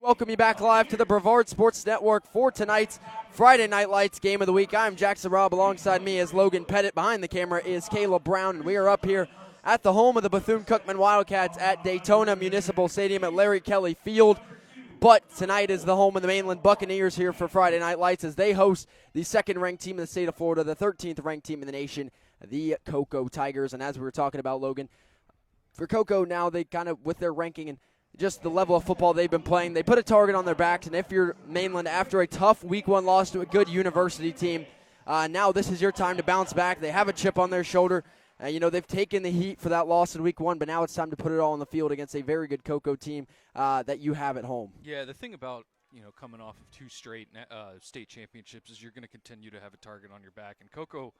Welcome you back live to the Brevard Sports Network for tonight's Friday Night Lights Game of the Week. I'm Jackson Robb. Alongside me is Logan Pettit. Behind the camera is Caleb Brown, and we are up here at the home of the Bethune-Cookman Wildcats at Daytona Municipal Stadium at Larry Kelly Field. But tonight is the home of the Mainland Buccaneers here for Friday Night Lights as they host the second-ranked team in the state of Florida, the 13th-ranked team in the nation, the Cocoa Tigers. And as we were talking about, Logan, for Cocoa now, they kind of, with their ranking and just the level of football they've been playing, they put a target on their backs. And if you're Mainland, after a tough Week 1 loss to a good university team, now this is your time to bounce back. They have a chip on their shoulder. They've taken the heat for that loss in Week 1, but now it's time to put it all on the field against a very good Cocoa team that you have at home. Yeah, the thing about coming off of 2 straight state championships is you're going to continue to have a target on your back. And Cocoa,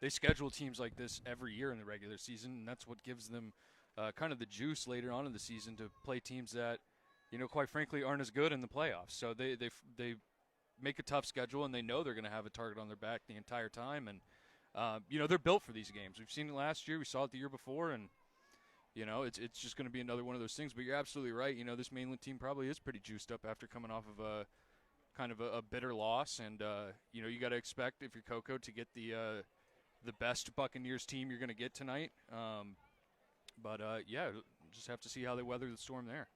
they schedule teams like this every year in the regular season, and that's what gives them kind of the juice later on in the season to play teams that, quite frankly, aren't as good in the playoffs. So they make a tough schedule, and they know they're going to have a target on their back the entire time. And they're built for these games. We've seen it last year. We saw it the year before, and it's just going to be another one of those things. But you're absolutely right. This Mainland team probably is pretty juiced up after coming off of a kind of a bitter loss, and you got to expect, if you're Cocoa, to get the best Buccaneers team you're going to get tonight. Just have to see how they weather the storm there.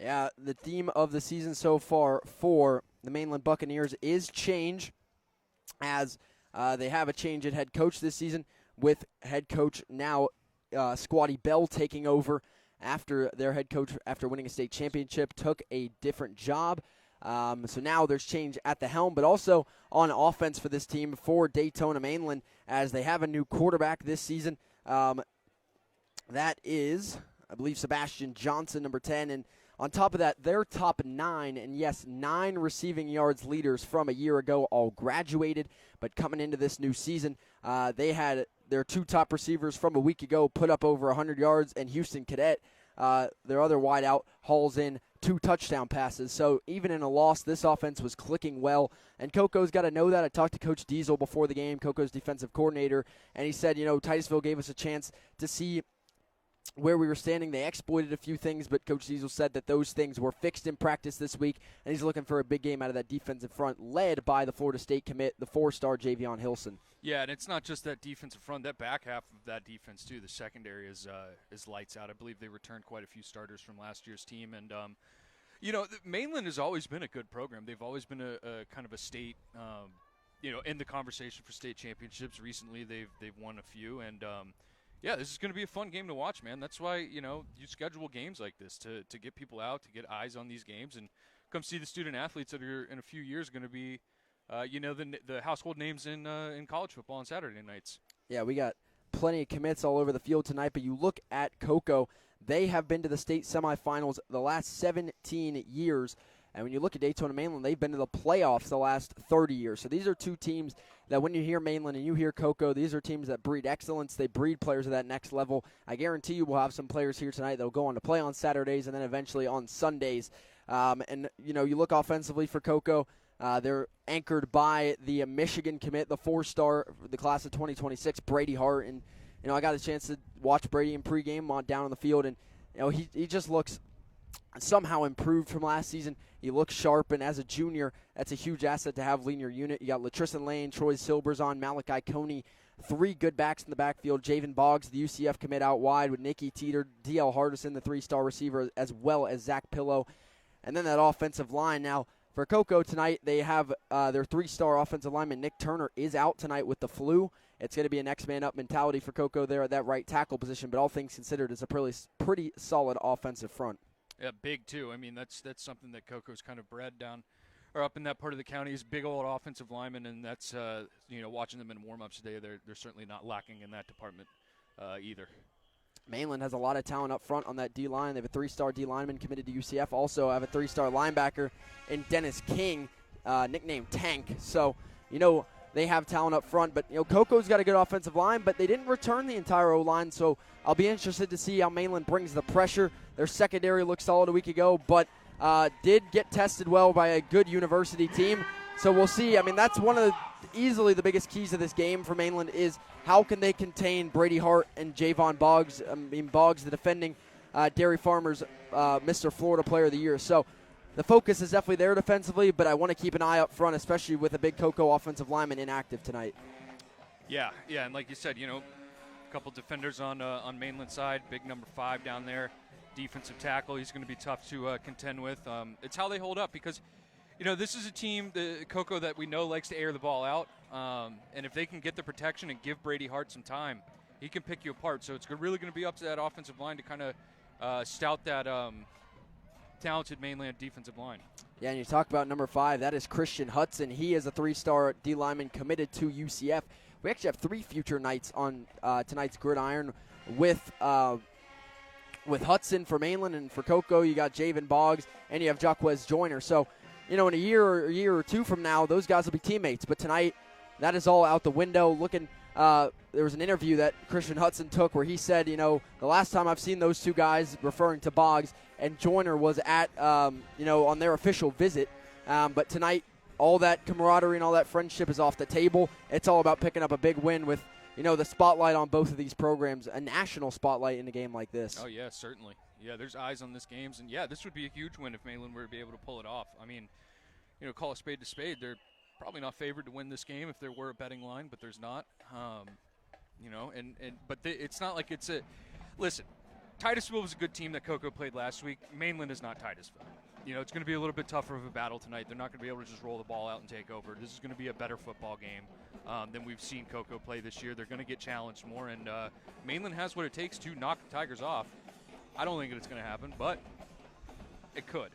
Yeah, the theme of the season so far for the Mainland Buccaneers is change, as they have a change at head coach this season, with head coach now Squatty Bell taking over after their head coach, after winning a state championship, took a different job. So now there's change at the helm, but also on offense for this team for Daytona Mainland, as they have a new quarterback this season. That is, I believe, Sebastian Johnson, number 10. And on top of that, their top 9, and yes, 9 receiving yards leaders from a year ago all graduated. But coming into this new season, they had their 2 top receivers from a week ago put up over 100 yards, and Houston Cadet, their other wideout, hauls in 2 touchdown passes. So even in a loss, this offense was clicking well, and Coco's got to know that. I talked to Coach Diesel before the game, Coco's defensive coordinator, and he said, Titusville gave us a chance to see where we were standing. They exploited a few things, but Coach Diesel said that those things were fixed in practice this week, and he's looking for a big game out of that defensive front, led by the Florida State commit, the 4-star Javion Hilson. Yeah, and it's not just that defensive front. That back half of that defense, too, the secondary is lights out. I believe they returned quite a few starters from last year's team. And, Mainland has always been a good program. They've always been a kind of a state, in the conversation for state championships. Recently, they've won a few. And, this is going to be a fun game to watch, man. That's why, you schedule games like this to get people out, to get eyes on these games, and come see the student athletes that are in a few years going to be the household names in college football on Saturday nights. Yeah, we got plenty of commits all over the field tonight, but you look at Cocoa, they have been to the state semifinals the last 17 years, and when you look at Daytona Mainland, they've been to the playoffs the last 30 years. So these are 2 teams that when you hear Mainland and you hear Cocoa, these are teams that breed excellence. They breed players at that next level. I guarantee you we'll have some players here tonight that will go on to play on Saturdays and then eventually on Sundays. You look offensively for Cocoa, they're anchored by the Michigan commit, the 4-star, the class of 2026, Brady Hart. And, I got a chance to watch Brady in pregame down on the field, and, he just looks somehow improved from last season. He looks sharp, and as a junior, that's a huge asset to have leading your unit. You got Latrissan Lane, Troy Silberzon, Malachi Coney, 3 good backs in the backfield. Javen Boggs, the UCF commit, out wide with Nicky Teeter, DL Hardison, the 3-star receiver, as well as Zach Pillow. And then that offensive line. Now, for Cocoa tonight, they have their 3-star offensive lineman, Nick Turner, is out tonight with the flu. It's going to be a next-man-up mentality for Cocoa there at that right tackle position, but all things considered, it's a pretty solid offensive front. Yeah, big too. I mean, that's something that Coco's kind of bred down or up in that part of the county, is big old offensive linemen, and that's watching them in warm-ups today, they're certainly not lacking in that department either. Mainland has a lot of talent up front on that D-line. They have a 3-star D-lineman committed to UCF. Also have a 3-star linebacker in Dennis King, nicknamed Tank. So, they have talent up front, but Coco's got a good offensive line, but they didn't return the entire O-line, so I'll be interested to see how Mainland brings the pressure. Their secondary looked solid a week ago, but did get tested well by a good university team, so we'll see. I mean, that's one of easily the biggest keys of this game for Mainland is how can they contain Brady Hart and Javon Boggs. Boggs, the defending Dairy Farmers Mr. Florida Player of the Year. So the focus is definitely there defensively, but I want to keep an eye up front, especially with a big Cocoa offensive lineman inactive tonight. Yeah, and like you said, a couple defenders on Mainland side, big number 5 down there, defensive tackle. He's going to be tough to contend with. It's how they hold up because, this is a team, the Cocoa, that we know likes to air the ball out, and if they can get the protection and give Brady Hart some time, he can pick you apart. So it's really going to be up to that offensive line to kind of stout that talented Mainland defensive line. Yeah, and you talk about number 5. That is Christian Hudson. He is a 3-star D lineman committed to UCF. We actually have 3 future nights on tonight's Gridiron with Hudson for Mainland, and for Cocoa you got Javen Boggs and you have Jaquez Joyner. So, in a year or two from now, those guys will be teammates. But tonight, that is all out the window. There was an interview that Christian Hudson took where he said, the last time I've seen those 2 guys, referring to Boggs and Joyner, was at, on their official visit. But tonight, all that camaraderie and all that friendship is off the table. It's all about picking up a big win with, the spotlight on both of these programs, a national spotlight in a game like this. Oh, yeah, certainly. Yeah, there's eyes on this game. And, yeah, this would be a huge win if Mainland were to be able to pull it off. I mean, call a spade to spade. They're probably not favored to win this game if there were a betting line, but there's not. But it's not like it's a – listen, Titusville was a good team that Cocoa played last week. Mainland is not Titusville. It's going to be a little bit tougher of a battle tonight. They're not going to be able to just roll the ball out and take over. This is going to be a better football game than we've seen Cocoa play this year. They're going to get challenged more, and Mainland has what it takes to knock the Tigers off. I don't think it's going to happen, but it could.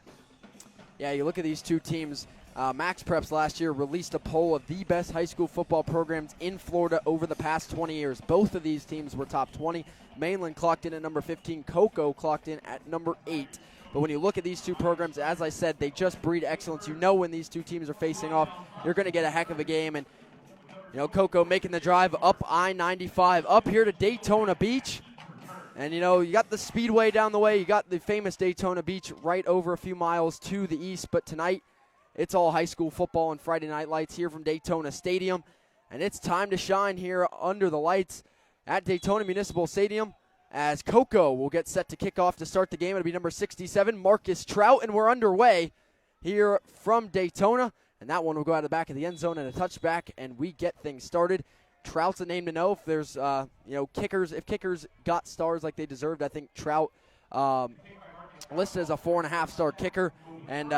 Yeah, you look at these 2 teams. Max Preps last year released a poll of the best high school football programs in Florida over the past 20 years. Both of these teams were top 20. Mainland clocked in at number 15. Cocoa clocked in at number 8. But when you look at these 2 programs, as I said, they just breed excellence. When these 2 teams are facing off, you're going to get a heck of a game. And, Cocoa making the drive up I-95, up here to Daytona Beach. And, you got the Speedway down the way. You got the famous Daytona Beach right over a few miles to the east. But tonight, it's all high school football and Friday night lights here from Daytona Stadium. And it's time to shine here under the lights at Daytona Municipal Stadium, as Cocoa will get set to kick off to start the game. It'll be number 67, Marcus Trout, and we're underway here from Daytona. And that one will go out of the back of the end zone and a touchback, and we get things started. Trout's a name to know. If there's, kickers, if kickers got stars like they deserved, I think Trout listed as a 4.5-star kicker. And,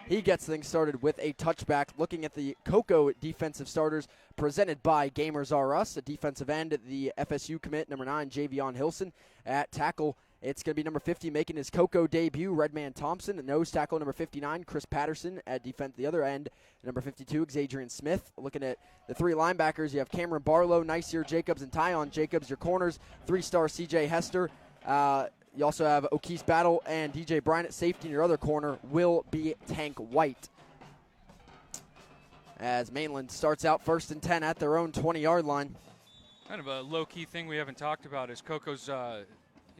he gets things started with a touchback. Looking at the Cocoa defensive starters presented by Gamers R Us, a defensive end, the FSU commit, number 9, Javion Hilson. At tackle, it's going to be number 50 making his Cocoa debut, Redman Thompson. At nose tackle, number 59, Chris Patterson. At defense, the other end, number 52, Xadrian Smith. Looking at the 3 linebackers, you have Cameron Barlow, Niceer Jacobs, and Tyon Jacobs. Your corners, 3-star CJ Hester. You also have O'Keefe Battle and DJ Bryant at safety, and your other corner will be Tank White. As Mainland starts out 1st and 10 at their own 20-yard line. Kind of a low-key thing we haven't talked about is Coco's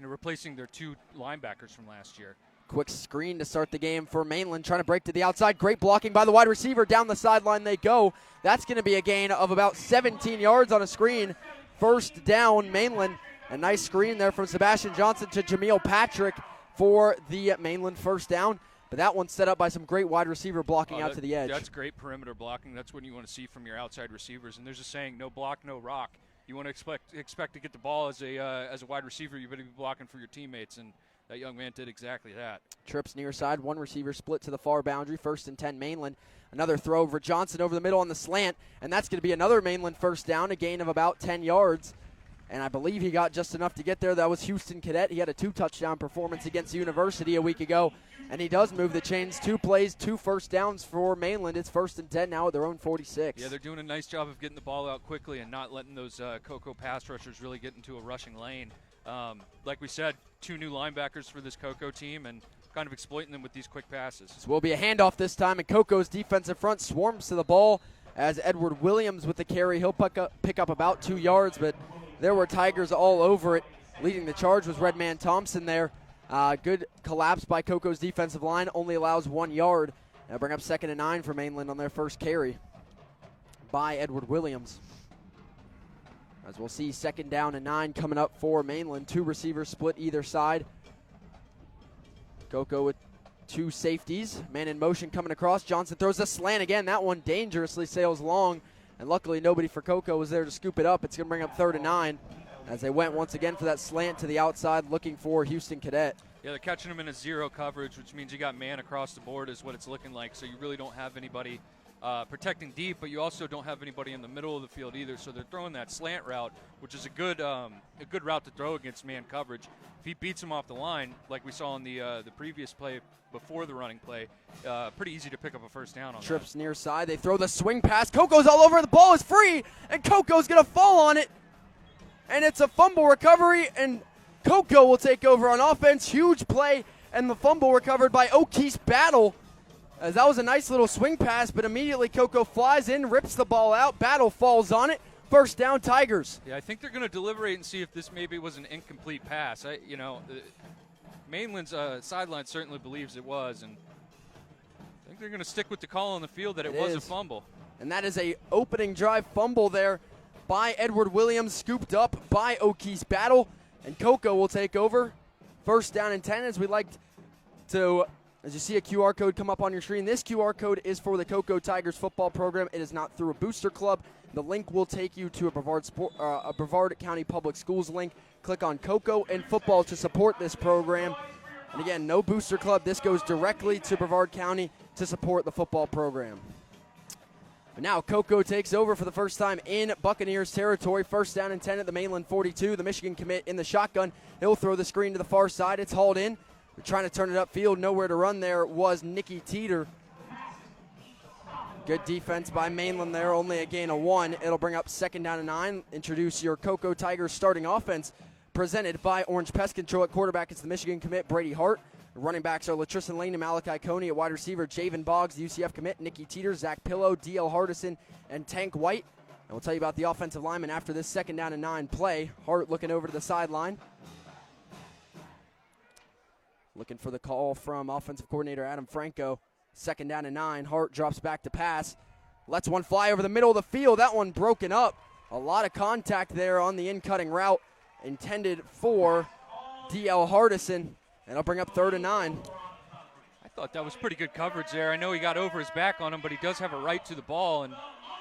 replacing their 2 linebackers from last year. Quick screen to start the game for Mainland, trying to break to the outside. Great blocking by the wide receiver. Down the sideline they go. That's going to be a gain of about 17 yards on a screen. 1st down, Mainland. A nice screen there from Sebastian Johnson to Jameel Patrick for the Mainland 1st down. But that one's set up by some great wide receiver blocking out to the edge. That's great perimeter blocking. That's what you want to see from your outside receivers. And there's a saying, no block, no rock. You want to expect to get the ball as a wide receiver. You better be blocking for your teammates. And that young man did exactly that. Trips near side. 1 receiver split to the far boundary. 1st and 10 Mainland. Another throw over Johnson over the middle on the slant. And that's going to be another Mainland 1st down, a gain of about 10 yards. And I believe he got just enough to get there. That was Houston Cadet. He had a 2-touchdown performance against University a week ago. And he does move the chains. 2 plays, 2 first downs for Mainland. It's 1st and 10 now at their own 46. Yeah, they're doing a nice job of getting the ball out quickly and not letting those Cocoa pass rushers really get into a rushing lane. Like we said, 2 new linebackers for this Cocoa team and kind of exploiting them with these quick passes. This will be a handoff this time, and Cocoa's defensive front swarms to the ball as Edward Williams with the carry. He'll pick up about 2 yards, but there were Tigers all over it. Leading the charge was Redman Thompson there. Good collapse by Cocoa's defensive line. Only allows 1 yard. They'll bring up 2nd and 9 for Mainland on their first carry by Edward Williams. As we'll see, 2nd down and 9 coming up for Mainland. 2 receivers split either side. Cocoa with Two safeties, man in motion coming across. Johnson throws a slant again. That one dangerously sails long, and luckily nobody for Cocoa was there to scoop it up. It's going to bring up 3rd and 9 as they went once again for that slant to the outside looking for Houston Cadet. Yeah, they're catching him in a zero coverage, which means you got man across the board is what it's looking like. So you really don't have anybody protecting deep, but you also don't have anybody in the middle of the field either. So they're throwing that slant route, which is a good route to throw against man coverage. If he beats him off the line, like we saw in the previous play before the running play, pretty easy to pick up a first down on Trips that. near side. They throw the swing pass. Coco's all over. The ball is free, and Coco's going to fall on it. And it's a fumble recovery, and Cocoa will take over on offense. Huge play, and the fumble recovered by O'Keefe Battle. As that was a nice little swing pass, but immediately Cocoa flies in, rips the ball out. Battle falls on it. First down, Tigers. Yeah, I think they're going to deliberate and see if this maybe was an incomplete pass. Mainland's sideline certainly believes it was, and I think they're going to stick with the call on the field that it was a fumble. And that is a opening drive fumble there by Edward Williams, scooped up by O'Keefe Battle, and Cocoa will take over. First down and 10 as we like to. As you see a QR code come up on your screen, this QR code is for the Cocoa Tigers football program. It is not through a booster club. The link will take you to a Brevard County Public Schools link. Click on Cocoa and football to support this program. And again, no booster club. This goes directly to Brevard County to support the football program. But now Cocoa takes over for the first time in Buccaneers territory. First down and 10 at the Mainland 42. The Michigan commit in the shotgun. He'll throw the screen to the far side. It's hauled in. They're trying to turn it upfield. Nowhere to run there was Nicky Teeter. Good defense by Mainland there. Only a gain of 1. It'll bring up 2nd down and 9. Introduce your Cocoa Tigers starting offense presented by Orange Pest Control. At quarterback, it's the Michigan commit, Brady Hart. The running backs are Latristan Lane and Malachi Coney. At wide receiver, Javen Boggs. The UCF commit, Nicky Teeter, Zach Pillow, D.L. Hardison, and Tank White. And we'll tell you about the offensive lineman after this 2nd down and 9 play. Hart looking over to the sideline. Looking for the call from offensive coordinator Adam Franco. 2nd down and 9. Hart drops back to pass. Lets one fly over the middle of the field. That one broken up. A lot of contact there on the in-cutting route. Intended for D.L. Hardison. And I'll bring up 3rd and 9. I thought that was pretty good coverage there. I know he got over his back on him, but he does have a right to the ball, and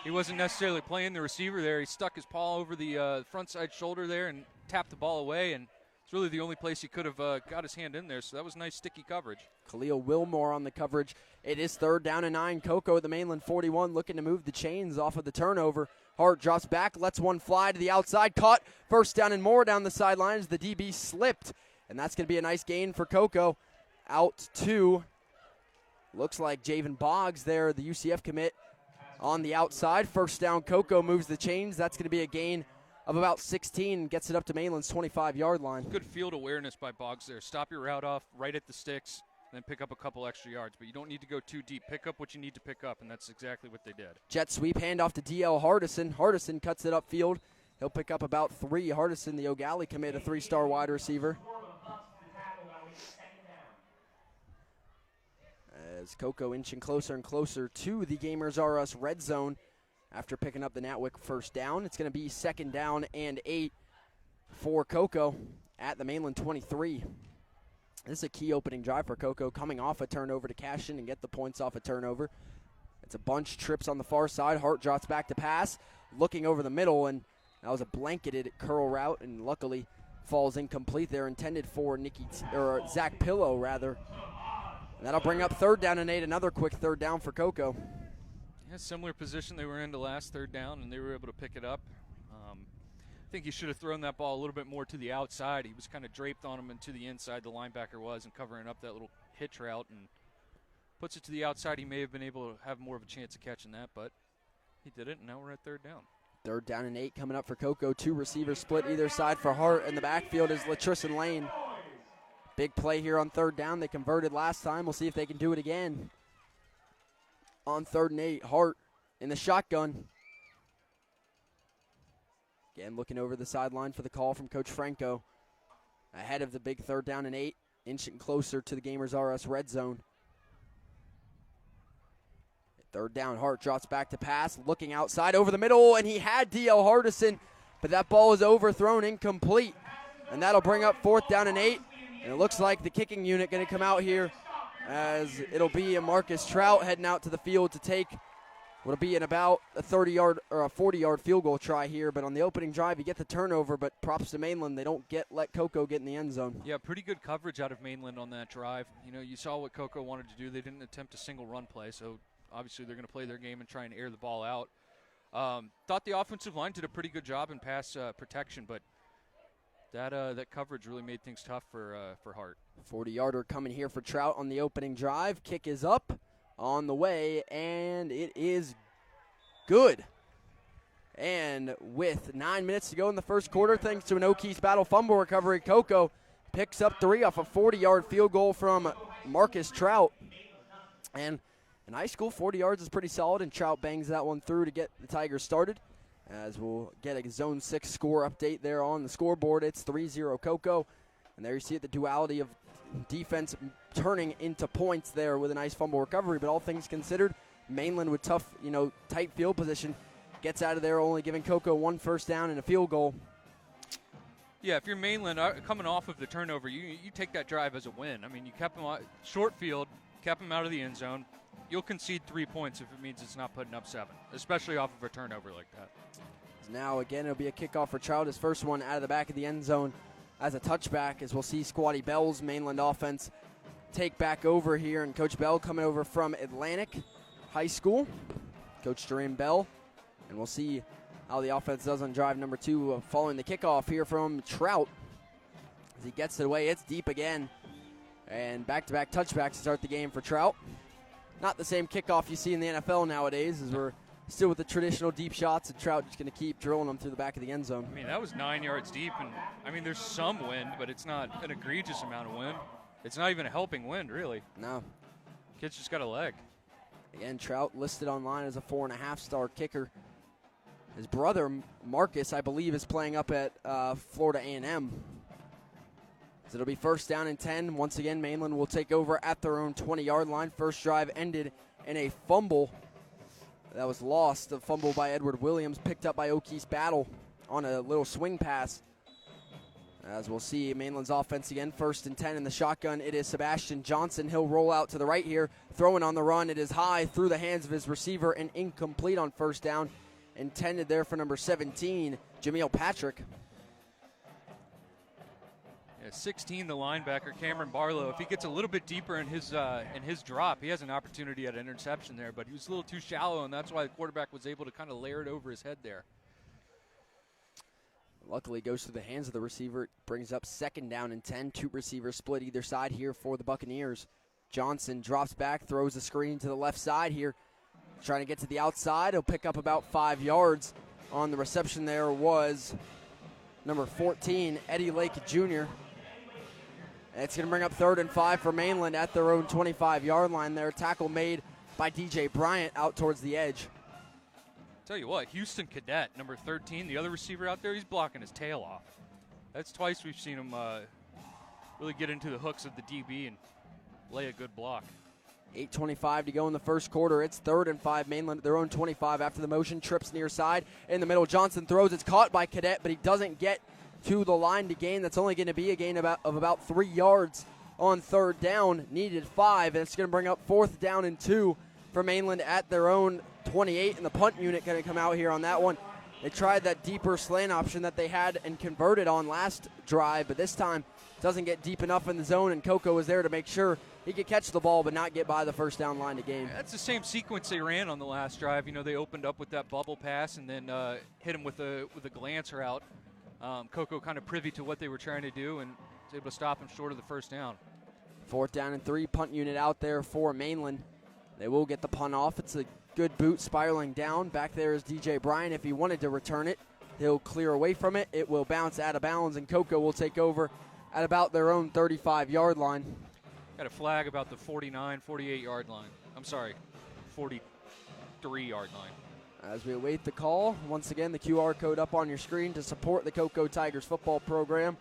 he wasn't necessarily playing the receiver there. He stuck his paw over the front side shoulder there and tapped the ball away, and it's really the only place he could have got his hand in there, so that was nice sticky coverage. Khalil Wilmore on the coverage. It is 3rd down and 9. Cocoa at the Mainland 41 looking to move the chains off of the turnover. Hart drops back, lets one fly to the outside. Caught. 1st down and more down the sideline as the DB slipped. And that's going to be a nice gain for Cocoa. Out to, looks like Javen Boggs there, the UCF commit on the outside. 1st down, Cocoa moves the chains. That's going to be a gain of about 16, gets it up to Mainland's 25-yard line. Good field awareness by Boggs there. Stop your route off right at the sticks, and then pick up a couple extra yards. But you don't need to go too deep. Pick up what you need to pick up, and that's exactly what they did. Jet sweep, handoff to D.L. Hardison. Hardison cuts it upfield. He'll pick up about 3. Hardison, the O'Galley commit, a 3-star wide receiver. As Cocoa inching closer and closer to the Gamers R Us red zone after picking up the Natwick 1st down. It's going to be 2nd down and 8 for Cocoa at the Mainland 23. This is a key opening drive for Cocoa, coming off a turnover to cash in and get the points off a turnover. It's a bunch, trips on the far side. Hart drops back to pass, looking over the middle, and that was a blanketed curl route, and luckily falls incomplete there, intended for Zach Pillow, rather. And that'll bring up 3rd down and 8, another quick 3rd down for Cocoa. Yeah, similar position they were in the last 3rd down, and they were able to pick it up. I think he should have thrown that ball a little bit more to the outside. He was kind of draped on him and to the inside, the linebacker was, and covering up that little hitch route, and puts it to the outside. He may have been able to have more of a chance of catching that, but he did it, and now we're at 3rd down. 3rd down and 8 coming up for Cocoa. 2 receivers split either side for Hart. In the backfield is Latristan Lane. Big play here on 3rd down. They converted last time. We'll see if they can do it again. On 3rd and 8, Hart in the shotgun. Again, looking over the sideline for the call from Coach Franco. Ahead of the big 3rd down and 8, inching closer to the Gamers R Us red zone. 3rd down, Hart drops back to pass, looking outside over the middle, and he had D.L. Hardison, but that ball is overthrown, incomplete. And that'll bring up 4th down and 8. And it looks like the kicking unit going to come out here as it'll be a Marcus Trout heading out to the field to take what'll be in about a 30-yard or a 40-yard field goal try here. But on the opening drive, you get the turnover, but props to Mainland. They don't let Coco get in the end zone. Yeah, pretty good coverage out of Mainland on that drive. You know, you saw what Coco wanted to do. They didn't attempt a single run play, so obviously they're going to play their game and try and air the ball out. Thought the offensive line did a pretty good job in pass protection, but that coverage really made things tough for Hart. 40-yarder coming here for Trout on the opening drive. Kick is up, on the way, and it is good. And with 9 minutes to go in the first quarter, thanks to an Okies battle fumble recovery, Coco picks up 3 off a 40-yard field goal from Marcus Trout. And in high school, 40 yards is pretty solid, and Trout bangs that one through to get the Tigers started. As we'll get a Zone 6 score update there on the scoreboard. It's 3-0 Coco. And there you see it, the duality of defense turning into points there with a nice fumble recovery. But all things considered, Mainland with tough, tight field position gets out of there, only giving Coco 1 first down and a field goal. Yeah, if you're Mainland coming off of the turnover, you take that drive as a win. I mean, you kept them short field, kept them out of the end zone. You'll concede 3 points if it means it's not putting up 7, especially off of a turnover like that. Now, again, it'll be a kickoff for Trout. His first one out of the back of the end zone as a touchback, as we'll see Squatty Bell's Mainland offense take back over here. And Coach Bell coming over from Atlantic High School, Coach Duran Bell. And we'll see how the offense does on drive number 2 following the kickoff here from Trout. As he gets it away, it's deep again. And back-to-back touchbacks to start the game for Trout. Not the same kickoff you see in the NFL nowadays, as we're still with the traditional deep shots, and Trout just going to keep drilling them through the back of the end zone. I mean, that was 9 yards deep, and I mean, there's some wind, but it's not an egregious amount of wind. It's not even a helping wind, really. No. Kid's just got a leg. Again, Trout listed online as a 4.5-star kicker. His brother, Marcus, I believe, is playing up at Florida A&M. So it'll be first down and 10. Once again, Mainland will take over at their own 20-yard line. First drive ended in a fumble that was lost. A fumble by Edward Williams, picked up by Okies Battle on a little swing pass. As we'll see, Mainland's offense again, first and 10 in the shotgun. It is Sebastian Johnson. He'll roll out to the right here, throwing on the run. It is high through the hands of his receiver and incomplete on first down. Intended there for number 17, Jameel Patrick. 16, the linebacker, Cameron Barlow. If he gets a little bit deeper in his drop, he has an opportunity at an interception there, but he was a little too shallow, and that's why the quarterback was able to kind of layer it over his head there. Luckily, goes through the hands of the receiver. It brings up second down and 10. 2 receivers split either side here for the Buccaneers. Johnson drops back, throws a screen to the left side here. Trying to get to the outside. He'll pick up about 5 yards. On the reception there was number 14, Eddie Lake Jr., and it's going to bring up 3rd and 5 for Mainland at their own 25-yard line there. Tackle made by DJ Bryant out towards the edge. Tell you what, Houston Cadet, number 13, the other receiver out there, he's blocking his tail off. That's twice we've seen him really get into the hooks of the DB and lay a good block. 8:25 to go in the first quarter. It's 3rd and 5, Mainland at their own 25 after the motion. Trips near side. In the middle, Johnson throws. It's caught by Cadet, but he doesn't get to the line to gain. That's only going to be a gain of about 3 yards on 3rd down. Needed 5, and it's going to bring up 4th down and 2 for Mainland at their own 28, and the punt unit going to come out here on that one. They tried that deeper slant option that they had and converted on last drive, but this time doesn't get deep enough in the zone, and Coco was there to make sure he could catch the ball but not get by the first down line to gain. That's the same sequence they ran on the last drive. You know, they opened up with that bubble pass and then hit him with a glance route. Coco kind of privy to what they were trying to do and was able to stop him short of the first down. 4th down and 3, punt unit out there for Mainland. They will get the punt off. It's a good boot spiraling down. Back there is DJ Bryant. If he wanted to return it, he'll clear away from it. It will bounce out of bounds, and Coco will take over at about their own 35-yard line. Got a flag about the 49, 48-yard line. I'm sorry, 43-yard line. As we await the call, once again, the QR code up on your screen to support the Coco Tigers football program.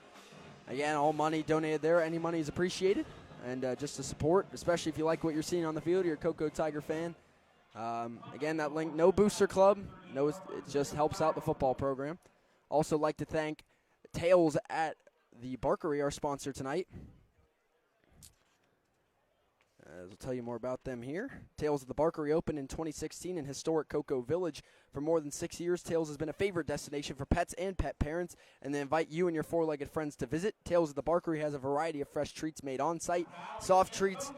Again, all money donated there. Any money is appreciated. And just to support, especially if you like what you're seeing on the field, you're a Coco Tiger fan. Again, that link, no booster club. No, it just helps out the football program. Also like to thank Tails at the Barkery, our sponsor tonight. I'll tell you more about them here. Tales of the Barkery opened in 2016 in historic Cocoa Village. For more than 6 years, Tales has been a favorite destination for pets and pet parents, and they invite you and your four-legged friends to visit. Tales of the Barkery has a variety of fresh treats made on-site. Soft treats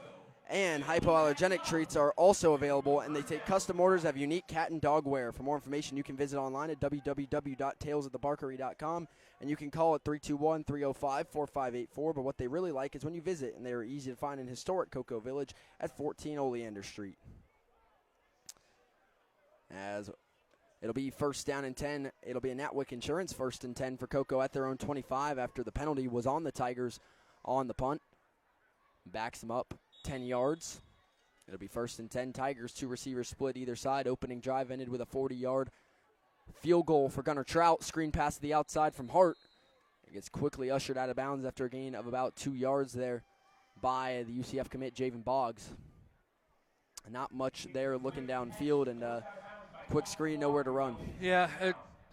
and hypoallergenic treats are also available, and they take custom orders, have unique cat and dog wear. For more information, you can visit online at www.talesofthebarkery.com, and you can call at 321-305-4584. But what they really like is when you visit, and they are easy to find in historic Cocoa Village at 14 Oleander Street. As it'll be first down and 10, it'll be a Natwick Insurance first and 10 for Cocoa at their own 25 after the penalty was on the Tigers on the punt. Backs them up 10 yards. It'll be first and 10 Tigers, two receivers split either side. Opening drive ended with a 40-yard field goal for Gunnar Trout. Screen pass to the outside from Hart. It gets quickly ushered out of bounds after a gain of about 2 yards there by the UCF commit, Javen Boggs. Not much there looking downfield, and quick screen, nowhere to run. Yeah,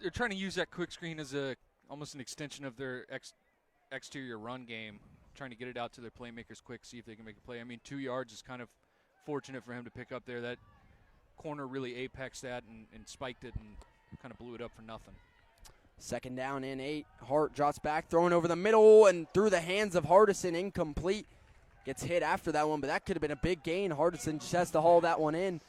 they're trying to use that quick screen as almost an extension of their exterior run game, trying to get it out to their playmakers quick, see if they can make a play. I mean, 2 yards is kind of fortunate for him to pick up there. That corner really apexed that and spiked it and kind of blew it up for nothing. Second down and 8. Hart drops back, throwing over the middle and through the hands of Hardison, incomplete. Gets hit after that one, but that could have been a big gain. Hardison just has to haul that one in.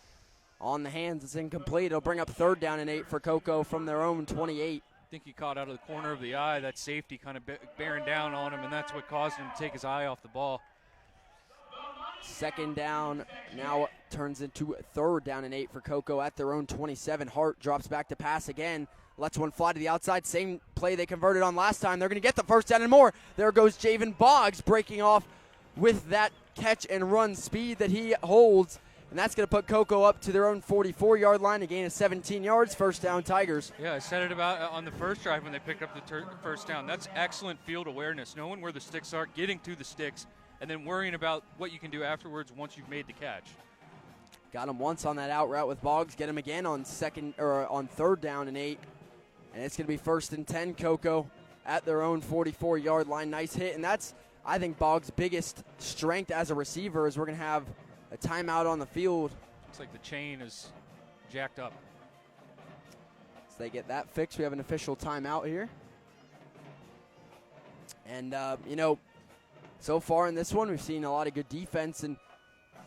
On the hands, it's incomplete. It'll bring up third down and 8 for Cocoa from their own 28. I think he caught out of the corner of the eye. That safety kind of bearing down on him, and that's what caused him to take his eye off the ball. Second down now turns into third down and 8 for Cocoa at their own 27. Hart drops back to pass again. Lets one fly to the outside. Same play they converted on last time. They're going to get the first down and more. There goes Javen Boggs breaking off with that catch and run speed that he holds. And that's going to put Cocoa up to their own 44-yard line, a gain of 17 yards, first down Tigers. Yeah, I said it about on the first drive when they picked up the first down. That's excellent field awareness, knowing where the sticks are, getting to the sticks, and then worrying about what you can do afterwards once you've made the catch. Got him once on that out route with Boggs. Get him again on third down and 8. And it's going to be first and 10, Cocoa at their own 44-yard line. Nice hit, and that's, I think, Boggs' biggest strength as a receiver is we're going to have a timeout on the field. Looks like the chain is jacked up. So they get that fixed. We have an official timeout here. And, so far in this one, we've seen a lot of good defense. And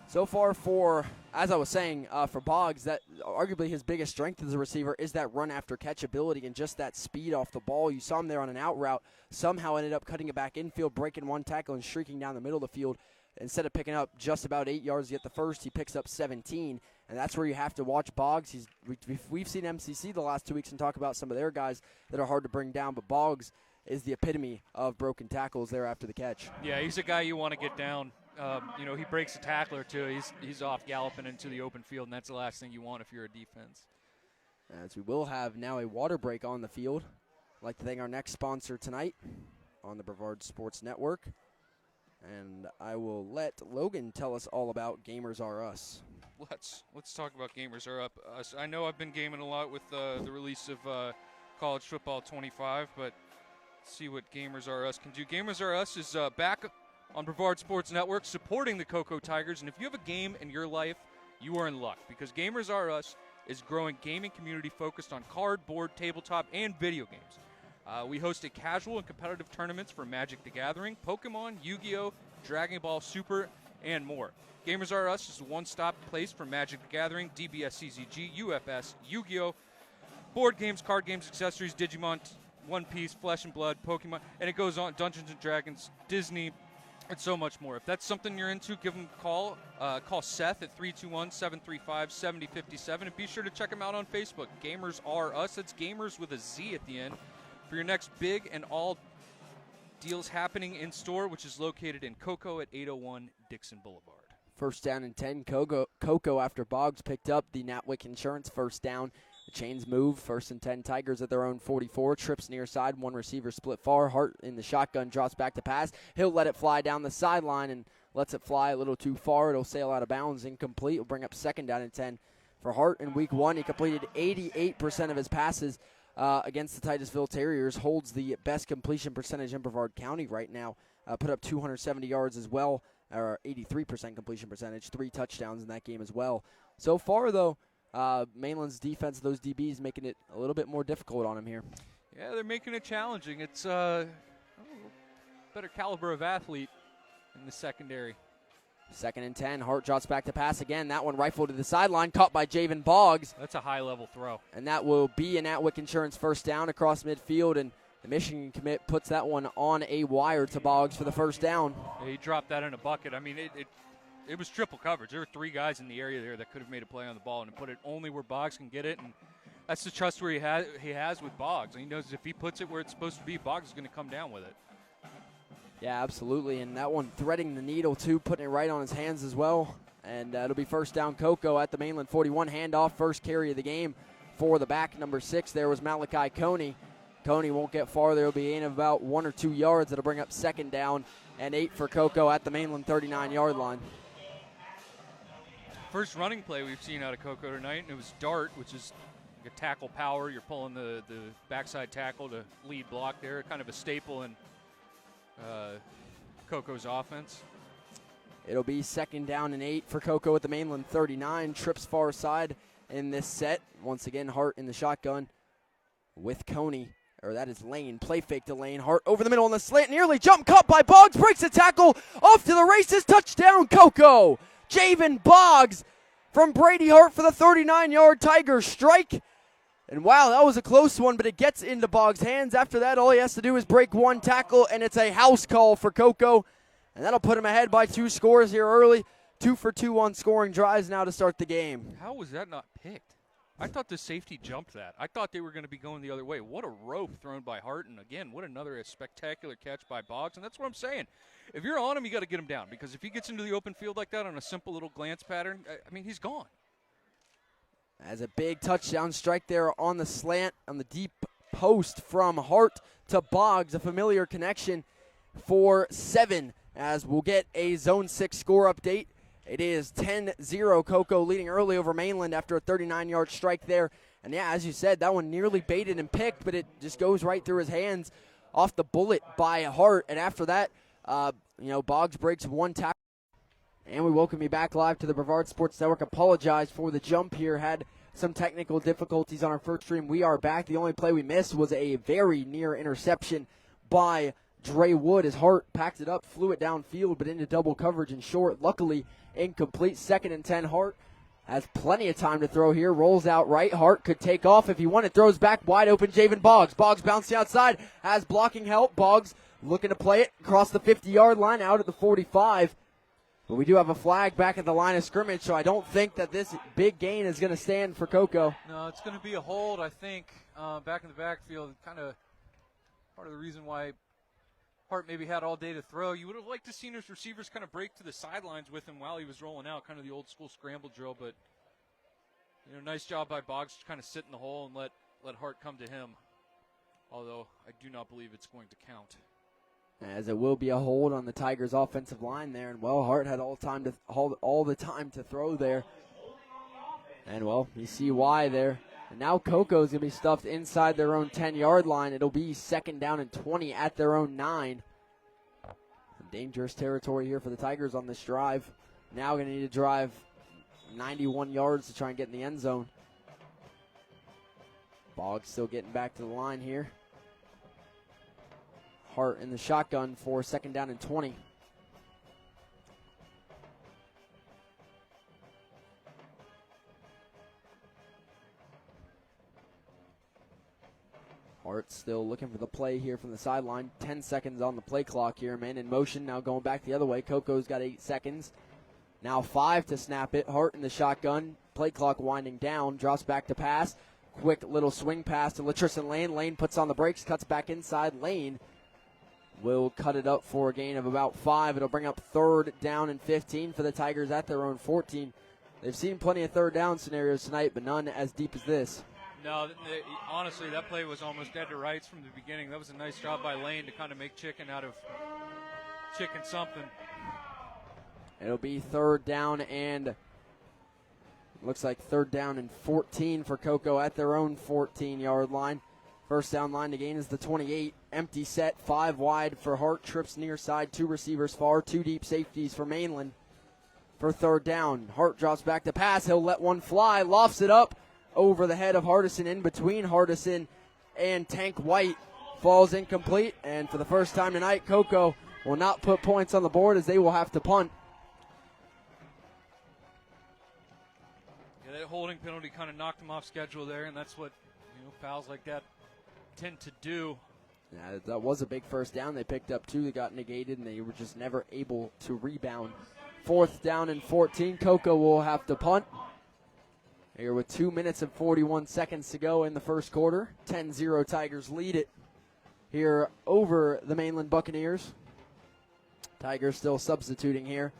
so far for, as I was saying, for Boggs, that arguably his biggest strength as a receiver is that run after catch ability and just that speed off the ball. You saw him there on an out route. Somehow ended up cutting it back infield, breaking one tackle, and streaking down the middle of the field. Instead of picking up just about 8 yards to get the first, he picks up 17. And that's where you have to watch Boggs. We've seen MCC the last 2 weeks and talk about some of their guys that are hard to bring down, but Boggs is the epitome of broken tackles there after the catch. Yeah, he's a guy you want to get down. He breaks a tackle or two. He's off galloping into the open field, and that's the last thing you want if you're a defense. As we will have now a water break on the field. I'd like to thank our next sponsor tonight on the Brevard Sports Network. And I will let Logan tell us all about Gamers R Us. Let's talk about Gamers R Us. I know I've been gaming a lot with the release of College Football 25, but let's see what Gamers R Us can do. Gamers R Us is back on Brevard Sports Network supporting the Cocoa Tigers. And if you have a game in your life, you are in luck because Gamers R Us is growing gaming community focused on card, board, tabletop, and video games. We hosted casual and competitive tournaments for Magic the Gathering, Pokemon, Yu-Gi-Oh!, Dragon Ball Super, and more. Gamers R Us is a one-stop place for Magic the Gathering, DBS CZG, UFS, Yu-Gi-Oh!, board games, card games, accessories, Digimon, One Piece, Flesh and Blood, Pokemon, and it goes on, Dungeons & Dragons, Disney, and so much more. If that's something you're into, give them a call. Call Seth at 321-735-7057, and be sure to check him out on Facebook. Gamers R Us. It's Gamers with a Z at the end. For your next big and all deals happening in store, which is located in Cocoa at 801 Dixon Boulevard. First down and 10, Cocoa after Boggs picked up the Natwick Insurance first down. The chains move, first and 10 Tigers at their own 44. Trips near side, one receiver split far. Hart in the shotgun drops back to pass. He'll let it fly down the sideline and lets it fly a little too far. It'll sail out of bounds, incomplete. It'll bring up second down and 10 for Hart in week 1. He completed 88% of his passes against the Titusville Terriers, holds the best completion percentage in Brevard County right now. Put up 270 yards as well or 83% completion percentage, 3 touchdowns in that game as well. So far, though, Mainland's defense, those DBs, making it a little bit more difficult on him here. Yeah, they're making it challenging. It's a better caliber of athlete in the secondary. 2nd and 10. Hart drops back to pass again. That one rifled to the sideline, caught by Javen Boggs. That's a high-level throw. And that will be an Atwick Insurance first down across midfield, and the Michigan commit puts that one on a wire to Boggs for the first down. Yeah, he dropped that in a bucket. I mean, it was triple coverage. There were 3 guys in the area there that could have made a play on the ball and put it only where Boggs can get it, and that's the trust where he has with Boggs. He knows if he puts it where it's supposed to be, Boggs is going to come down with it. Yeah, absolutely, and that one threading the needle, too, putting it right on his hands as well. And it'll be first down Cocoa at the Mainland 41. Handoff, first carry of the game for the back. Number 6 there was Malachi Coney. Coney won't get far. There will be a gain of about 1 or 2 yards. That'll bring up 2nd down and 8 for Cocoa at the Mainland 39-yard line. First running play we've seen out of Cocoa tonight, and it was dart, which is like a tackle power. You're pulling the backside tackle to lead block there, kind of a staple in Cocoa's offense. It'll be 2nd down and 8 for Cocoa at the Mainland 39. Trips far side in this set. Once again, Hart in the shotgun with Coney. Or that is Lane. Play fake to Lane. Hart over the middle on the slant. Nearly jump caught by Boggs. Breaks the tackle. Off to the races. Touchdown, Cocoa. Javen Boggs from Brady Hart for the 39-yard Tiger strike. And wow, that was a close one, but it gets into Boggs' hands. After that, all he has to do is break 1 tackle, and it's a house call for Cocoa. And that'll put him ahead by 2 scores here early. 2 for 2 on scoring drives now to start the game. How was that not picked? I thought the safety jumped that. I thought they were going to be going the other way. What a rope thrown by Hart, and again, what another spectacular catch by Boggs. And that's what I'm saying. If you're on him, you got to get him down, because if he gets into the open field like that on a simple little glance pattern, I mean, he's gone. As a big touchdown strike there on the slant, on the deep post from Hart to Boggs, a familiar connection for 7, as we'll get a Zone 6 score update. It is 10-0, Cocoa leading early over Mainland after a 39-yard strike there. And yeah, as you said, that one nearly baited and picked, but it just goes right through his hands off the bullet by Hart. And after that, Boggs breaks 1 tackle. And we welcome you back live to the Brevard Sports Network. Apologize for the jump here. Had some technical difficulties on our first stream. We are back. The only play we missed was a very near interception by Dre Wood as Hart packed it up, flew it downfield, but into double coverage and short. Luckily, incomplete. 2nd and 10. Hart has plenty of time to throw here. Rolls out right. Hart could take off if he wanted. Throws back wide open. Javen Boggs. Boggs bouncing outside. Has blocking help. Boggs looking to play it across the 50-yard line out at the 45. But we do have a flag back at the line of scrimmage, so I don't think that this big gain is going to stand for Cocoa. No, it's going to be a hold, I think, back in the backfield. Kind of part of the reason why Hart maybe had all day to throw. You would have liked to see his receivers kind of break to the sidelines with him while he was rolling out, kind of the old school scramble drill. But nice job by Boggs to kind of sit in the hole and let Hart come to him. Although I do not believe it's going to count. As it will be a hold on the Tigers' offensive line there, and Hart had all the time to throw there, and you see why there. And now Cocoa's gonna be stuffed inside their own 10-yard line. It'll be 2nd down and 20 at their own 9. Some dangerous territory here for the Tigers on this drive. Now gonna need to drive 91 yards to try and get in the end zone. Boggs still getting back to the line here. Hart in the shotgun for 2nd down and 20. Hart still looking for the play here from the sideline. 10 seconds on the play clock here. Man in motion, now going back the other way. Coco's got 8 seconds. Now 5 to snap it. Hart in the shotgun. Play clock winding down. Drops back to pass. Quick little swing pass to Latrison Lane. Lane puts on the brakes, cuts back inside. Lane will cut it up for a gain of about 5. It'll bring up 3rd down and 15 for the Tigers at their own 14. They've seen plenty of 3rd down scenarios tonight, but none as deep as this. No, honestly, that play was almost dead to rights from the beginning. That was a nice job by Lane to kind of make chicken out of chicken something. It'll be 3rd down and looks like 3rd down and 14 for Cocoa at their own 14-yard line. First down line to gain is the 28. Empty set, 5 wide for Hart. Trips near side, 2 receivers far, 2 deep safeties for Mainland. For third down, Hart drops back to pass. He'll let one fly, lofts it up over the head of Hardison, in between Hardison and Tank White. Falls incomplete, and for the first time tonight, Cocoa will not put points on the board as they will have to punt. Yeah, that holding penalty kind of knocked them off schedule there, and that's what fouls like that tend to do. Yeah, that was a big first down. They picked up 2 that got negated, and they were just never able to rebound. Fourth down and 14. Cocoa will have to punt. Here with 2 minutes and 41 seconds to go in the first quarter. 10-0 Tigers lead it here over the Mainland Buccaneers. Tigers still substituting here.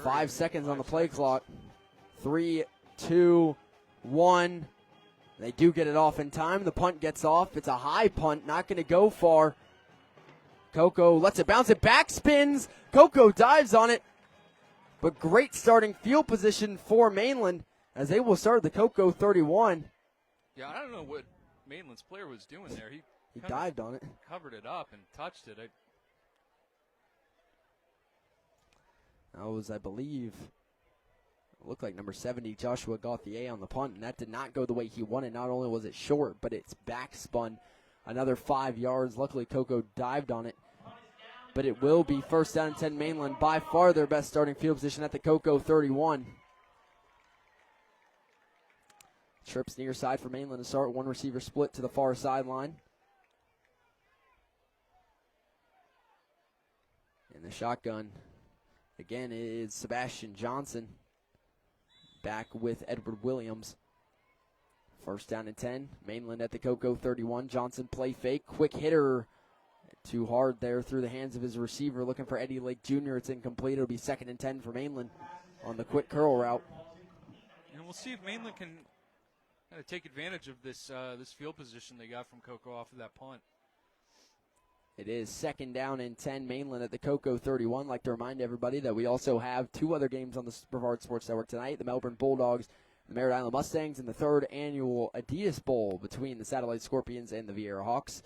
5 seconds on the play clock. 3, 2, 1. They do get it off in time. The punt gets off. It's a high punt, not going to go far. Cocoa lets it bounce. It back spins. Cocoa dives on it. But great starting field position for Mainland as they will start the Cocoa 31. Yeah, I don't know what Mainland's player was doing there. He dived on it. Covered it up and touched it. That was, I believe, it looked like number 70, Joshua Gauthier, on the punt, and that did not go the way he wanted. Not only was it short, but it's back spun another 5 yards. Luckily, Cocoa dived on it. But it will be first down and 10 Mainland, by far their best starting field position at the Cocoa 31. Trips near side for Mainland to start. 1 receiver split to the far sideline. And the shotgun, again, is Sebastian Johnson. Back with Edward Williams. First down and 10. Mainland at the Cocoa 31. Johnson play fake. Quick hitter. Too hard there through the hands of his receiver. Looking for Eddie Lake Jr. It's incomplete. It'll be second and 10 for Mainland on the quick curl route. And we'll see if Mainland can kind of take advantage of this field position they got from Cocoa off of that punt. It is second down and 10, Mainland at the Cocoa 31. I'd like to remind everybody that we also have 2 other games on the Brevard Sports Network tonight. The Melbourne Bulldogs, the Merritt Island Mustangs, and the 3rd annual Adidas Bowl between the Satellite Scorpions and the Vieira Hawks.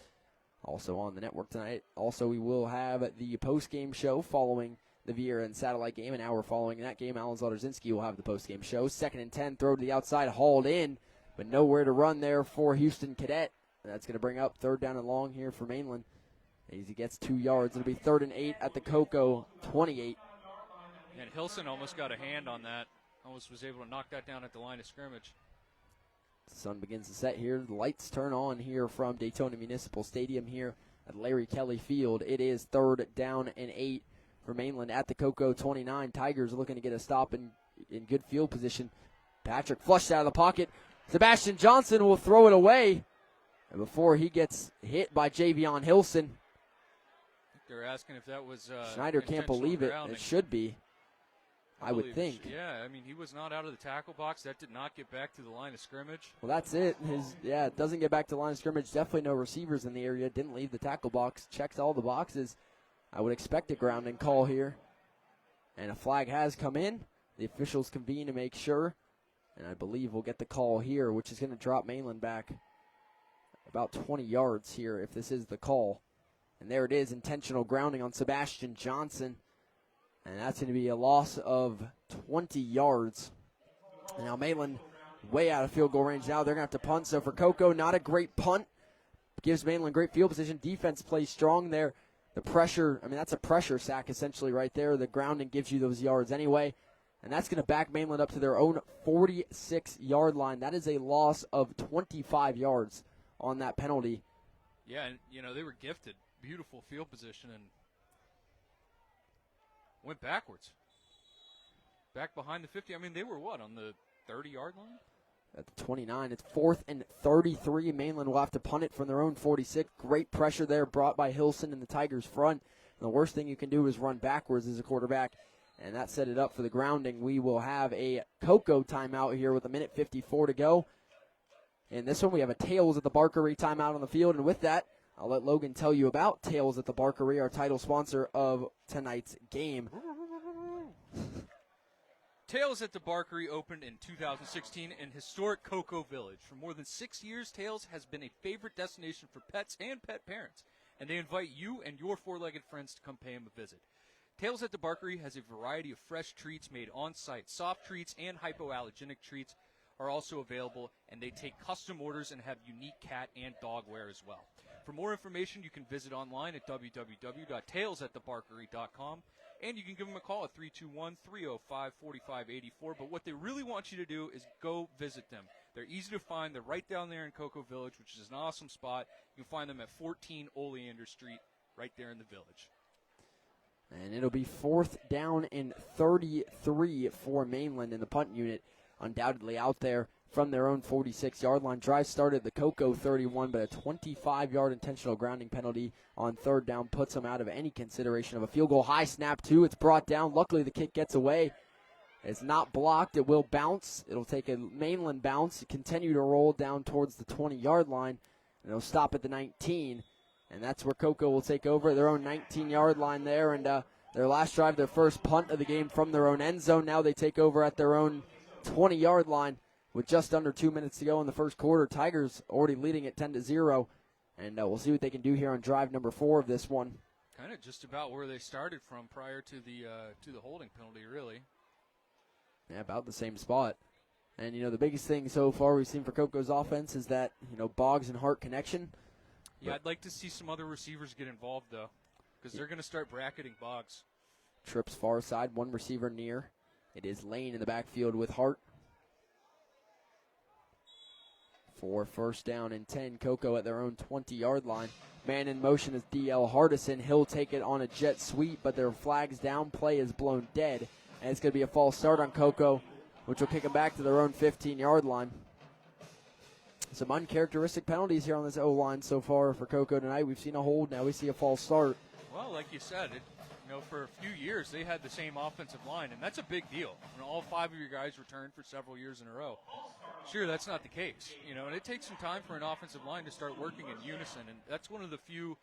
Also on the network tonight. Also, we will have the post-game show following the Vieira and Satellite game. An hour following that game, Alan Zlatarzinski will have the post-game show. Second and 10, throw to the outside, hauled in, but nowhere to run there for Houston Cadet. That's going to bring up 3rd down and long here for Mainland. As he gets 2 yards, it'll be 3rd and 8 at the Cocoa 28. And Hilson almost got a hand on that. Almost was able to knock that down at the line of scrimmage. The sun begins to set here. The lights turn on here from Daytona Municipal Stadium here at Larry Kelly Field. It is 3rd down and 8 for Mainland at the Cocoa 29. Tigers are looking to get a stop in good field position. Patrick flushed out of the pocket. Sebastian Johnson will throw it away. And before he gets hit by Javion Hilson. They're asking if that was Schneider can't believe it. grounding. It should be. I would think. Yeah, I mean, he was not out of the tackle box. That did not get back to the line of scrimmage. Well, that's it. It doesn't get back to the line of scrimmage. Definitely no receivers in the area. Didn't leave the tackle box. Checks all the boxes. I would expect a grounding call here. And a flag has come in. The officials convene to make sure. And I believe we'll get the call here, which is going to drop Mainland back about 20 yards here if this is the call. And there it is, intentional grounding on Sebastian Johnson. And that's going to be a loss of 20 yards. And now Mainland way out of field goal range now. They're going to have to punt. So for Cocoa, not a great punt. Gives Mainland great field position. Defense plays strong there. The pressure, that's a pressure sack essentially right there. The grounding gives you those yards anyway. And that's going to back Mainland up to their own 46-yard line. That is a loss of 25 yards on that penalty. Yeah, and, they were gifted. Beautiful field position and went backwards. Back behind the 50. They were on the 30-yard line? At the 29. It's 4th and 33. Mainland will have to punt it from their own 46. Great pressure there brought by Hilson and the Tigers front. And the worst thing you can do is run backwards as a quarterback. And that set it up for the grounding. We will have a Cocoa timeout here with 1:54 to go. In this one, we have a Tails at the Barkery timeout on the field. And with that, I'll let Logan tell you about Tails at the Barkery, our title sponsor of tonight's game. Tales at the Barkery opened in 2016 in historic Cocoa Village. For more than 6 years, Tales has been a favorite destination for pets and pet parents, and they invite you and your four-legged friends to come pay them a visit. Tales at the Barkery has a variety of fresh treats made on-site. Soft treats and hypoallergenic treats are also available, and they take custom orders and have unique cat and dog wear as well. For more information, you can visit online at www.talesatthebarkery.com. And you can give them a call at 321-305-4584. But what they really want you to do is go visit them. They're easy to find. They're right down there in Cocoa Village, which is an awesome spot. You can find them at 14 Oleander Street, right there in the village. And it'll be 4th down and 33 for Mainland in the punt unit. Undoubtedly out there from their own 46-yard line. Drive started at the Cocoa 31, but a 25-yard intentional grounding penalty on 3rd down puts them out of any consideration of a field goal. High snap, too. It's brought down. Luckily, the kick gets away. It's not blocked. It will bounce. It'll take a Mainland bounce, continue to roll down towards the 20-yard line, and it'll stop at the 19. And that's where Cocoa will take over their own 19-yard line there. And their last drive, their first punt of the game from their own end zone. Now they take over at their own 20-yard line. With just under 2 minutes to go in the first quarter, Tigers already leading at 10-0, and we'll see what they can do here on drive number 4 of this one. Kind of just about where they started from prior to the holding penalty, really. Yeah, about the same spot. And the biggest thing so far we've seen for Coco's offense is that Boggs and Hart connection. Yeah, I'd like to see some other receivers get involved though, because they're going to start bracketing Boggs. Trips far side, one receiver near. It is Lane in the backfield with Hart. For 1st down and 10, Cocoa at their own 20-yard line. Man in motion is D.L. Hardison. He'll take it on a jet sweep, but their flag's down. Play is blown dead, and it's going to be a false start on Cocoa, which will kick them back to their own 15-yard line. Some uncharacteristic penalties here on this O-line so far for Cocoa tonight. We've seen a hold, now we see a false start. Well, like you said, for a few years they had the same offensive line, and that's a big deal. All 5 of your guys returned for several years in a row. Sure, that's not the case, and it takes some time for an offensive line to start working in unison, and that's one of the few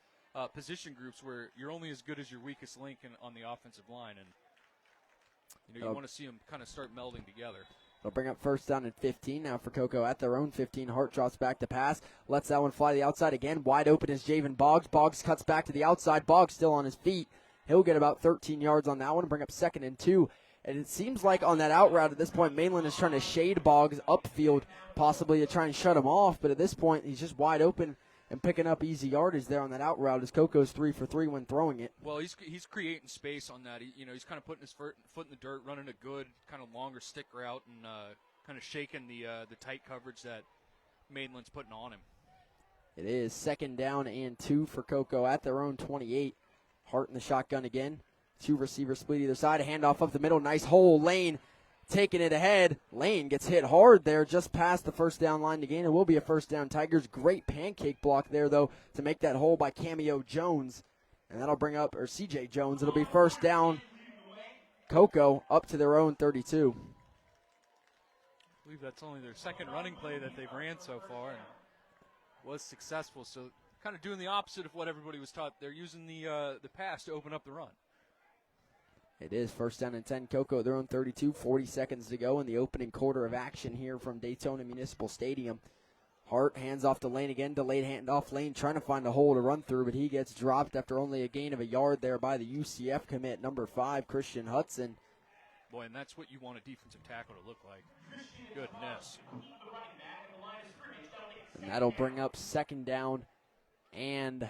position groups where you're only as good as your weakest link on the offensive line, and you want to see them kind of start melding together. They'll bring up 1st down and 15 now for Cocoa at their own 15. Hart drops back to pass, lets that one fly to the outside again. Wide open is Javen Boggs. Boggs cuts back to the outside. Boggs still on his feet. He'll get about 13 yards on that one and bring up 2nd and 2. And it seems like on that out route at this point, Mainland is trying to shade Boggs upfield, possibly to try and shut him off. But at this point, he's just wide open and picking up easy yardage there on that out route as Coco's 3 for 3 when throwing it. Well, he's creating space on that. He's kind of putting his foot in the dirt, running a good kind of longer stick route, and kind of shaking the tight coverage that Mainland's putting on him. It is 2nd down and 2 for Cocoa at their own 28. Hart in the shotgun again. 2 receivers split either side. A handoff up the middle. Nice hole. Lane taking it ahead. Lane gets hit hard there just past the 1st down line to gain. It will be a 1st down. Tigers, great pancake block there, though, to make that hole by Cameo Jones. And that'll bring up, or CJ Jones. It'll be 1st down. Cocoa up to their own 32. I believe that's only their 2nd running play that they've ran so far and was successful. So kind of doing the opposite of what everybody was taught. They're using the pass to open up the run. It is 1st down and 10. Cocoa at their own 32. 40 seconds to go in the opening quarter of action here from Daytona Municipal Stadium. Hart hands off to Lane again. Delayed handoff. Lane trying to find a hole to run through, but he gets dropped after only a gain of a yard there by the UCF commit, number 5, Christian Hudson. Boy, and that's what you want a defensive tackle to look like. Goodness. And that'll bring up 2nd down and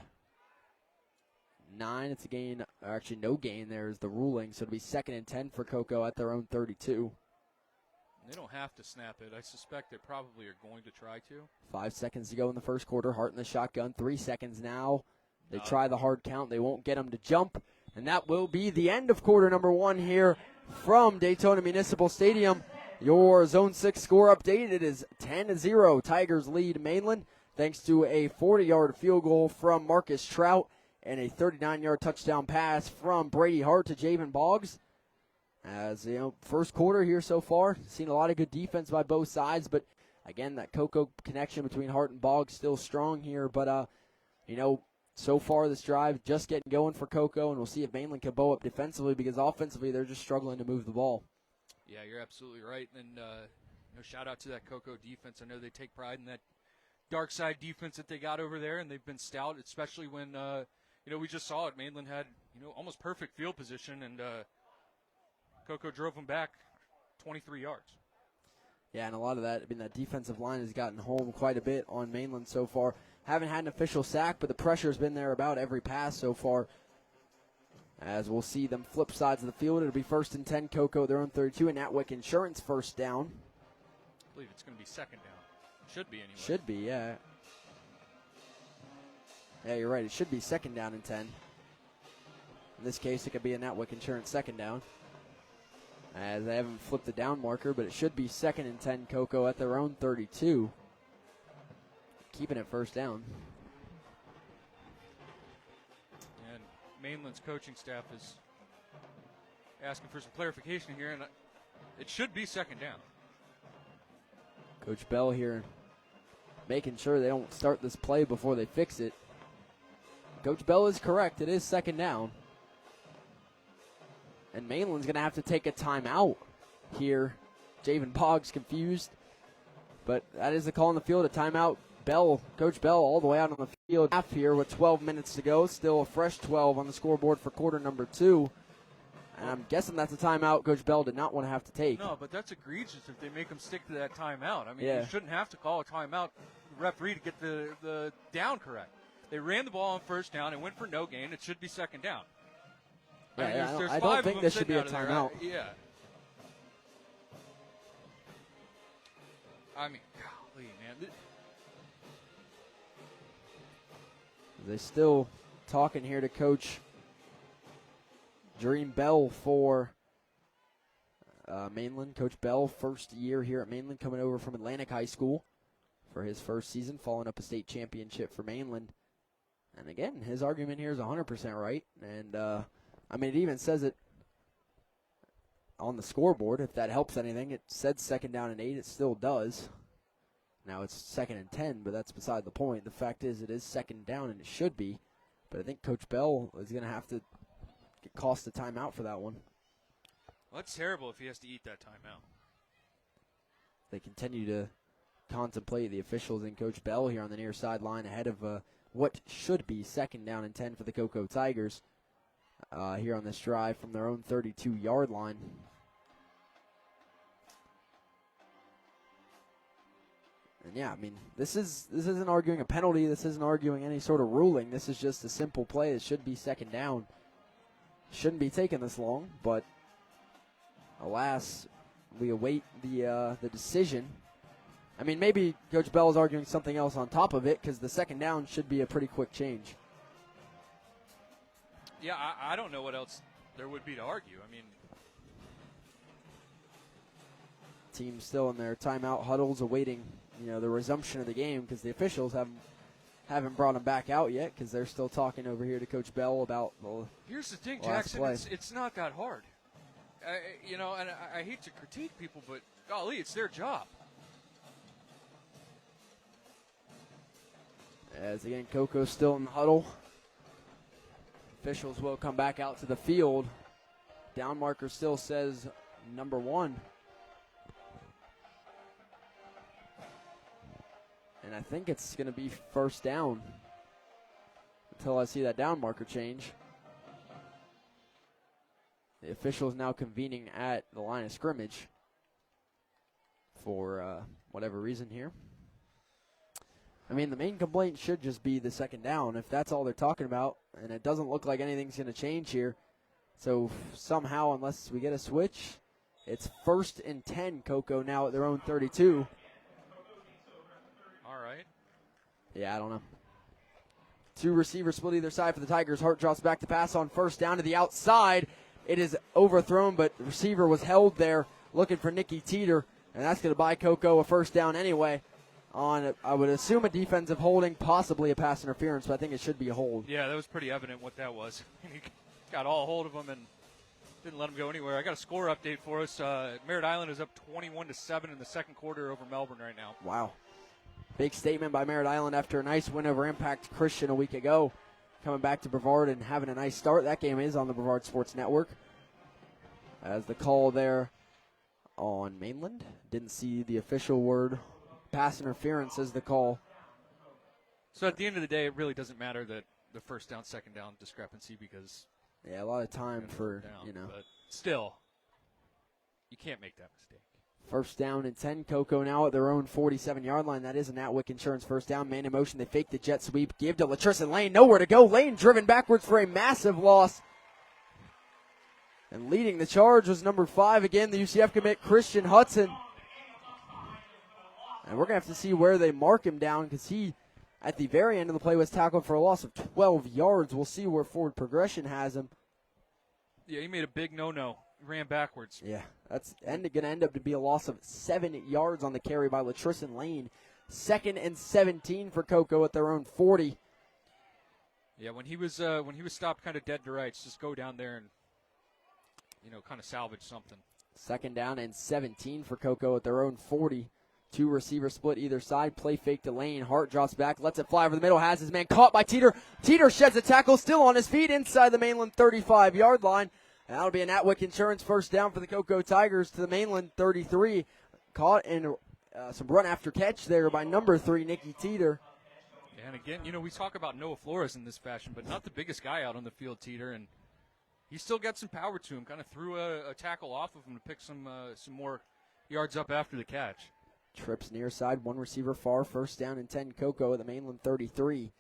9. It's a gain, or actually no gain. There's the ruling, so it'll be 2nd and 10 for Cocoa at their own 32. They don't have to snap it. I suspect they probably are going to try to. 5 seconds to go in the first quarter. Hart in the shotgun. 3 seconds now. They try the hard count. They won't get him to jump. And that will be the end of quarter number 1 here from Daytona Municipal Stadium. Your Zone 6 score update, it is 10-0. Tigers lead Mainland thanks to a 40-yard field goal from Marcus Trout and a 39-yard touchdown pass from Brady Hart to Javen Boggs. As first quarter here so far, seen a lot of good defense by both sides, but again, that Cocoa connection between Hart and Boggs still strong here. But so far this drive just getting going for Cocoa, and we'll see if Mainland can bow up defensively because offensively they're just struggling to move the ball. Yeah, you're absolutely right. And shout out to that Cocoa defense. I know they take pride in that dark side defense that they got over there, and they've been stout, especially when we just saw it. Mainland had almost perfect field position, and Cocoa drove them back 23 yards. Yeah, and a lot of that, that defensive line has gotten home quite a bit on Mainland so far. Haven't had an official sack, but the pressure's been there about every pass so far. As we'll see them flip sides of the field, it'll be 1st and 10, Cocoa, their own 32, and Natwick Insurance first down. I believe it's going to be 2nd down. Should be anyway. Should be, yeah. Yeah, you're right. It should be 2nd down and 10. In this case, it could be a Natwick Insurance 2nd down, as they haven't flipped the down marker, but it should be 2nd and 10, Cocoa at their own 32. Keeping it 1st down. And Mainland's coaching staff is asking for some clarification here, and it should be 2nd down. Coach Bell here making sure they don't start this play before they fix it. Coach Bell is correct. It is 2nd down. And Mainland's going to have to take a timeout here. Javen Boggs confused. But that is the call on the field, a timeout. Coach Bell all the way out on the field. Half here with 12 minutes to go. Still a fresh 12 on the scoreboard for quarter number 2. And I'm guessing that's a timeout Coach Bell did not want to have to take. No, but that's egregious if they make them stick to that timeout. I mean, yeah. You shouldn't have to call a timeout, referee, to get the down correct. They ran the ball on 1st down and went for no gain. It should be 2nd down. Yeah, I don't think this should be a timeout. Yeah. I mean, golly, man. They're still talking here to Coach Dream Bell for Mainland. Coach Bell, first year here at Mainland, coming over from Atlantic High School for his first season, following up a state championship for Mainland. And again, his argument here is 100% right. And, it even says it on the scoreboard, if that helps anything. It said 2nd down and 8. It still does. Now it's 2nd and 10, but that's beside the point. The fact is it is 2nd down, and it should be. But I think Coach Bell is going to have to cost a timeout for that one. Well, that's terrible if he has to eat that timeout. They continue to contemplate, the officials and Coach Bell here on the near sideline ahead of what should be 2nd down and 10 for the Cocoa Tigers here on this drive from their own 32-yard line. And yeah, this isn't arguing a penalty. This isn't arguing any sort of ruling. This is just a simple play. It should be 2nd down. Shouldn't be taking this long, but alas, we await the decision. Maybe Coach Bell is arguing something else on top of it, because the 2nd down should be a pretty quick change. Yeah, I don't know what else there would be to argue. Team's still in their timeout huddles awaiting, the resumption of the game, because the officials haven't brought them back out yet, because they're still talking over here to Coach Bell about the Here's the thing, last Jackson, play. It's not that hard. And I hate to critique people, but golly, it's their job. As again, Coco's still in the huddle. Officials will come back out to the field. Down marker still says number 1. And I think it's going to be 1st down until I see that down marker change. The officials now convening at the line of scrimmage for whatever reason here. The main complaint should just be the 2nd down, if that's all they're talking about, and it doesn't look like anything's going to change here. So somehow, unless we get a switch, it's 1st and 10, Cocoa now at their own 32. All right. Yeah, I don't know. 2 receivers split either side for the Tigers. Hart drops back to pass on 1st down to the outside. It is overthrown, but the receiver was held there looking for Nicky Teeter, and that's going to buy Cocoa a 1st down anyway. On, I would assume, a defensive holding, possibly a pass interference, but I think it should be a hold. Yeah, that was pretty evident what that was. He got all hold of him and didn't let him go anywhere. I got a score update for us. Merritt Island is up 21-7 in the 2nd quarter over Melbourne right now. Wow. Big statement by Merritt Island after a nice win over Impact Christian a week ago. Coming back to Brevard and having a nice start. That game is on the Brevard Sports Network. As the call there on Mainland. Didn't see the official word. Pass interference is the call. So at the end of the day, it really doesn't matter that the first down, second down discrepancy because yeah, a lot of time for down, But still, you can't make that mistake. First down and 10. Cocoa now at their own 47-yard line. That is an Atwick Insurance first down. Man in motion. They fake the jet sweep. Give to Latrison Lane. Nowhere to go. Lane driven backwards for a massive loss. And leading the charge was number 5 again, the UCF commit Christian Hudson. And we're going to have to see where they mark him down because he, at the very end of the play, was tackled for a loss of 12 yards. We'll see where forward progression has him. Yeah, he made a big no-no. Ran backwards. Yeah, that's going to end up to be a loss of 7 yards on the carry by Latrison Lane. 2nd and 17 for Cocoa at their own 40. Yeah, when he was stopped kind of dead to rights, just go down there and kind of salvage something. 2nd down and 17 for Cocoa at their own 40. 2 receivers split either side. Play fake to Lane. Hart drops back, lets it fly over the middle. Has his man caught by Teeter. Teeter sheds a tackle, still on his feet inside the Mainland 35-yard line. And that'll be an Atwick Insurance first down for the Cocoa Tigers to the Mainland 33. Caught in some run after catch there by number 3, Nicky Teeter. And again, we talk about Noah Flores in this fashion, but not the biggest guy out on the field, Teeter. And he still got some power to him. Kind of threw a tackle off of him to pick some more yards up after the catch. Trips near side, 1 receiver far, first down and 10. Cocoa at the Mainland 33.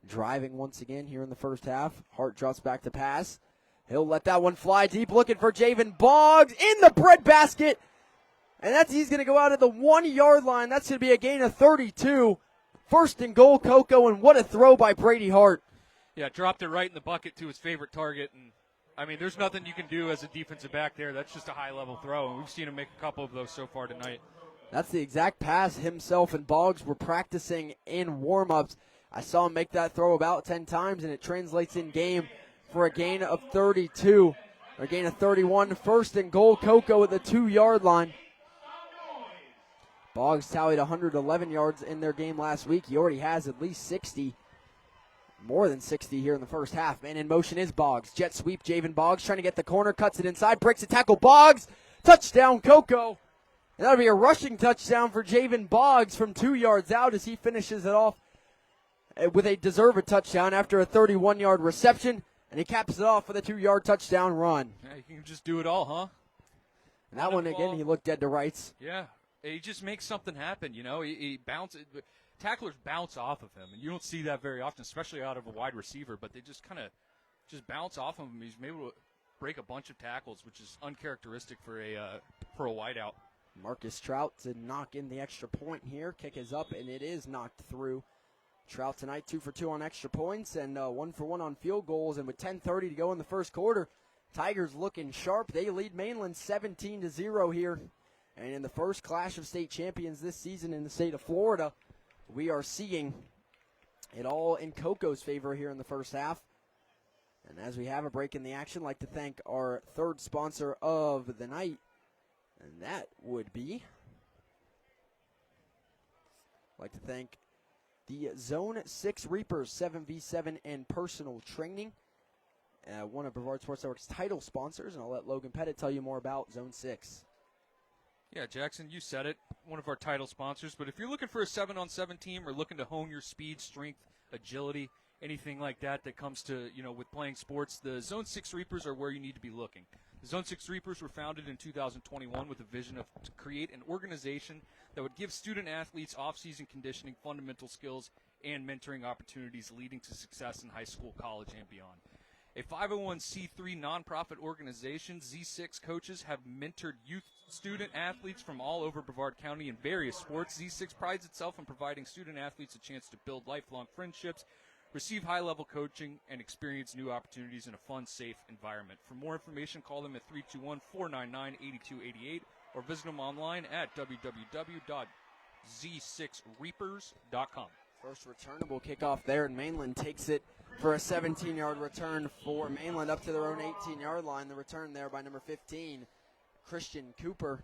Driving once again here in the first half. Hart drops back to pass. He'll let that one fly deep, looking for Javen Boggs in the breadbasket. And he's going to go out at the 1-yard line. That's going to be a gain of 32. First and goal, Cocoa, and what a throw by Brady Hart. Yeah, dropped it right in the bucket to his favorite target. And there's nothing you can do as a defensive back there. That's just a high-level throw, and we've seen him make a couple of those so far tonight. That's the exact pass himself and Boggs were practicing in warm-ups. I saw him make that throw about 10 times, and it translates in game for a gain of 32, or a gain of 31. First and goal, Cocoa at the 2-yard line. Boggs tallied 111 yards in their game last week. He already has at least 60, more than 60 here in the first half. Man in motion is Boggs. Jet sweep, Javen Boggs trying to get the corner, cuts it inside, breaks a tackle. Boggs, touchdown, Cocoa. And that'll be a rushing touchdown for Javen Boggs from 2 yards out as he finishes it off with a deserved touchdown after a 31-yard reception. And he caps it off with a 2-yard touchdown run. Yeah, you can just do it all, huh? And that one, again, he looked dead to rights. Yeah, he just makes something happen, He bounces. Tacklers bounce off of him, and you don't see that very often, especially out of a wide receiver, but they just kind of bounce off of him. He's able to break a bunch of tackles, which is uncharacteristic for a wideout. Marcus Trout to knock in the extra point here. Kick is up, and it is knocked through. Trout tonight 2 for 2 on extra points and 1 for 1 on field goals. And with 10:30 to go in the first quarter, Tigers looking sharp. They lead Mainland 17-0 here. And in the first clash of state champions this season in the state of Florida, we are seeing it all in Cocoa's favor here in the first half. And as we have a break in the action, I'd like to thank our third sponsor of the night, and that would be, I'd like to thank the Zone 6 Reapers 7v7 and personal training, one of Brevard Sports Network's title sponsors, and I'll let Logan Pettit tell you more about Zone 6. Yeah, Jackson, you said it, one of our title sponsors, but if you're looking for a 7-on-7 team or looking to hone your speed, strength, agility, anything like that comes to, with playing sports, the Zone 6 Reapers are where you need to be looking. The Zone 6 Reapers were founded in 2021 with a vision to create an organization that would give student-athletes off-season conditioning, fundamental skills, and mentoring opportunities leading to success in high school, college, and beyond. A 501c3 nonprofit organization, Z6 coaches have mentored youth student-athletes from all over Brevard County in various sports. Z6 prides itself in providing student-athletes a chance to build lifelong friendships, receive high-level coaching, and experience new opportunities in a fun, safe environment. For more information, call them at 321-499-8288 or visit them online at www.z6reapers.com. First returnable kickoff there, and Mainland takes it for a 17-yard return for Mainland up to their own 18-yard line. The return there by number 15, Christian Cooper.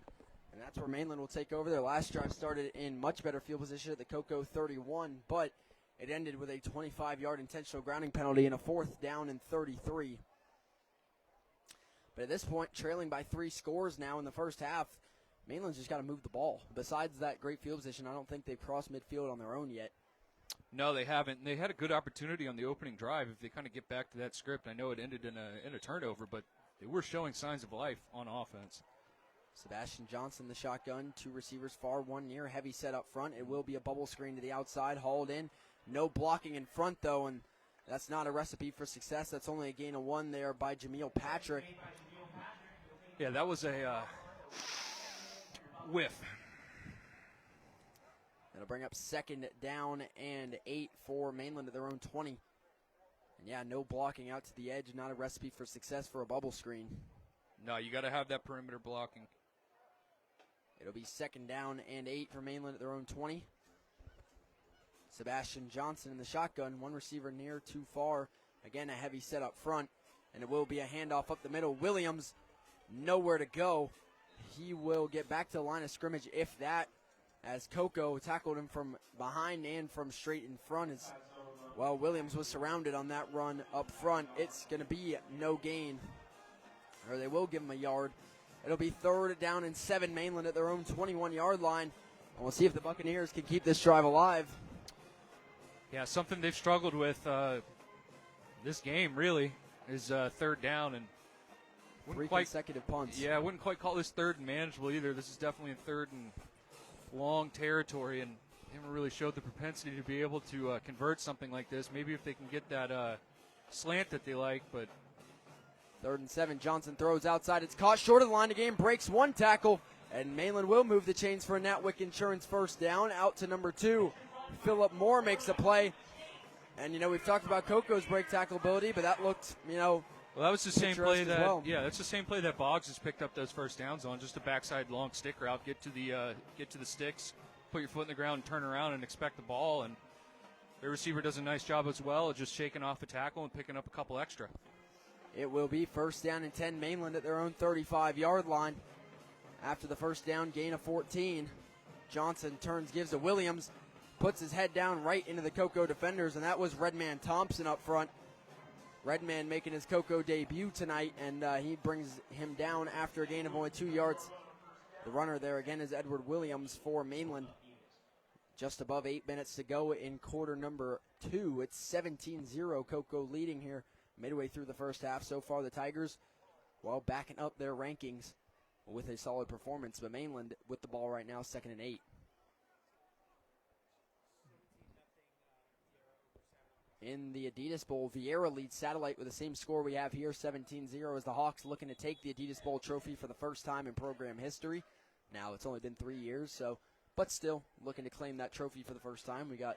And that's where Mainland will take over. Their last drive started in much better field position at the Cocoa 31, but it ended with a 25-yard intentional grounding penalty and a 4th down and 33. But at this point, trailing by 3 scores now in the first half, Mainland's just got to move the ball. Besides that great field position, I don't think they've crossed midfield on their own yet. No, they haven't. They had a good opportunity on the opening drive. If they kind of get back to that script, I know it ended in a turnover, but they were showing signs of life on offense. Sebastian Johnson, the shotgun. 2 receivers far, 1 near. Heavy set up front. It will be a bubble screen to the outside. Hauled in. No blocking in front, though, and that's not a recipe for success. That's only a gain of 1 there by Jameel Patrick. Yeah, that was a whiff. That'll bring up 2nd down and 8 for Mainland at their own 20. And yeah, no blocking out to the edge. Not a recipe for success for a bubble screen. No, you got to have that perimeter blocking. It'll be 2nd down and 8 for Mainland at their own 20. Sebastian Johnson in the shotgun. 1 receiver near, 2 far. Again, a heavy set up front. And it will be a handoff up the middle. Williams, nowhere to go. He will get back to the line of scrimmage, if that, as Coco tackled him from behind and from straight in front. As well, Williams was surrounded on that run up front. It's going to be no gain, or they will give him a yard. It'll be 3rd down and 7, Mainland at their own 21-yard line. And we'll see if the Buccaneers can keep this drive alive. Yeah, something they've struggled with this game, really, is 3rd down. And 3 consecutive punts. Yeah, I wouldn't quite call this 3rd and manageable either. This is definitely in 3rd and long territory, and they haven't really showed the propensity to be able to convert something like this. Maybe if they can get that slant that they like, but 3rd and 7, Johnson throws outside. It's caught short of the line of game, breaks 1 tackle, and Mainland will move the chains for a Natwick Insurance 1st down. Out to number 2, Philip Moore makes a play. And, we've talked about Coco's break tackle ability, but that looked, well, that was the same play that, well. Yeah, that's the same play that Boggs has picked up those 1st downs on, just a backside long stick route, get to the sticks, put your foot in the ground, and turn around and expect the ball. And the receiver does a nice job as well of just shaking off a tackle and picking up a couple extra. It will be 1st down and 10, Mainland at their own 35-yard line. After the 1st down, gain of 14. Johnson turns, gives to Williams, puts his head down right into the Coco defenders, and that was Redman Thompson up front. Redman making his Coco debut tonight, and he brings him down after a gain of only 2 yards. The runner there again is Edward Williams for Mainland. Just above 8 minutes to go in quarter number 2. It's 17-0, Coco leading here midway through the 1st half. So far the Tigers, backing up their rankings with a solid performance, but Mainland with the ball right now, 2nd and 8. In the Adidas Bowl, Vieira leads Satellite with the same score we have here, 17-0, as the Hawks looking to take the Adidas Bowl trophy for the first time in program history. Now, it's only been 3 years, but still looking to claim that trophy for the first time. We got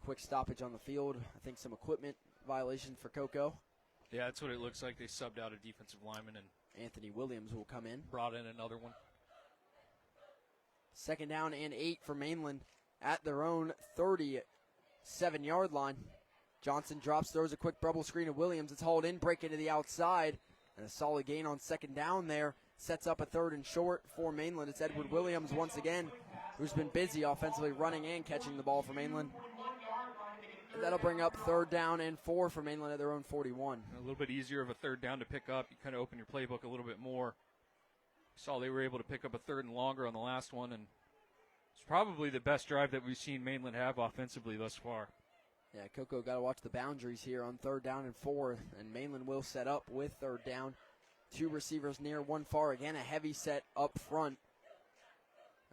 quick stoppage on the field. I think some equipment violation for Coco. Yeah, that's what it looks like. They subbed out a defensive lineman, and Anthony Williams will come in. Brought in another one. 2nd down and 8 for Mainland at their own 37-yard line. Johnson drops, throws a quick bubble screen to Williams. It's hauled in, break into the outside, and a solid gain on 2nd down there. Sets up a 3rd and short for Mainland. It's Edward Williams once again, who's been busy offensively running and catching the ball for Mainland. And that'll bring up 3rd down and 4 for Mainland at their own 41. A little bit easier of a 3rd down to pick up. You kind of open your playbook a little bit more. Saw they were able to pick up a 3rd and longer on the last one, and it's probably the best drive that we've seen Mainland have offensively thus far. Yeah, Coco got to watch the boundaries here on 3rd down and 4, and Mainland will set up with 3rd down. 2 receivers near, 1 far. Again, a heavy set up front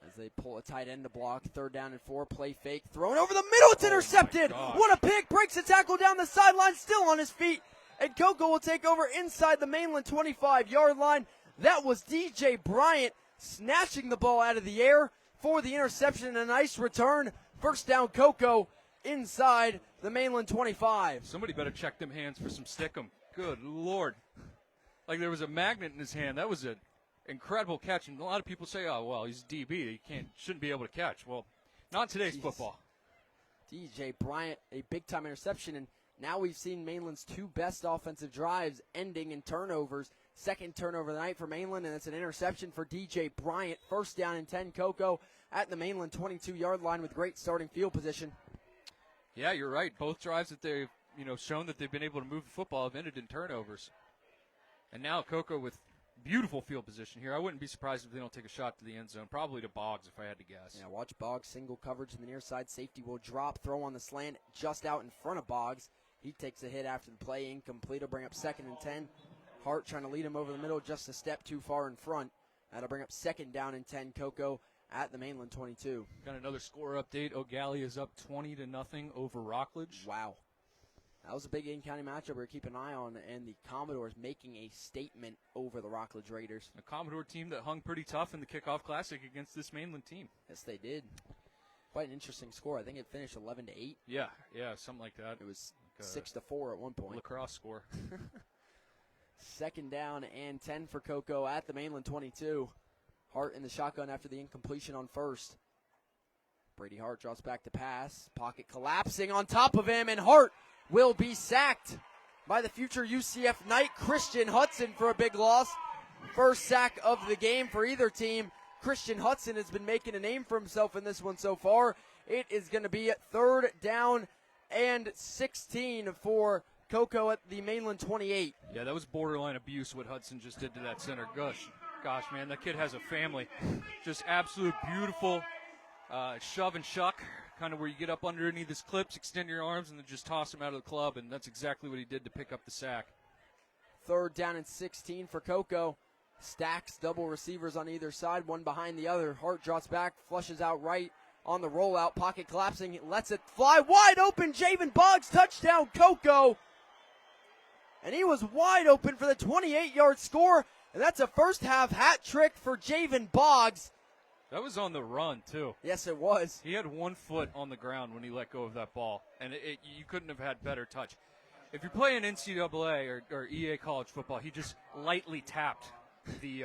as they pull a tight end to block. 3rd down and 4, play fake. Thrown over the middle, it's intercepted. What a pick, breaks the tackle down the sideline, still on his feet. And Coco will take over inside the Mainland 25-yard line. That was DJ Bryant snatching the ball out of the air for the interception and a nice return. 1st down, Coco inside the Mainland 25. Somebody better check them hands for some stickum. Good Lord. Like there was a magnet in his hand. That was an incredible catch. And a lot of people say, oh, well, he's DB. He shouldn't be able to catch. Well, not today's football. DJ Bryant, a big-time interception. And now we've seen Mainland's 2 best offensive drives ending in turnovers. 2nd turnover of the night for Mainland, and it's an interception for DJ Bryant. 1st down and 10, Coco at the Mainland 22-yard line with great starting field position. Yeah, you're right. Both drives that they've shown that they've been able to move the football have ended in turnovers. And now Coco with beautiful field position here. I wouldn't be surprised if they don't take a shot to the end zone, probably to Boggs if I had to guess. Yeah, watch Boggs, single coverage in the near side. Safety will drop, throw on the slant just out in front of Boggs. He takes a hit after the play, incomplete. Will bring up 2nd and 10. Hart trying to lead him over the middle, just a step too far in front. That'll bring up 2nd down and 10. Coco at the Mainland 22. Got another score update. O'Galley is up 20-0 over Rockledge. Wow. That was a big in-county matchup we're keeping an eye on, and the Commodores making a statement over the Rockledge Raiders. A Commodore team that hung pretty tough in the kickoff classic against this Mainland team. Yes, they did. Quite an interesting score. I think it finished 11-8. Yeah, something like that. It was 6-4 at one point. Lacrosse score. 2nd down and 10 for Coco at the Mainland 22. Hart in the shotgun after the incompletion on 1st. Brady Hart draws back to pass. Pocket collapsing on top of him, and Hart will be sacked by the future UCF Knight, Christian Hudson, for a big loss. First sack of the game for either team. Christian Hudson has been making a name for himself in this one so far. It is going to be 3rd down and 16 for Coco at the Mainland 28. Yeah, that was borderline abuse what Hudson just did to that center. Gosh, man, that kid has a family. Just absolute beautiful shove and shuck, kind of where you get up underneath his clips, extend your arms, and then just toss him out of the club, and that's exactly what he did to pick up the sack. 3rd down and 16 for Coco. Stacks double receivers on either side, one behind the other. Hart drops back, flushes out right on the rollout. Pocket collapsing, he lets it fly wide open. Javen Boggs, touchdown, Coco. And he was wide open for the 28-yard score, and that's a first-half hat trick for Javen Boggs. That was on the run, too. Yes, it was. He had 1 foot on the ground when he let go of that ball, and you couldn't have had better touch. If you're playing NCAA or EA college football, he just lightly tapped the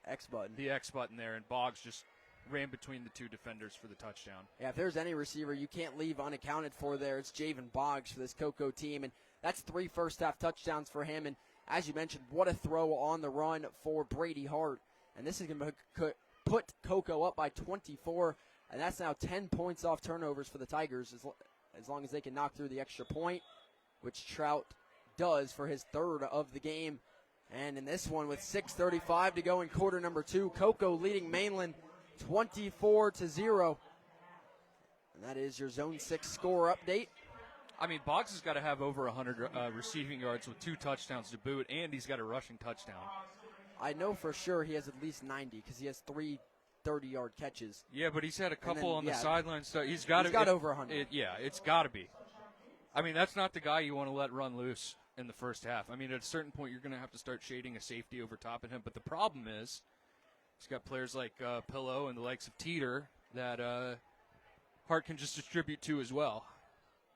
X button. The X button there, and Boggs just ran between the 2 defenders for the touchdown. Yeah, if there's any receiver you can't leave unaccounted for there, it's Javen Boggs for this Coco team, and that's 3 first-half touchdowns for him. And as you mentioned, what a throw on the run for Brady Hart. And this is going to put Coco up by 24, and that's now 10 points off turnovers for the Tigers as long as they can knock through the extra point, which Trout does for his 3rd of the game. And in this one, with 6:35 to go in quarter number 2, Coco leading Mainland 24-0. And that is your Zone 6 score update. I mean, Boggs has got to have over 100 receiving yards with 2 touchdowns to boot, and he's got a rushing touchdown. I know for sure he has at least 90 because he has 3 30-yard catches. Yeah, but he's had a couple on the sideline. So he's got over 100. It's got to be. I mean, that's not the guy you want to let run loose in the first half. I mean, at a certain point, you're going to have to start shading a safety over top of him. But the problem is he's got players like Pillow and the likes of Teeter that Hart can just distribute to as well.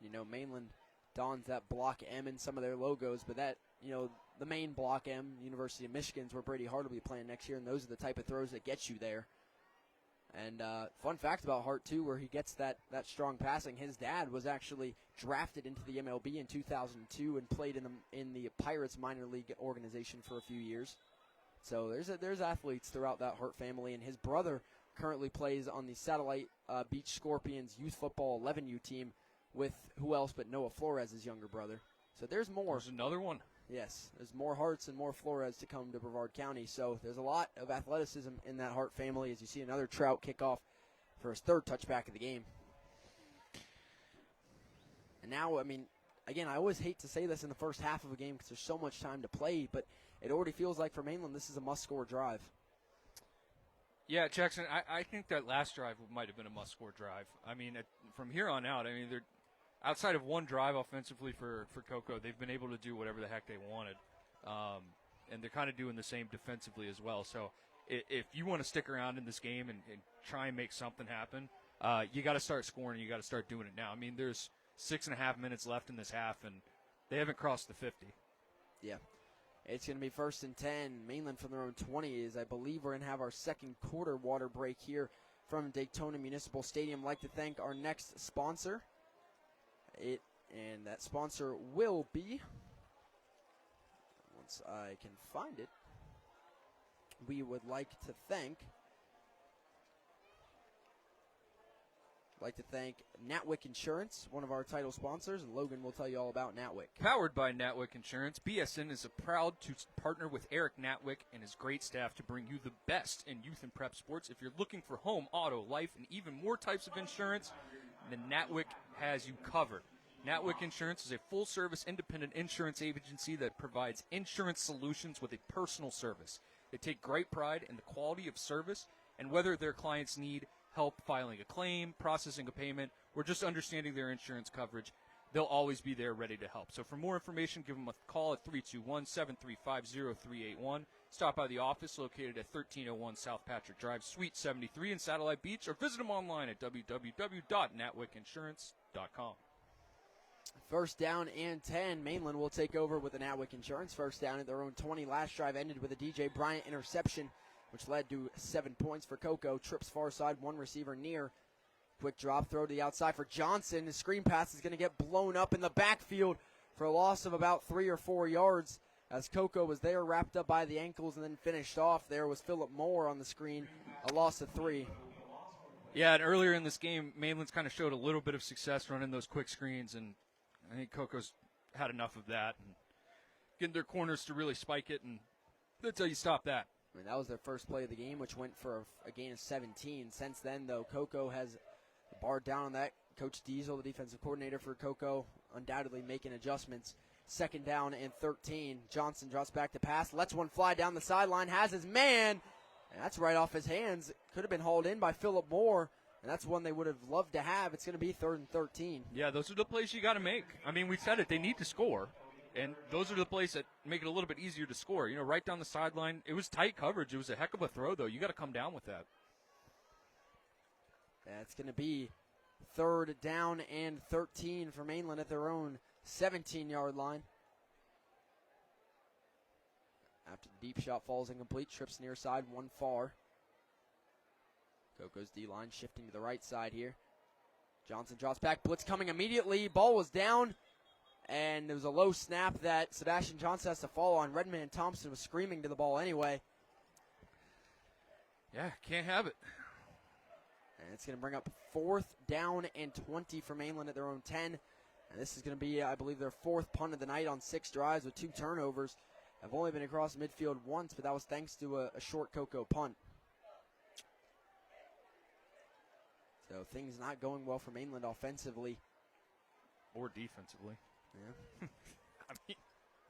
You know, Mainland dons that block M in some of their logos, but that, the main block M, University of Michigan's where Brady Hart will be playing next year, and those are the type of throws that get you there. And fun fact about Hart, too, where he gets that strong passing, his dad was actually drafted into the MLB in 2002 and played in the Pirates minor league organization for a few years. So there's athletes throughout that Hart family, and his brother currently plays on the Satellite Beach Scorpions Youth Football 11U team with who else but Noah Flores' younger brother. So there's more. There's another one. Yes, there's more Harts and more Flores to come to Brevard County. So there's a lot of athleticism in that Hart family as you see another Trout kickoff for his 3rd touchback of the game. And now, I mean, again, I always hate to say this in the first half of a game because there's so much time to play, but it already feels like for Mainland this is a must-score drive. Yeah, Jackson, I think that last drive might have been a must-score drive. I mean, from here on out, I mean, they're outside of one drive offensively for Coco, they've been able to do whatever the heck they wanted. And they're kind of doing the same defensively as well. So if you want to stick around in this game and try and make something happen, you got to start scoring. You got to start doing it now. I mean, there's 6.5 minutes left in this half, and they haven't crossed the 50. Yeah. It's going to be 1st and 10. Mainland from their own 20 as I believe we're going to have our second quarter water break here from Daytona Municipal Stadium. I'd like to thank our next sponsor. And that sponsor will be, once I can find it, we would like to thank I'd like to thank Natwick Insurance, one of our title sponsors, and Logan will tell you all about Natwick. Powered by Natwick Insurance, BSN is proud to partner with Eric Natwick and his great staff to bring you the best in youth and prep sports. If you're looking for home, auto, life, and even more types of insurance, then Natwick has you covered. Natwick Insurance is a full-service independent insurance agency that provides insurance solutions with a personal service. They take great pride in the quality of service and whether their clients need help filing a claim, processing a payment, or just understanding their insurance coverage, they'll always be there ready to help. So for more information, give them a call at 321-735-0381. Stop by the office located at 1301 South Patrick Drive, Suite 73 in Satellite Beach, or visit them online at www.natwickinsurance.com. First down and 10. Mainland will take over with the Natwick Insurance. First down at their own 20. Last drive ended with a DJ Bryant interception, which led to 7 points for Cocoa. Trips far side, one receiver near. Quick drop throw to the outside for Johnson. His screen pass is going to get blown up in the backfield for a loss of about 3 or 4 yards as Cocoa was there, wrapped up by the ankles and then finished off. There was Philip Moore on the screen, a loss of 3. Yeah, and earlier in this game, Mainland's kind of showed a little bit of success running those quick screens, and I think Cocoa's had enough of that and getting their corners to really spike it, and that's how you stop that. I mean, that was their first play of the game, which went for a gain of 17. Since then, though, Cocoa has barred down on that. Coach Diesel, the defensive coordinator for Cocoa, undoubtedly making adjustments. Second down and 13. Johnson drops back to pass, lets one fly down the sideline, has his man, and that's right off his hands. Could have been hauled in by Philip Moore, and that's one they would have loved to have. It's going to be 3rd and 13. Yeah, those are the plays you got to make. I mean, we said it. They need to score. And those are the plays that make it a little bit easier to score. You know, right down the sideline. It was tight coverage. It was a heck of a throw, though. You got to come down with that. That's going to be 3rd down and 13 for Mainland at their own 17-yard line. After the deep shot falls incomplete, trips near side, one far. Coco's D-line shifting to the right side here. Johnson drops back, blitz coming immediately. Ball was down. And there was a low snap that Sebastian Johnson has to fall on. Redman Thompson was screaming to the ball anyway. Yeah, can't have it. And it's going to bring up 4th down and 20 for Mainland at their own 10. And this is going to be, I believe, their 4th punt of the night on 6 drives with 2 turnovers. Have only been across midfield once, but that was thanks to a short Cocoa punt. So things not going well for Mainland offensively. Or defensively. Yeah.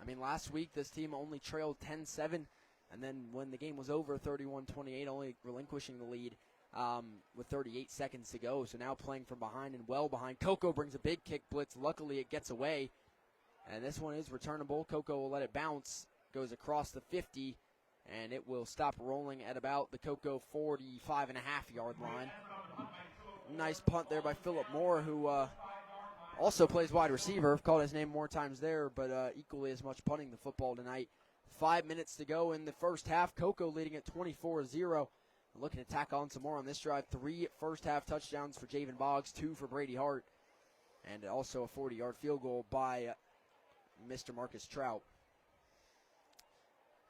I mean, last week this team only trailed 10-7, and then when the game was over, 31-28, only relinquishing the lead with 38 seconds to go. So now playing from behind and well behind. Cocoa brings a big kick blitz. Luckily, it gets away, and this one is returnable. Cocoa will let it bounce, goes across the 50, and it will stop rolling at about the Cocoa 45.5-yard line. Nice punt there by Philip Moore, who also plays wide receiver. I've called his name more times there, but equally as much punting the football tonight. 5 minutes to go in the first half. Cocoa leading at 24-0. Looking to tack on some more on this drive. 3 first-half touchdowns for Javen Boggs, 2 for Brady Hart, and also a 40-yard field goal by Mr. Marcus Trout.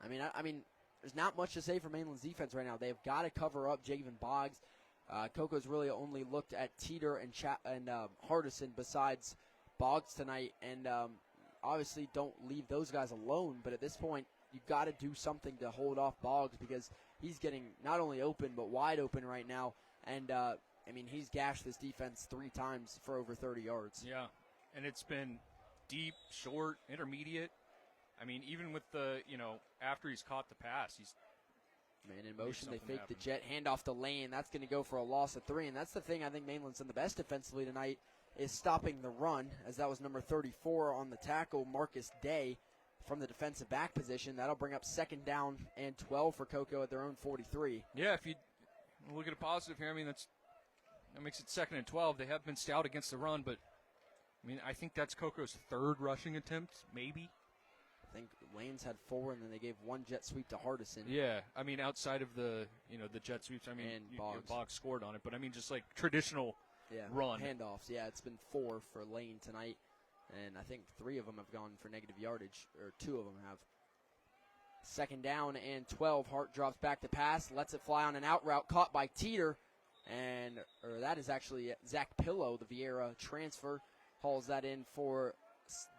I mean, there's not much to say for Mainland's defense right now. They've got to cover up Javen Boggs. Coco's really only looked at Teeter and Hardison besides Boggs tonight, and obviously don't leave those guys alone. But at this point, you've got to do something to hold off Boggs because he's getting not only open but wide open right now. And he's gashed this defense 3 times for over 30 yards. Yeah, and it's been deep, short, intermediate. I mean, even with the after he's caught the pass, he's man in motion. They fake the jet, handoff to Lane. That's going to go for a loss of 3, and that's the thing I think Mainland's done the best defensively tonight is stopping the run, as that was number 34 on the tackle, Marcus Day, from the defensive back position. That'll bring up 2nd down and 12 for Cocoa at their own 43. Yeah, if you look at a positive here, I mean, that makes it 2nd and 12. They have been stout against the run, but, I mean, I think that's Cocoa's 3rd rushing attempt, maybe. I think Lanes had 4, and then they gave 1 jet sweep to Hardison. Yeah, I mean, outside of the jet sweeps, I mean, Boggs scored on it, but I mean, just like traditional run handoffs. Yeah, it's been 4 for Lane tonight, and I think 3 of them have gone for negative yardage, or 2 of them have. 2nd down and 12. Hart drops back to pass, lets it fly on an out route, caught by Teeter, or that is actually Zach Pillow, the Vieira transfer, hauls that in for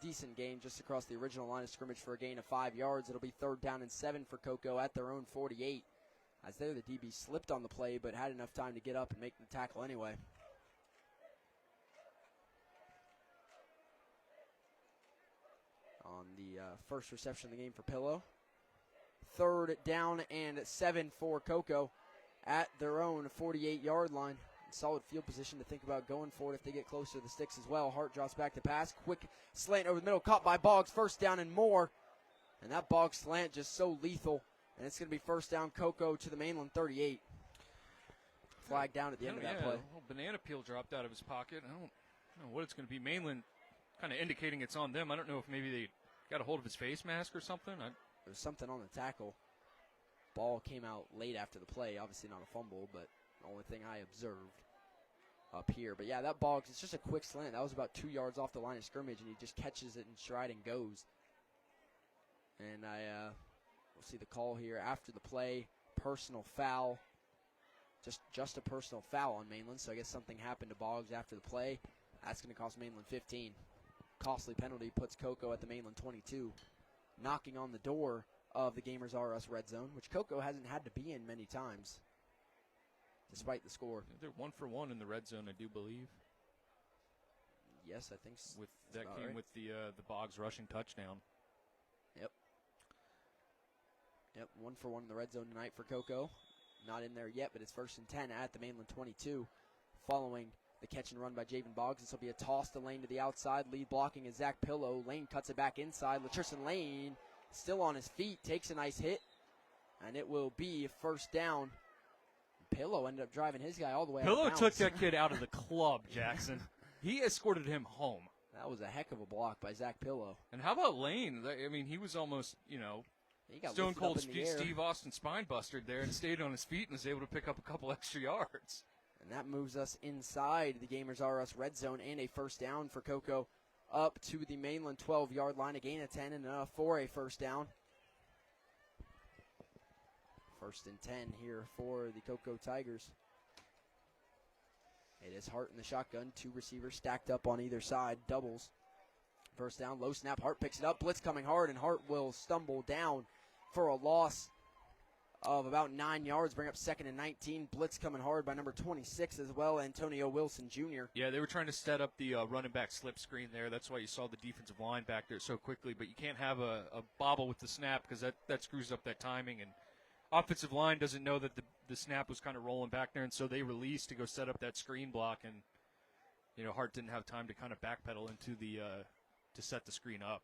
decent gain just across the original line of scrimmage for a gain of 5 yards. It'll be 3rd down and 7 for Cocoa at their own 48. As there, the DB slipped on the play but had enough time to get up and make the tackle anyway. On the first reception of the game for Pillow. 3rd down and 7 for Cocoa at their own 48-yard line. Solid field position to think about going for it if they get closer to the sticks as well. Hart drops back to pass. Quick slant over the middle, caught by Boggs. 1st down and more. And that Boggs slant just so lethal. And it's going to be 1st down, Cocoa to the Mainland 38. Flag down at the end of that play. A little banana peel dropped out of his pocket. I don't know what it's going to be. Mainland kind of indicating it's on them. I don't know if maybe they got a hold of his face mask or something. There's something on the tackle. Ball came out late after the play. Obviously not a fumble, but the only thing I observed up here. But yeah, that Boggs, it's just a quick slant. That was about 2 yards off the line of scrimmage, and he just catches it in stride and goes. And we'll see the call here after the play. Personal foul. Just a personal foul on Mainland, so I guess something happened to Boggs after the play. That's going to cost Mainland 15. Costly penalty puts Cocoa at the Mainland 22, knocking on the door of the Gamers R Us red zone, which Cocoa hasn't had to be in many times, despite the score. They're 1 for 1 in the red zone, I do believe. Yes, I think so. That came right with the Boggs rushing touchdown. Yep, 1 for 1 in the red zone tonight for Cocoa. Not in there yet, but it's 1st and 10 at the Mainland 22. Following the catch and run by Javen Boggs, this will be a toss to Lane to the outside. Lead blocking is Zach Pillow. Lane cuts it back inside. Latrician Lane still on his feet, takes a nice hit, and it will be 1st down. Pillow ended up driving his guy all the way out of bounds. Pillow took that kid out of the club, Jackson. He escorted him home. That was a heck of a block by Zach Pillow. And how about Lane? I mean, he was almost, he got Stone Cold Steve Austin spine bustered there and stayed on his feet and was able to pick up a couple extra yards. And that moves us inside the Gamers R Us red zone and a 1st down for Cocoa up to the Mainland 12-yard line. A gain of 10 and enough for a 1st down. 1st and 10 here for the Cocoa Tigers. It is Hart in the shotgun. 2 receivers stacked up on either side. Doubles. 1st down, low snap. Hart picks it up. Blitz coming hard, and Hart will stumble down for a loss of about 9 yards. Bring up 2nd and 19. Blitz coming hard by number 26 as well, Antonio Wilson Jr. Yeah, they were trying to set up the running back slip screen there. That's why you saw the defensive line back there so quickly. But you can't have a bobble with the snap because that screws up that timing. And offensive line doesn't know that the snap was kind of rolling back there, and so they released to go set up that screen block. And, Hart didn't have time to kind of backpedal into the to set the screen up.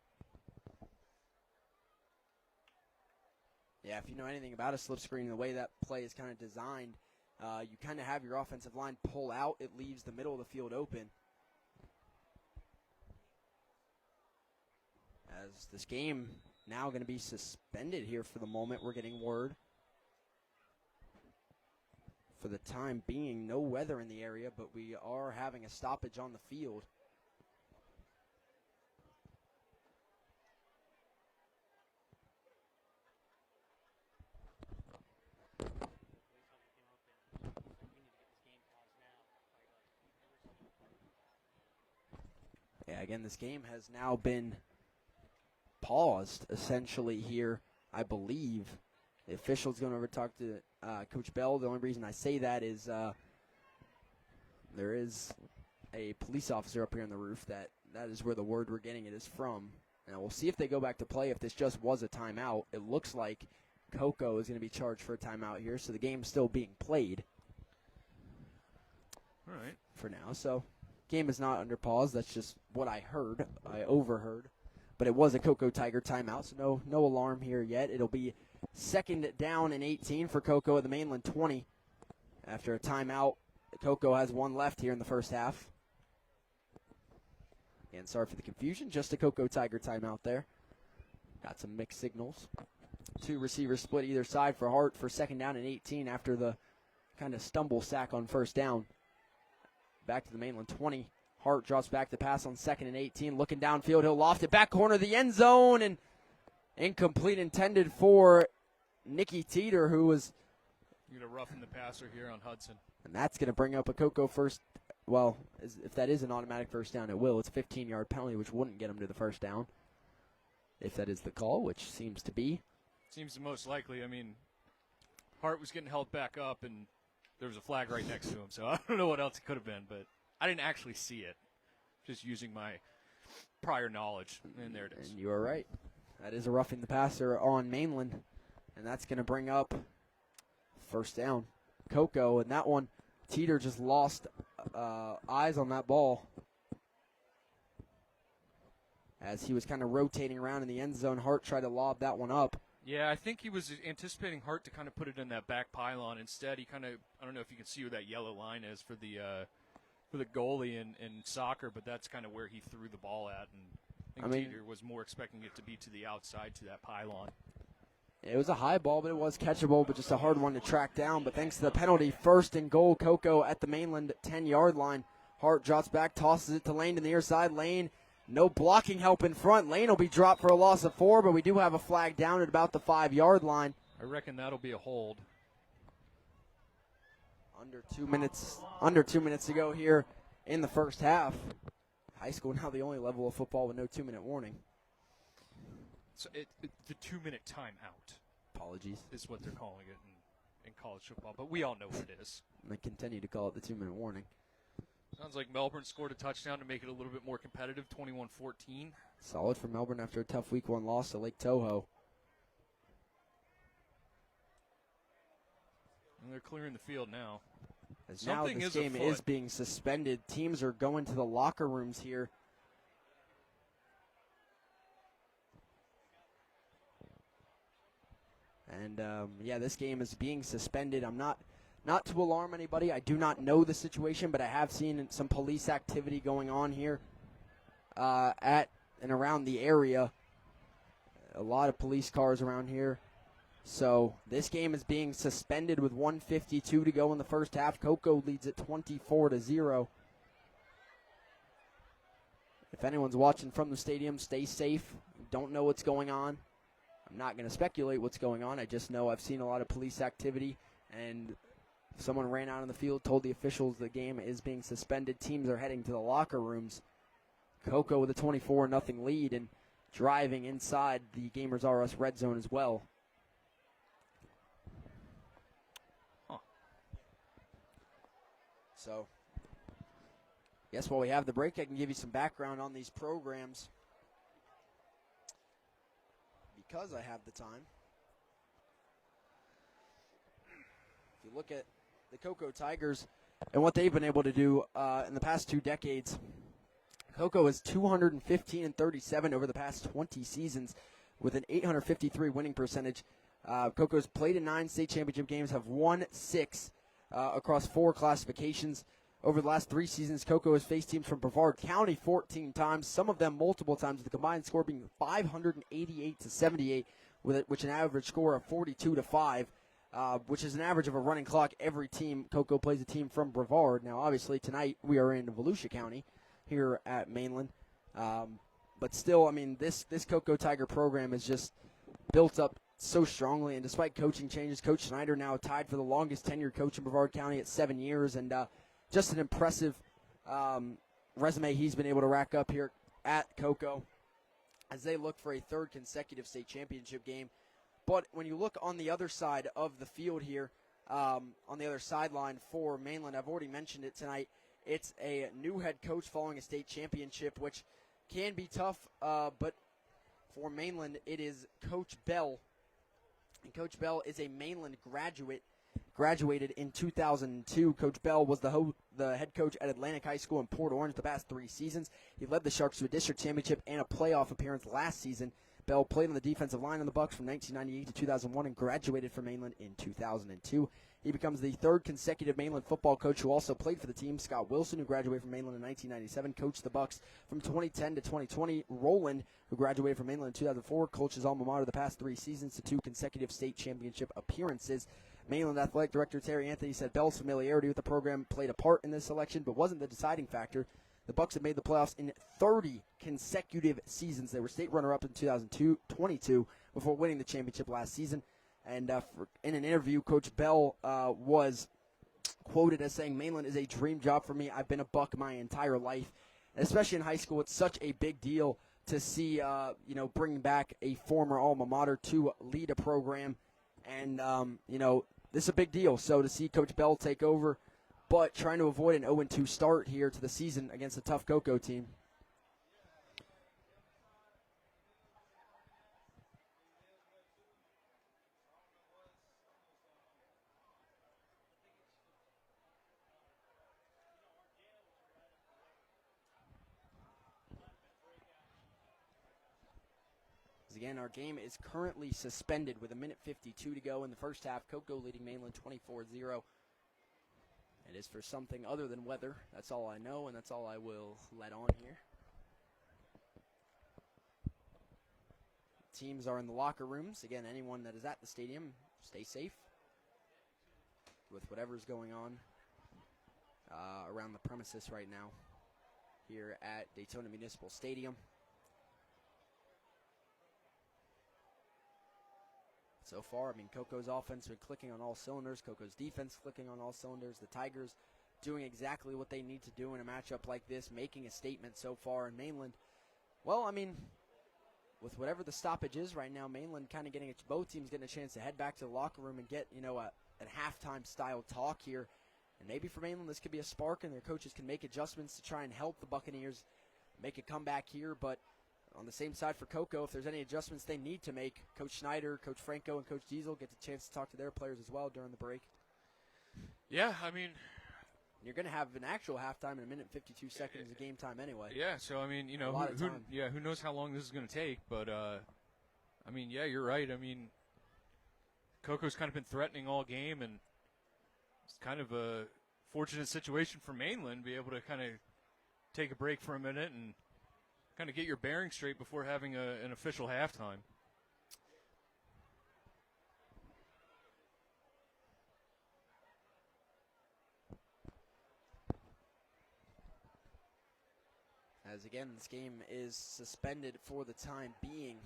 Yeah, if you know anything about a slip screen, the way that play is kind of designed, you kind of have your offensive line pull out. It leaves the middle of the field open. As this game now going to be suspended here for the moment, we're getting word. For the time being, no weather in the area, but we are having a stoppage on the field. Yeah, again, this game has now been paused, essentially, here, I believe. The official's going over to talk to Coach Bell. The only reason I say that is there is a police officer up here on the roof. That is where the word we're getting it is from. Now, we'll see if they go back to play if this just was a timeout. It looks like Cocoa is going to be charged for a timeout here, so the game's still being played. All right. For now, so game is not under pause. That's just what I heard. I overheard. But it was a Cocoa Tiger timeout, so no alarm here yet. It'll be 2nd down and 18 for Cocoa at the Mainland 20. After a timeout, Cocoa has one left here in the first half. And sorry for the confusion, just a Cocoa Tiger timeout there. Got some mixed signals. 2 receivers split either side for Hart for 2nd down and 18 after the kind of stumble sack on 1st down. Back to the Mainland 20. Hart drops back to pass on 2nd and 18. Looking downfield, he'll loft it back corner of the end zone, and incomplete, intended for Nicky Teeter, who was You're going to roughen the passer here on Hudson. And that's going to bring up a Cocoa first. Well, if that is an automatic first down, it will. It's a 15-yard penalty, which wouldn't get him to the first down. If that is the call, which seems to be. Seems the most likely. I mean, Hart was getting held back up, and there was a flag right next to him. So I don't know what else it could have been, but I didn't actually see it. Just using my prior knowledge, and there it is. And you are right. That is a roughing the passer on Mainland, and that's going to bring up first down. Cocoa, and that one, Teeter just lost eyes on that ball as he was kind of rotating around in the end zone. Hart tried to lob that one up. Yeah, I think he was anticipating Hart to kind of put it in that back pylon. Instead, he kind of, I don't know if you can see where that yellow line is for the goalie in soccer, but that's kind of where he threw the ball at. And I think Teeter was more expecting it to be to the outside, to that pylon. It was a high ball, but it was catchable, but just a hard one to track down. But thanks to the penalty, first and goal, Cocoa at the Mainland 10-yard line. Hart drops back, tosses it to Lane to the near side. Lane, no blocking help in front. Lane will be dropped for a loss of 4, but we do have a flag down at about the 5-yard line. I reckon that'll be a hold. Under 2 minutes to go here in the first half. High school now the only level of football with no 2-minute warning. So the 2-minute timeout. Apologies. Is what they're calling it in college football, but we all know what it is. And they continue to call it the 2-minute warning. Sounds like Melbourne scored a touchdown to make it a little bit more competitive, 21-14. Solid for Melbourne after a tough week 1 loss to Lake Toho. And they're clearing the field now. As now this game is being suspended. Teams are going to the locker rooms here. And, yeah, this game is being suspended. I'm not to alarm anybody. I do not know the situation, but I have seen some police activity going on here at and around the area. A lot of police cars around here. So this game is being suspended with 1:52 to go in the first half. Cocoa leads it 24-0. If anyone's watching from the stadium, stay safe. Don't know what's going on. I'm not going to speculate what's going on. I just know I've seen a lot of police activity, and someone ran out on the field, told the officials the game is being suspended. Teams are heading to the locker rooms. Cocoa with a 24-0 lead and driving inside the Gamers R Us red zone as well. So, yes, while we have the break, I can give you some background on these programs because I have the time. If you look at the Cocoa Tigers and what they've been able to do in the past 2 decades, Cocoa is 215-37 over the past 20 seasons with an .853 winning percentage. Cocoa's played in 9 state championship games, have won 6 across 4 classifications. Over the last 3 seasons, Cocoa has faced teams from Brevard County 14 times, some of them multiple times, with the combined score being 588-78, which an average score of 42-5, which is an average of a running clock every team. Cocoa plays a team from Brevard. Now, obviously, tonight we are in Volusia County here at Mainland. But still, I mean, this Cocoa Tiger program is just built up so strongly, and despite coaching changes, Coach Snyder now tied for the longest tenured coach in Brevard County at 7 years, and just an impressive resume he's been able to rack up here at Cocoa as they look for a 3rd consecutive state championship game. But when you look on the other side of the field here, on the other sideline for Mainland, I've already mentioned it tonight, it's a new head coach following a state championship, which can be tough, but for Mainland, it is Coach Bell. And Coach Bell is a Mainland graduated in 2002. Coach Bell was the head coach at Atlantic High School in Port Orange the past 3 seasons. He led the Sharks to a district championship and a playoff appearance last season. Bell played on the defensive line on the Bucks from 1998 to 2001 and graduated from Mainland in 2002. He becomes the 3rd consecutive Mainland football coach who also played for the team. Scott Wilson, who graduated from Mainland in 1997, coached the Bucks from 2010 to 2020. Roland, who graduated from Mainland in 2004, coached his alma mater the past 3 seasons to 2 consecutive state championship appearances. Mainland Athletic Director Terry Anthony said Bell's familiarity with the program played a part in this selection, but wasn't the deciding factor. The Bucks have made the playoffs in 30 consecutive seasons. They were state runner-up in 2022 before winning the championship last season. And in an interview, Coach Bell was quoted as saying, "Mainland is a dream job for me. I've been a Buck my entire life." And especially in high school, it's such a big deal to see, bringing back a former alma mater to lead a program. And, this is a big deal. So to see Coach Bell take over, but trying to avoid an 0-2 start here to the season against a tough Cocoa team. Again, our game is currently suspended with 1:52 to go in the first half. Cocoa leading Mainland 24-0. It is for something other than weather. That's all I know, and that's all I will let on here. Teams are in the locker rooms. Again, anyone that is at the stadium, stay safe with whatever's going on around the premises right now here at Daytona Municipal Stadium. So far, Coco's offense been clicking on all cylinders. Coco's defense clicking on all cylinders. The Tigers doing exactly what they need to do in a matchup like this, making a statement so far. In Mainland, with whatever the stoppage is right now, Mainland kind of both teams getting a chance to head back to the locker room and get, a halftime style talk here. And maybe for Mainland, this could be a spark and their coaches can make adjustments to try and help the Buccaneers make a comeback here. But on the same side for Cocoa, if there's any adjustments they need to make, Coach Schneider, Coach Franco, and Coach Diesel get the chance to talk to their players as well during the break. Yeah, you're going to have an actual halftime in 1:52 of game time anyway. Yeah, so, who knows how long this is going to take, but, you're right. Coco's kind of been threatening all game, and it's kind of a fortunate situation for Mainland, be able to kind of take a break for a minute and kind of get your bearings straight before having an official halftime. As again, this game is suspended for the time being.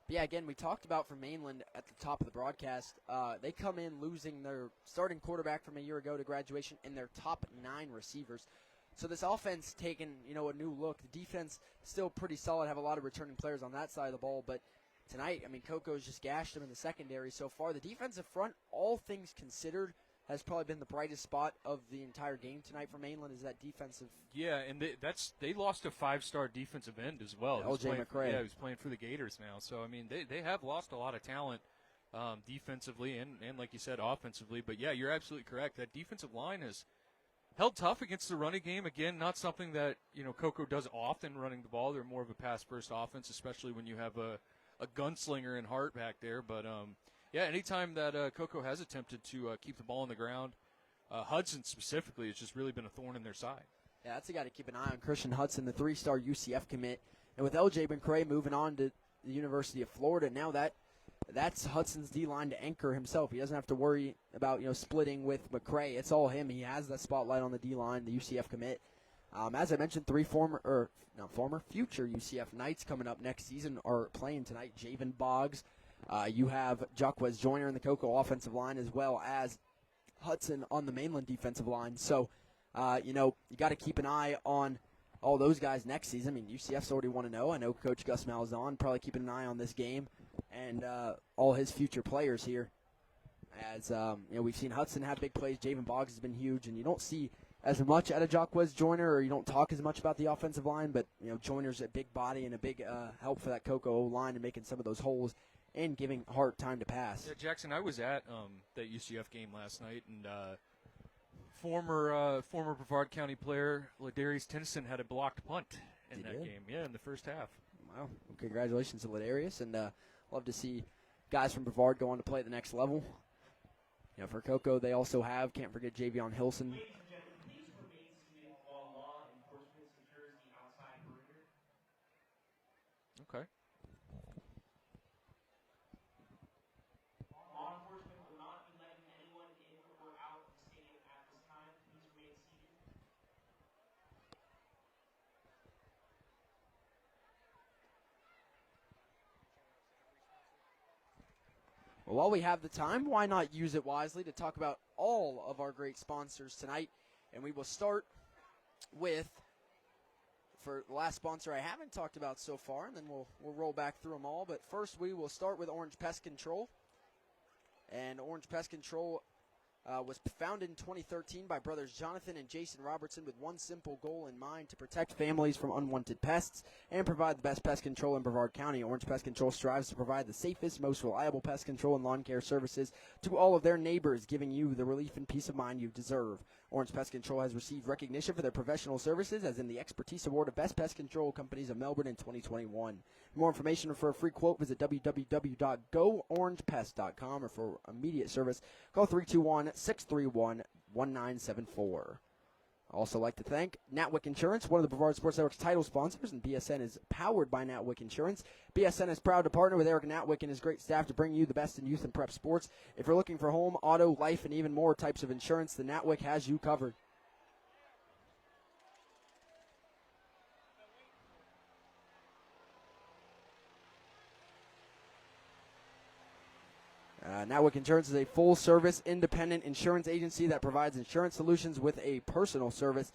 But yeah, again, we talked about for Mainland at the top of the broadcast, they come in losing their starting quarterback from a year ago to graduation and their top 9 receivers. So this offense taking, a new look. The defense still pretty solid, have a lot of returning players on that side of the ball. But tonight, Coco's just gashed them in the secondary so far. The defensive front, all things considered, has probably been the brightest spot of the entire game tonight for Mainland, is that defensive. Yeah, and they lost a 5-star defensive end as well. L.J. McCray. Yeah, who's playing for the Gators now. So, they have lost a lot of talent defensively and, like you said, offensively. But, yeah, you're absolutely correct. That defensive line has held tough against the running game. Again, not something that, Cocoa does often running the ball. They're more of a pass-first offense, especially when you have a gunslinger in Hart back there. But, yeah, anytime that Cocoa has attempted to keep the ball on the ground, Hudson specifically has just really been a thorn in their side. Yeah, that's a guy to keep an eye on, Christian Hudson, the 3-star UCF commit. And with L.J. McCray moving on to the University of Florida, now that's Hudson's D-line to anchor himself. He doesn't have to worry about, splitting with McCray. It's all him. He has that spotlight on the D-line, the UCF commit. As I mentioned, future UCF Knights coming up next season are playing tonight. Javen Boggs. You have Jacquez Joyner in the Cocoa offensive line, as well as Hudson on the Mainland defensive line. So, you got to keep an eye on all those guys next season. UCF's already 1-0. I know Coach Gus Malzahn probably keeping an eye on this game and all his future players here. As we've seen Hudson have big plays. Javen Boggs has been huge, and you don't see as much out of Jacquez Joyner, or you don't talk as much about the offensive line. But Joyner's a big body and a big help for that Cocoa line and making some of those holes and giving Hart time to pass. Yeah, Jackson, I was at that UCF game last night, and former Brevard County player Ladarius Tennyson had a blocked punt in that game. Yeah, in the first half. Wow. Well, congratulations to Ladarius, and love to see guys from Brevard go on to play at the next level. For Cocoa, they also have, can't forget Javion Hilson. Okay. Well, while we have the time, why not use it wisely to talk about all of our great sponsors tonight? And we will start with, for the last sponsor I haven't talked about so far, and then we'll roll back through them all. But first, we will start with Orange Pest Control. And Orange Pest Control was founded in 2013 by brothers Jonathan and Jason Robertson with one simple goal in mind: to protect families from unwanted pests and provide the best pest control in Brevard County. Orange Pest Control strives to provide the safest, most reliable pest control and lawn care services to all of their neighbors, giving you the relief and peace of mind you deserve. Orange Pest Control has received recognition for their professional services, as in the Expertise Award of Best Pest Control Companies of Melbourne in 2021. For more information or for a free quote, visit www.goorangepest.com, or for immediate service, call 321-631-1974. I also like to thank Natwick Insurance, one of the Brevard Sports Network's title sponsors, and BSN is powered by Natwick Insurance. BSN is proud to partner with Eric Natwick and his great staff to bring you the best in youth and prep sports. If you're looking for home, auto, life, and even more types of insurance, then Natwick has you covered. Natwick Insurance is a full-service, independent insurance agency that provides insurance solutions with a personal service.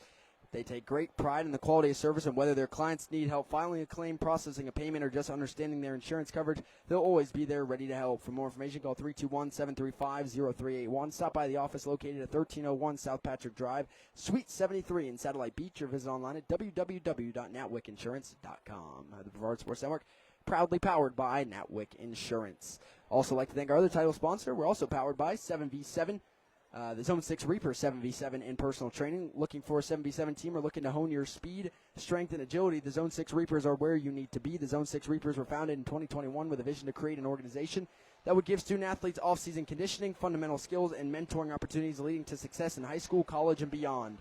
They take great pride in the quality of service, and whether their clients need help filing a claim, processing a payment, or just understanding their insurance coverage, they'll always be there ready to help. For more information, call 321-735-0381. Stop by the office located at 1301 South Patrick Drive, Suite 73 in Satellite Beach, or visit online at www.natwickinsurance.com. The Brevard Sports Network, proudly powered by Natwick Insurance. Also like to thank our other title sponsor. We're also powered by 7v7, the Zone 6 Reaper 7v7 in personal training. Looking for a 7v7 team or looking to hone your speed, strength, and agility, the Zone 6 Reapers are where you need to be. The Zone 6 Reapers were founded in 2021 with a vision to create an organization that would give student athletes off-season conditioning, fundamental skills, and mentoring opportunities leading to success in high school, college, and beyond.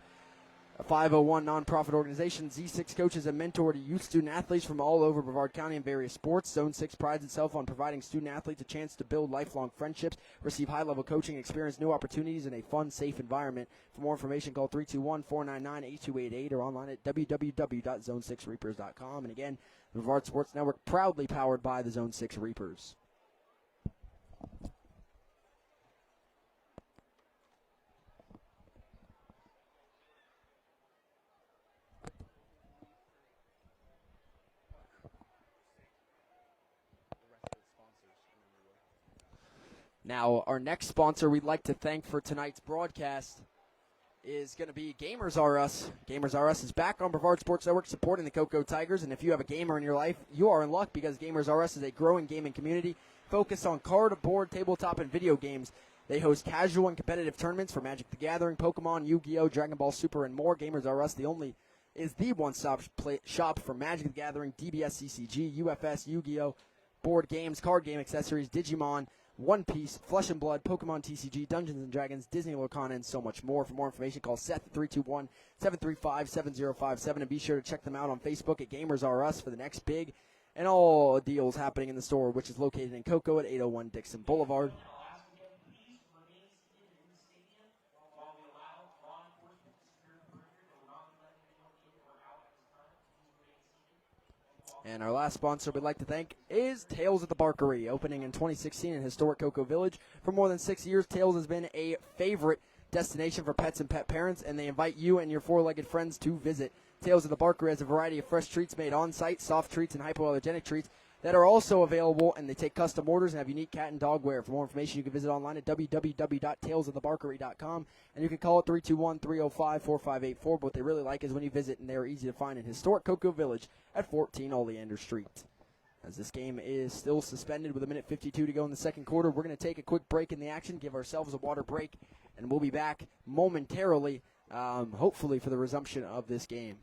A 501 nonprofit organization, Z6 coaches and mentor to youth student athletes from all over Brevard County in various sports. Zone 6 prides itself on providing student athletes a chance to build lifelong friendships, receive high-level coaching, experience new opportunities in a fun, safe environment. For more information, call 321-499-8288 or online at www.zone6reapers.com. And again, the Brevard Sports Network, proudly powered by the Zone 6 Reapers. Now, our next sponsor we'd like to thank for tonight's broadcast is going to be Gamers R Us. Gamers R Us is back on Brevard Sports Network supporting the Cocoa Tigers, and if you have a gamer in your life, you are in luck, because Gamers R Us is a growing gaming community focused on card, board, tabletop, and video games. They host casual and competitive tournaments for Magic the Gathering, Pokemon, Yu-Gi-Oh!, Dragon Ball Super, and more. Gamers R Us is the one-stop shop for Magic the Gathering, DBS CCG, UFS, Yu-Gi-Oh!, board games, card game accessories, Digimon, One Piece, Flesh and Blood, Pokemon TCG, Dungeons & Dragons, Disney Lorcana, and so much more. For more information, call Seth at 321-735-7057, and be sure to check them out on Facebook at Gamers R Us for the next big and all deals happening in the store, which is located in Cocoa at 801 Dixon Boulevard. And our last sponsor we'd like to thank is Tales at the Barkery, opening in 2016 in historic Cocoa Village. For more than 6 years, Tales has been a favorite destination for pets and pet parents, and they invite you and your four-legged friends to visit. Tales at the Barkery has a variety of fresh treats made on-site, soft treats, and hypoallergenic treats that are also available, and they take custom orders and have unique cat and dog wear. For more information, you can visit online at www.talesofthebarkery.com, and you can call it 321-305-4584. But what they really like is when you visit, and they're easy to find in historic Cocoa Village at 14 Oleander Street. As this game is still suspended with 1:52 to go in the second quarter, we're going to take a quick break in the action, give ourselves a water break, and we'll be back momentarily, hopefully for the resumption of this game.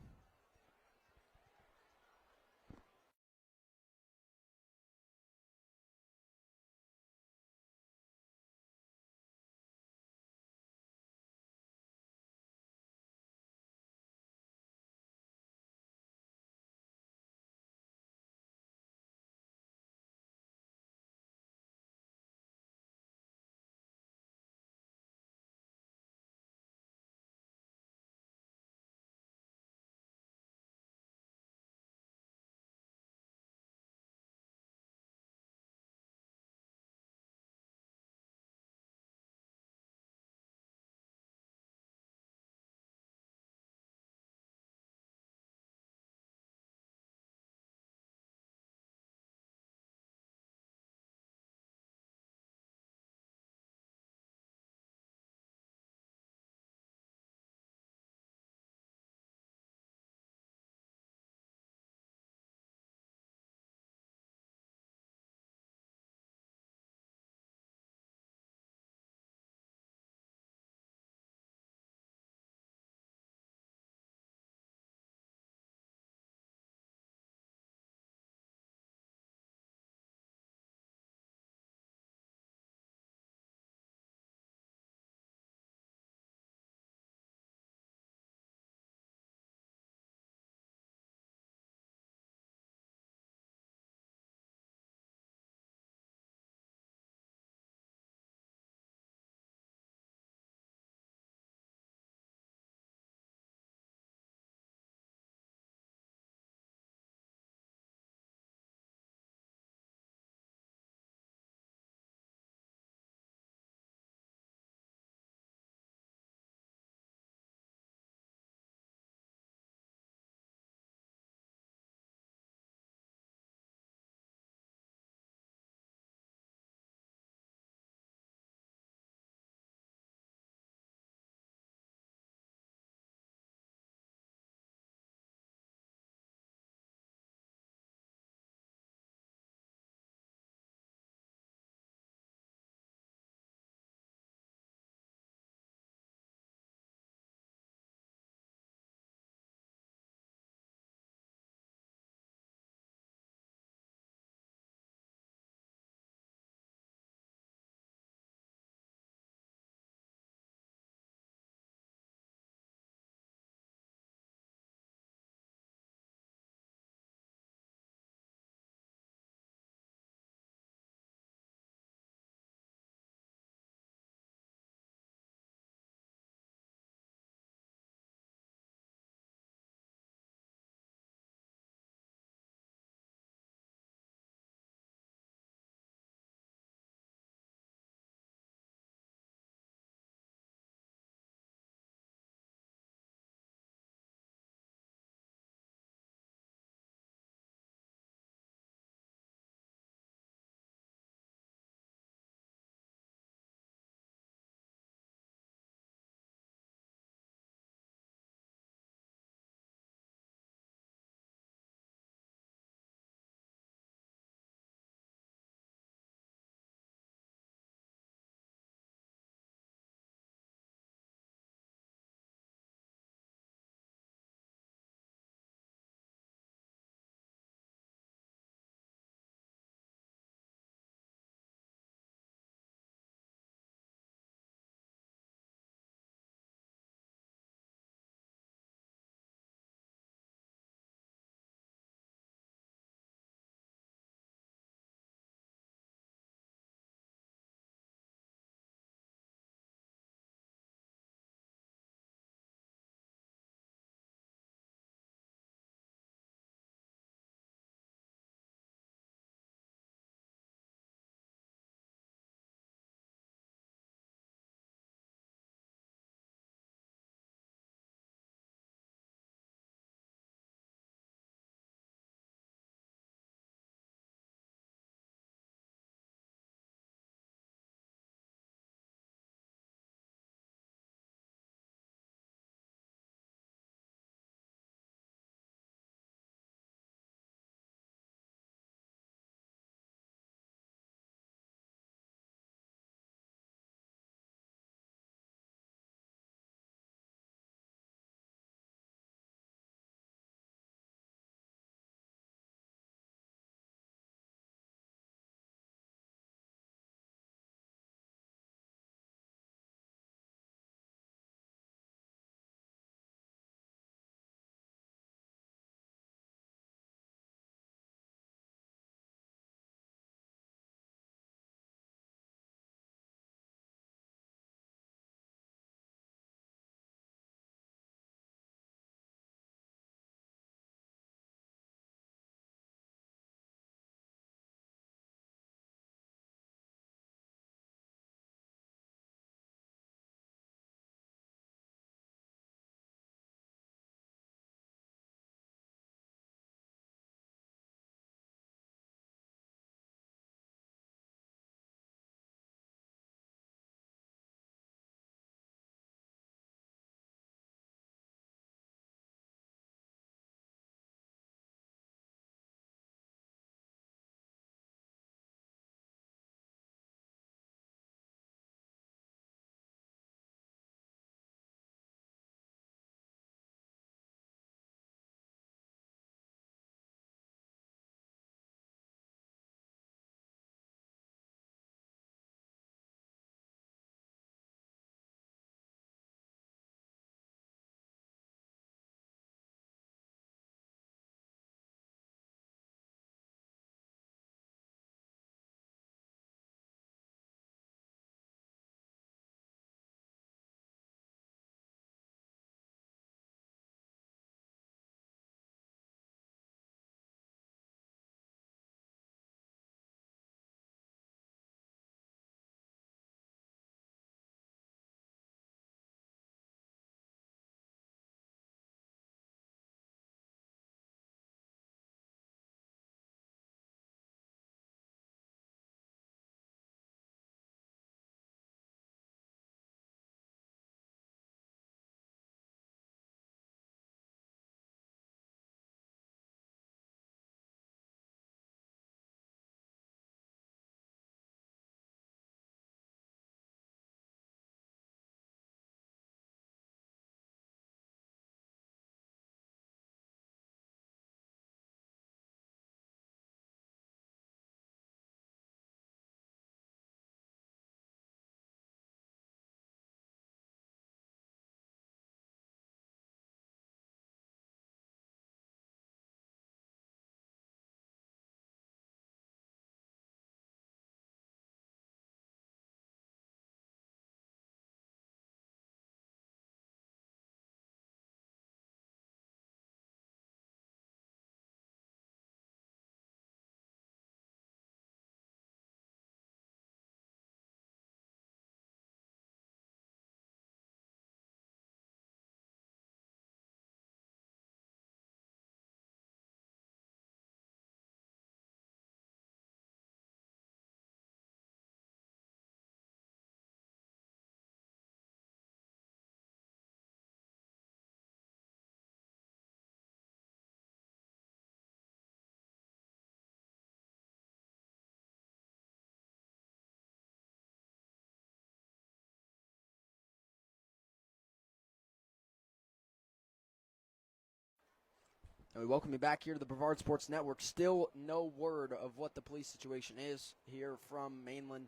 We welcome you back here to the Brevard Sports Network. Still no word of what the police situation is here from Mainland,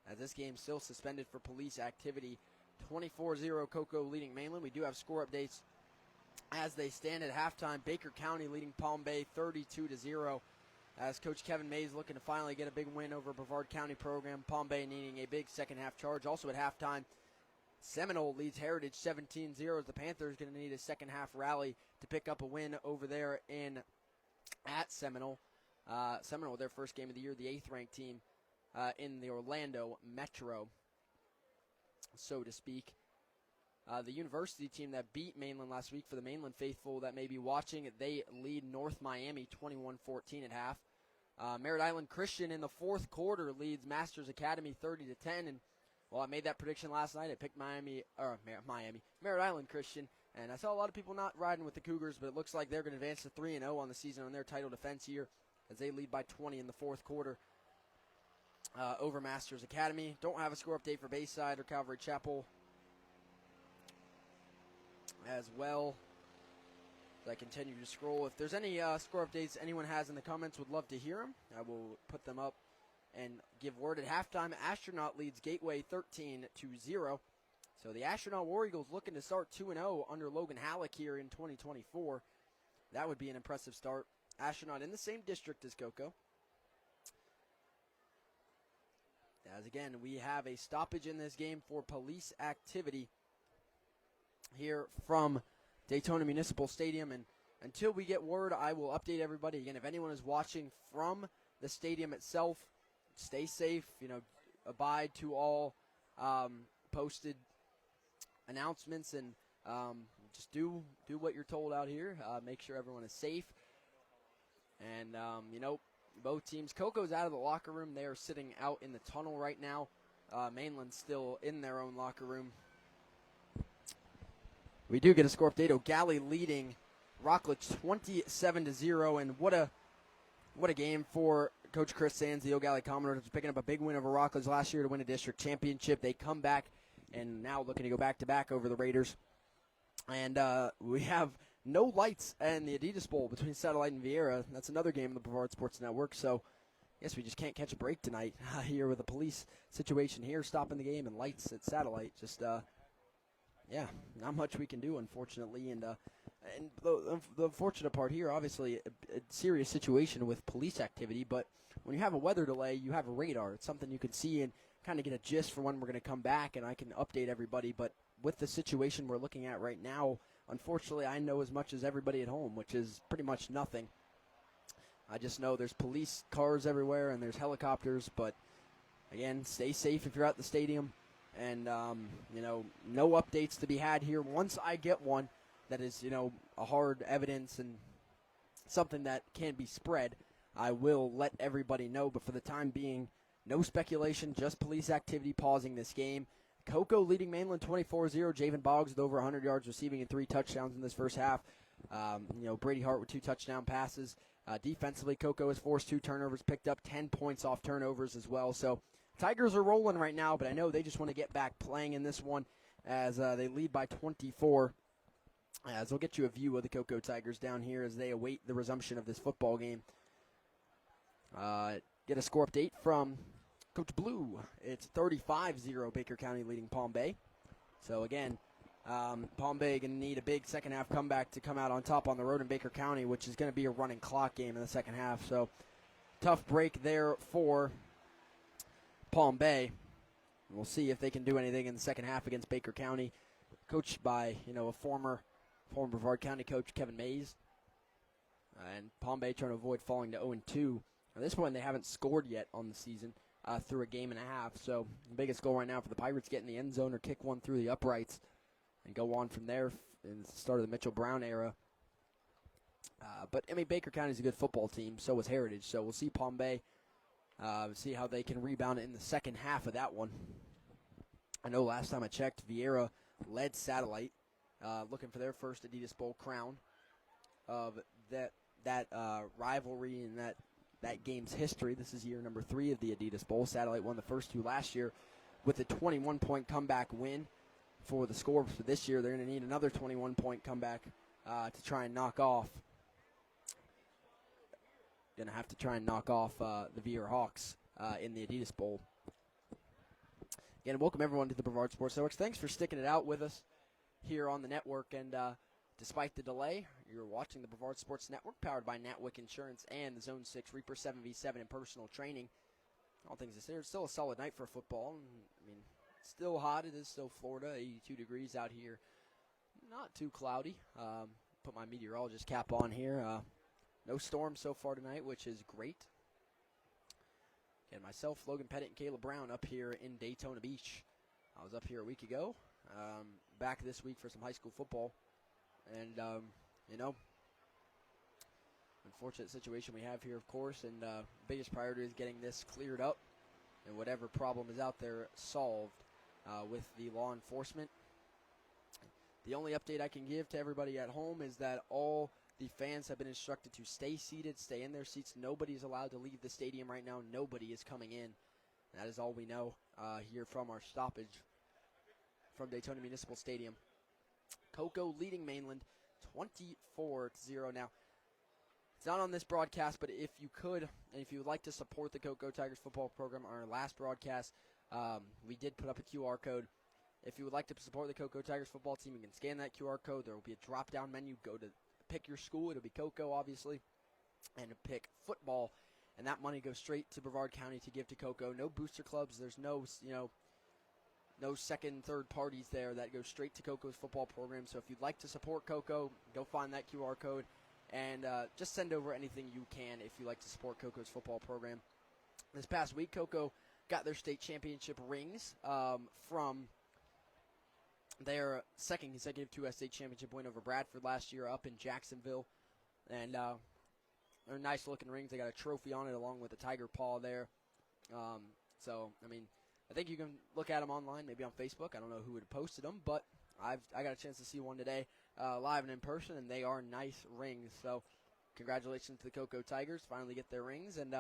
as this game still suspended for police activity. 24-0 Cocoa leading Mainland. We do have score updates as they stand at halftime. Baker County leading Palm Bay 32-0, as Coach Kevin Mays looking to finally get a big win over Brevard County program. Palm Bay needing a big second half charge. Also at halftime, Seminole leads Heritage 17-0. The Panthers going to need a second half rally to pick up a win over there at Seminole. Seminole, their first game of the year, the 8th ranked team in the Orlando Metro, so to speak. The University team that beat Mainland last week, for the Mainland faithful that may be watching, they lead North Miami 21-14 at half. Merritt Island Christian in the fourth quarter leads Masters Academy 30-10, and well, I made that prediction last night. I picked Merritt Island Christian, and I saw a lot of people not riding with the Cougars, but it looks like they're going to advance to 3-0 on the season on their title defense here, as they lead by 20 in the fourth quarter over Masters Academy. Don't have a score update for Bayside or Calvary Chapel as well. As I continue to scroll, if there's any score updates anyone has in the comments, would love to hear them. I will put them up and give word. At halftime, Astronaut leads Gateway 13-0. So the Astronaut War Eagles looking to start 2-0 under Logan Halleck here in 2024. That would be an impressive start. Astronaut in the same district as Cocoa. As again, we have a stoppage in this game for police activity here from Daytona Municipal Stadium. And until we get word, I will update everybody. Again, if anyone is watching from the stadium itself, stay safe, abide to all posted announcements, and just do what you're told out here. Make sure everyone is safe. And, both teams, Coco's out of the locker room. They are sitting out in the tunnel right now. Mainland's still in their own locker room. We do get a score update. O'Galley leading Rockledge 27-0, and what a game for Coach Chris Sands, the O'Galley Commodores, picking up a big win over Rockledge last year to win a district championship. They come back and now looking to go back-to-back over the Raiders. And we have no lights in the Adidas Bowl between Satellite and Vieira. That's another game in the Brevard Sports Network. So I guess we just can't catch a break tonight here with the police situation here, stopping the game and lights at Satellite. Just, not much we can do, unfortunately. And the unfortunate part here, obviously, a serious situation with police activity. But when you have a weather delay, you have a radar. It's something you can see and kind of get a gist for when we're going to come back, and I can update everybody. But with the situation we're looking at right now, unfortunately, I know as much as everybody at home, which is pretty much nothing. I just know there's police cars everywhere and there's helicopters. But, again, stay safe if you're at the stadium. And, no updates to be had here. Once I get one that is, a hard evidence and something that can be spread, I will let everybody know. But for the time being, no speculation, just police activity pausing this game. Cocoa leading Mainland 24-0. Javen Boggs with over 100 yards receiving and 3 touchdowns in this first half. Brady Hart with 2 touchdown passes. Defensively, Cocoa has forced 2 turnovers, picked up 10 points off turnovers as well. So Tigers are rolling right now, but I know they just want to get back playing in this one as they lead by 24. As we'll get you a view of the Cocoa Tigers down here as they await the resumption of this football game. Get a score update from Coach Blue. It's 35-0 Baker County leading Palm Bay. So again, Palm Bay going to need a big second half comeback to come out on top on the road in Baker County, which is going to be a running clock game in the second half. So tough break there for Palm Bay. We'll see if they can do anything in the second half against Baker County, coached by a former Brevard County coach, Kevin Mays. And Palm Bay trying to avoid falling to 0-2. At this point, they haven't scored yet on the season through a game and a half. So the biggest goal right now for the Pirates, get in the end zone or kick one through the uprights and go on from there in the start of the Mitchell Brown era. But Baker County is a good football team. So is Heritage. So we'll see Palm Bay. See how they can rebound in the second half of that one. I know last time I checked, Vieira led Satellite, looking for their first Adidas Bowl crown of that rivalry and that game's history. This is year number 3 of the Adidas Bowl. Satellite won the first 2 last year with a 21-point comeback win for the score. For this year, they're going to need another 21-point comeback to try and knock off going to have to try and knock off the VR Hawks in the Adidas Bowl. Again, welcome everyone to the Brevard Sports Network. Thanks for sticking it out with us here on the network. And despite the delay, you're watching the Brevard Sports Network, powered by Natwick Insurance and the Zone 6 Reaper 7v7 and personal training. All things considered, it's still a solid night for football. I mean, it's still hot. It is still Florida, 82 degrees out here. Not too cloudy. Put my meteorologist cap on here. No storm so far tonight, which is great. And myself, Logan Pettit, and Caleb Brown up here in Daytona Beach. I was up here a week ago. Back this week for some high school football. And, unfortunate situation we have here, of course. And biggest priority is getting this cleared up and whatever problem is out there solved with the law enforcement. The only update I can give to everybody at home is that all the fans have been instructed to stay seated, stay in their seats. Nobody is allowed to leave the stadium right now. Nobody is coming in. That is all we know here from our stoppage from Daytona Municipal Stadium. Cocoa leading Mainland 24-0. Now, it's not on this broadcast, but if you could, and if you would like to support the Cocoa Tigers football program, on our last broadcast, we did put up a QR code. If you would like to support the Cocoa Tigers football team, you can scan that QR code. There will be a drop-down menu. Go to pick your school. It'll be Cocoa, obviously, and pick football. And that money goes straight to Brevard County to give to Cocoa. No booster clubs. There's no second, third parties there. That goes straight to Cocoa's football program. So if you'd like to support Cocoa, go find that QR code and just send over anything you can if you like to support Cocoa's football program. This past week, Cocoa got their state championship rings from their second consecutive 2S state championship win over Bradford last year up in Jacksonville. And they're nice-looking rings. They got a trophy on it along with a tiger paw there. I think you can look at them online, maybe on Facebook. I don't know who would have posted them, but I got a chance to see one today live and in person, and they are nice rings. So congratulations to the Cocoa Tigers. Finally get their rings. And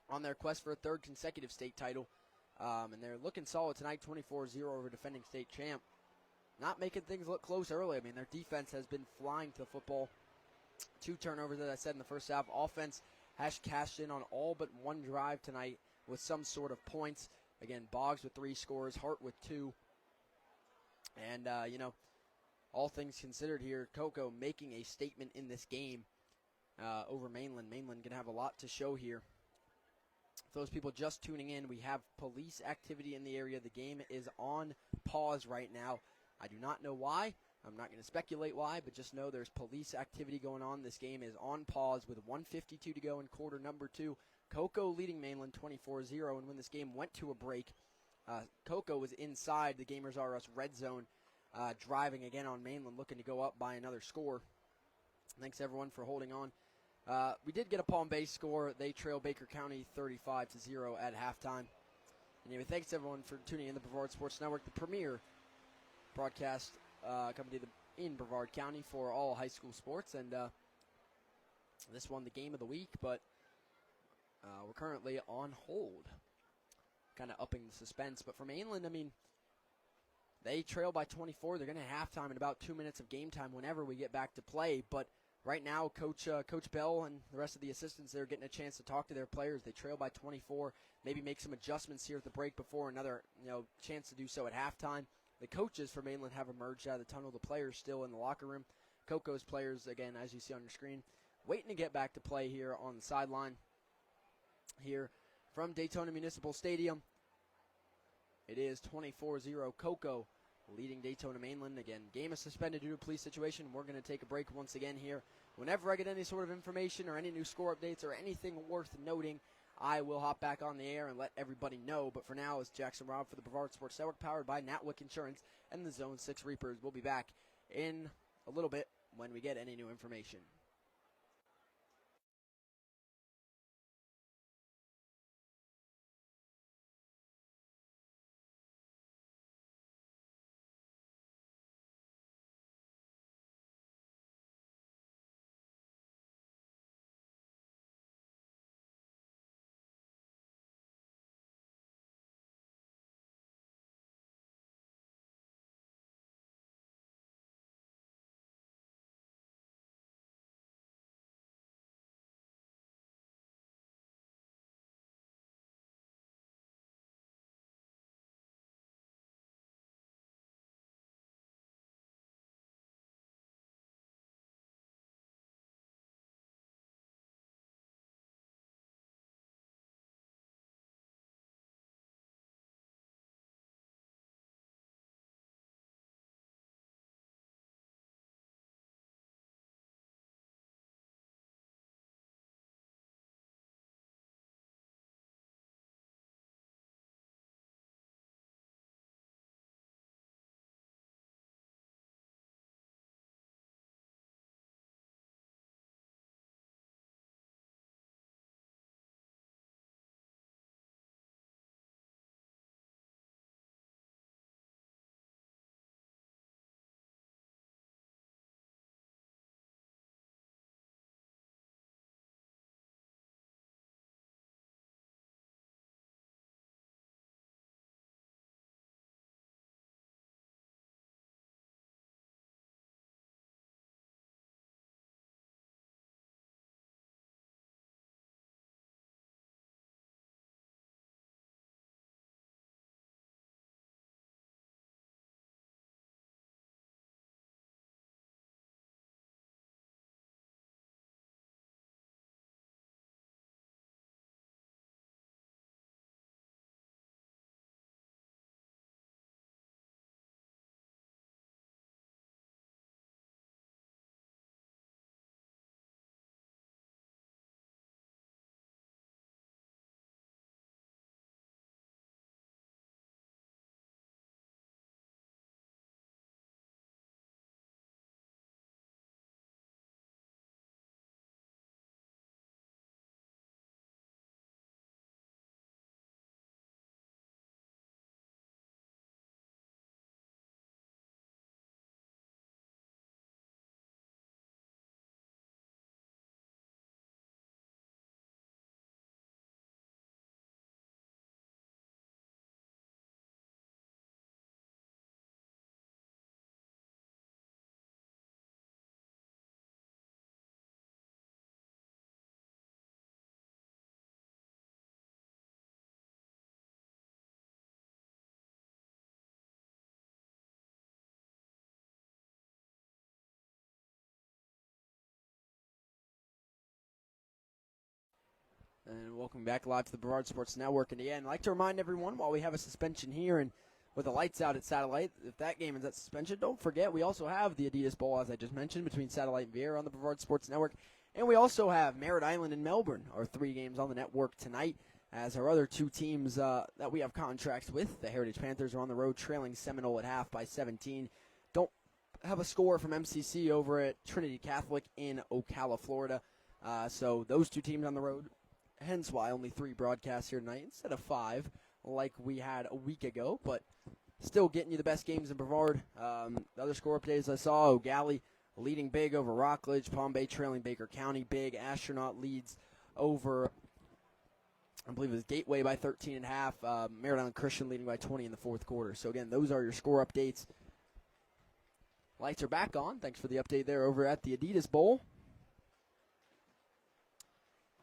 on their quest for a third consecutive state title, and they're looking solid tonight, 24-0 over defending state champ. Not making things look close early. I mean, their defense has been flying to the football. 2 turnovers, as I said, in the first half. Offense has cashed in on all but one drive tonight with some sort of points. Again, Boggs with 3 scores, Hart with 2. And, all things considered here, Cocoa making a statement in this game over Mainland. Mainland going to have a lot to show here. For those people just tuning in, we have police activity in the area. The game is on pause right now. I do not know why. I'm not going to speculate why, but just know there's police activity going on. This game is on pause with 1:52 to go in quarter number 2. Cocoa leading Mainland 24-0, and when this game went to a break, Cocoa was inside the Gamers R Us red zone, driving again on Mainland, looking to go up by another score. Thanks, everyone, for holding on. We did get a Palm Bay score. They trail Baker County 35-0 at halftime. And anyway, thanks everyone for tuning in to the Brevard Sports Network, the premier broadcast company in Brevard County for all high school sports. And this one, the game of the week, but we're currently on hold, kind of upping the suspense. But for Mainland, I mean, they trail by 24. They're going to have halftime in about 2 minutes of game time whenever we get back to play. But right now, Coach Bell and the rest of the assistants, they're getting a chance to talk to their players. They trail by 24, maybe make some adjustments here at the break before another chance to do so at halftime. The coaches for Mainland have emerged out of the tunnel. The players still in the locker room. Coco's players, again, as you see on your screen, waiting to get back to play here on the sideline here from Daytona Municipal Stadium. It is 24-0 Cocoa leading Daytona Mainland. Again, game is suspended due to a police situation. We're going to take a break once again here. Whenever I get any sort of information or any new score updates or anything worth noting, I will hop back on the air and let everybody know. But for now, it's Jackson Robb for the Brevard Sports Network, powered by Natwick Insurance and the Zone 6 Reapers. We'll be back in a little bit when we get any new information. And welcome back live to the Brevard Sports Network. And again, I'd like to remind everyone, while we have a suspension here and with the lights out at Satellite, if that game is at suspension, don't forget we also have the Adidas Bowl, as I just mentioned, between Satellite and Vieira on the Brevard Sports Network. And we also have Merritt Island and Melbourne, our 3 games on the network tonight, as our other 2 teams that we have contracts with. The Heritage Panthers are on the road, trailing Seminole at half by 17. Don't have a score from MCC over at Trinity Catholic in Ocala, Florida. So those 2 teams on the road, hence why only 3 broadcasts here tonight instead of 5 like we had a week ago. But still getting you the best games in Brevard. The other score updates I saw, O'Galley leading big over Rockledge, Palm Bay trailing Baker County big. Astronaut leads over, I believe it was Gateway by 13.5. Merritt Island Christian leading by 20 in the 4th quarter. So again, those are your score updates. Lights are back on. Thanks for the update there over at the Adidas Bowl.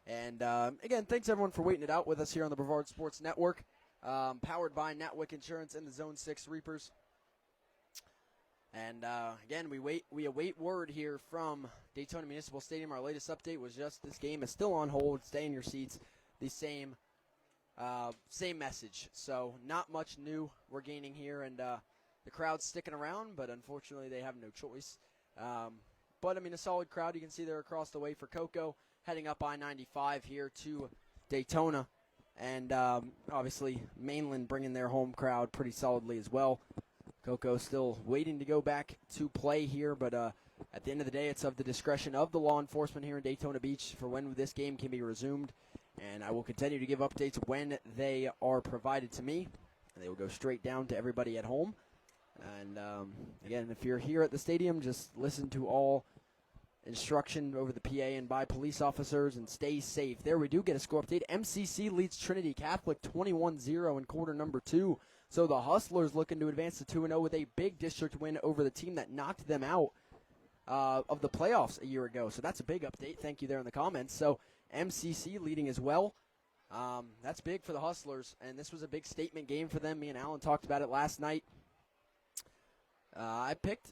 And again, thanks everyone for waiting it out with us here on the Brevard Sports Network. Powered by Natwick Insurance and the Zone 6 Reapers. And again, we await word here from Daytona Municipal Stadium. Our latest update was just this game is still on hold. Stay in your seats. The same message. So not much new we're gaining here, and the crowd's sticking around, but unfortunately they have no choice. But I mean, a solid crowd. You can see they're across the way for Cocoa, heading up I-95 here to Daytona. And obviously Mainland bringing their home crowd pretty solidly as well. Cocoa still waiting to go back to play here, but at the end of the day, it's of the discretion of the law enforcement here in Daytona Beach for when this game can be resumed. And I will continue to give updates when they are provided to me. And they will go straight down to everybody at home. And again, if you're here at the stadium, just listen to all instruction over the PA and by police officers and stay safe. There we do get a score update. MCC leads Trinity Catholic 21-0 in quarter number 2. So the Hustlers looking to advance to 2-0 with a big district win over the team that knocked them out of the playoffs a year ago. So that's a big update. Thank you there in the comments. So MCC leading as well. That's big for the Hustlers, and this was a big statement game for them. Me and Alan talked about it last night. I picked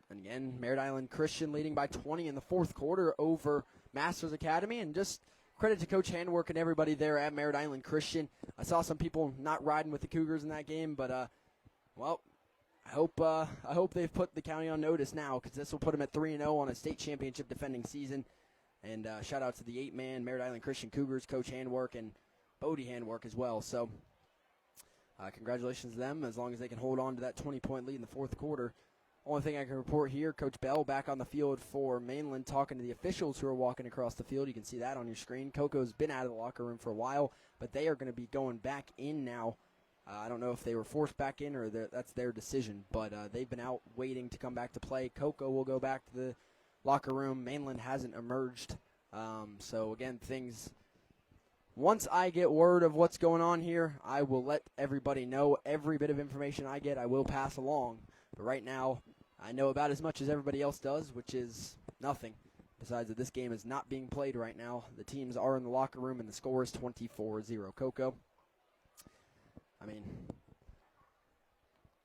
and again, Merritt Island Christian leading by 20 in the 4th quarter over Masters Academy, and just credit to Coach Handwork and everybody there at Merritt Island Christian. I saw some people not riding with the Cougars in that game, but well, I hope they've put the county on notice now, because this will put them at 3-0 on a state championship defending season. And shout out to the 8-man Merritt Island Christian Cougars, Coach Handwork and Bodie Handwork as well. So congratulations to them, as long as they can hold on to that 20-point lead in the 4th quarter. Only thing I can report here, Coach Bell back on the field for Mainland talking to the officials who are walking across the field. You can see that on your screen. Coco's been out of the locker room for a while, but they are going to be going back in now. I don't know if they were forced back in or that's their decision, but they've been out waiting to come back to play. Coco will go back to the locker room. Mainland hasn't emerged. So, again, once I get word of what's going on here, I will let everybody know. Every bit of information I get, I will pass along. But right now, I know about as much as everybody else does, which is nothing. Besides that this game is not being played right now. The teams are in the locker room, and the score is 24-0. Coco. I mean,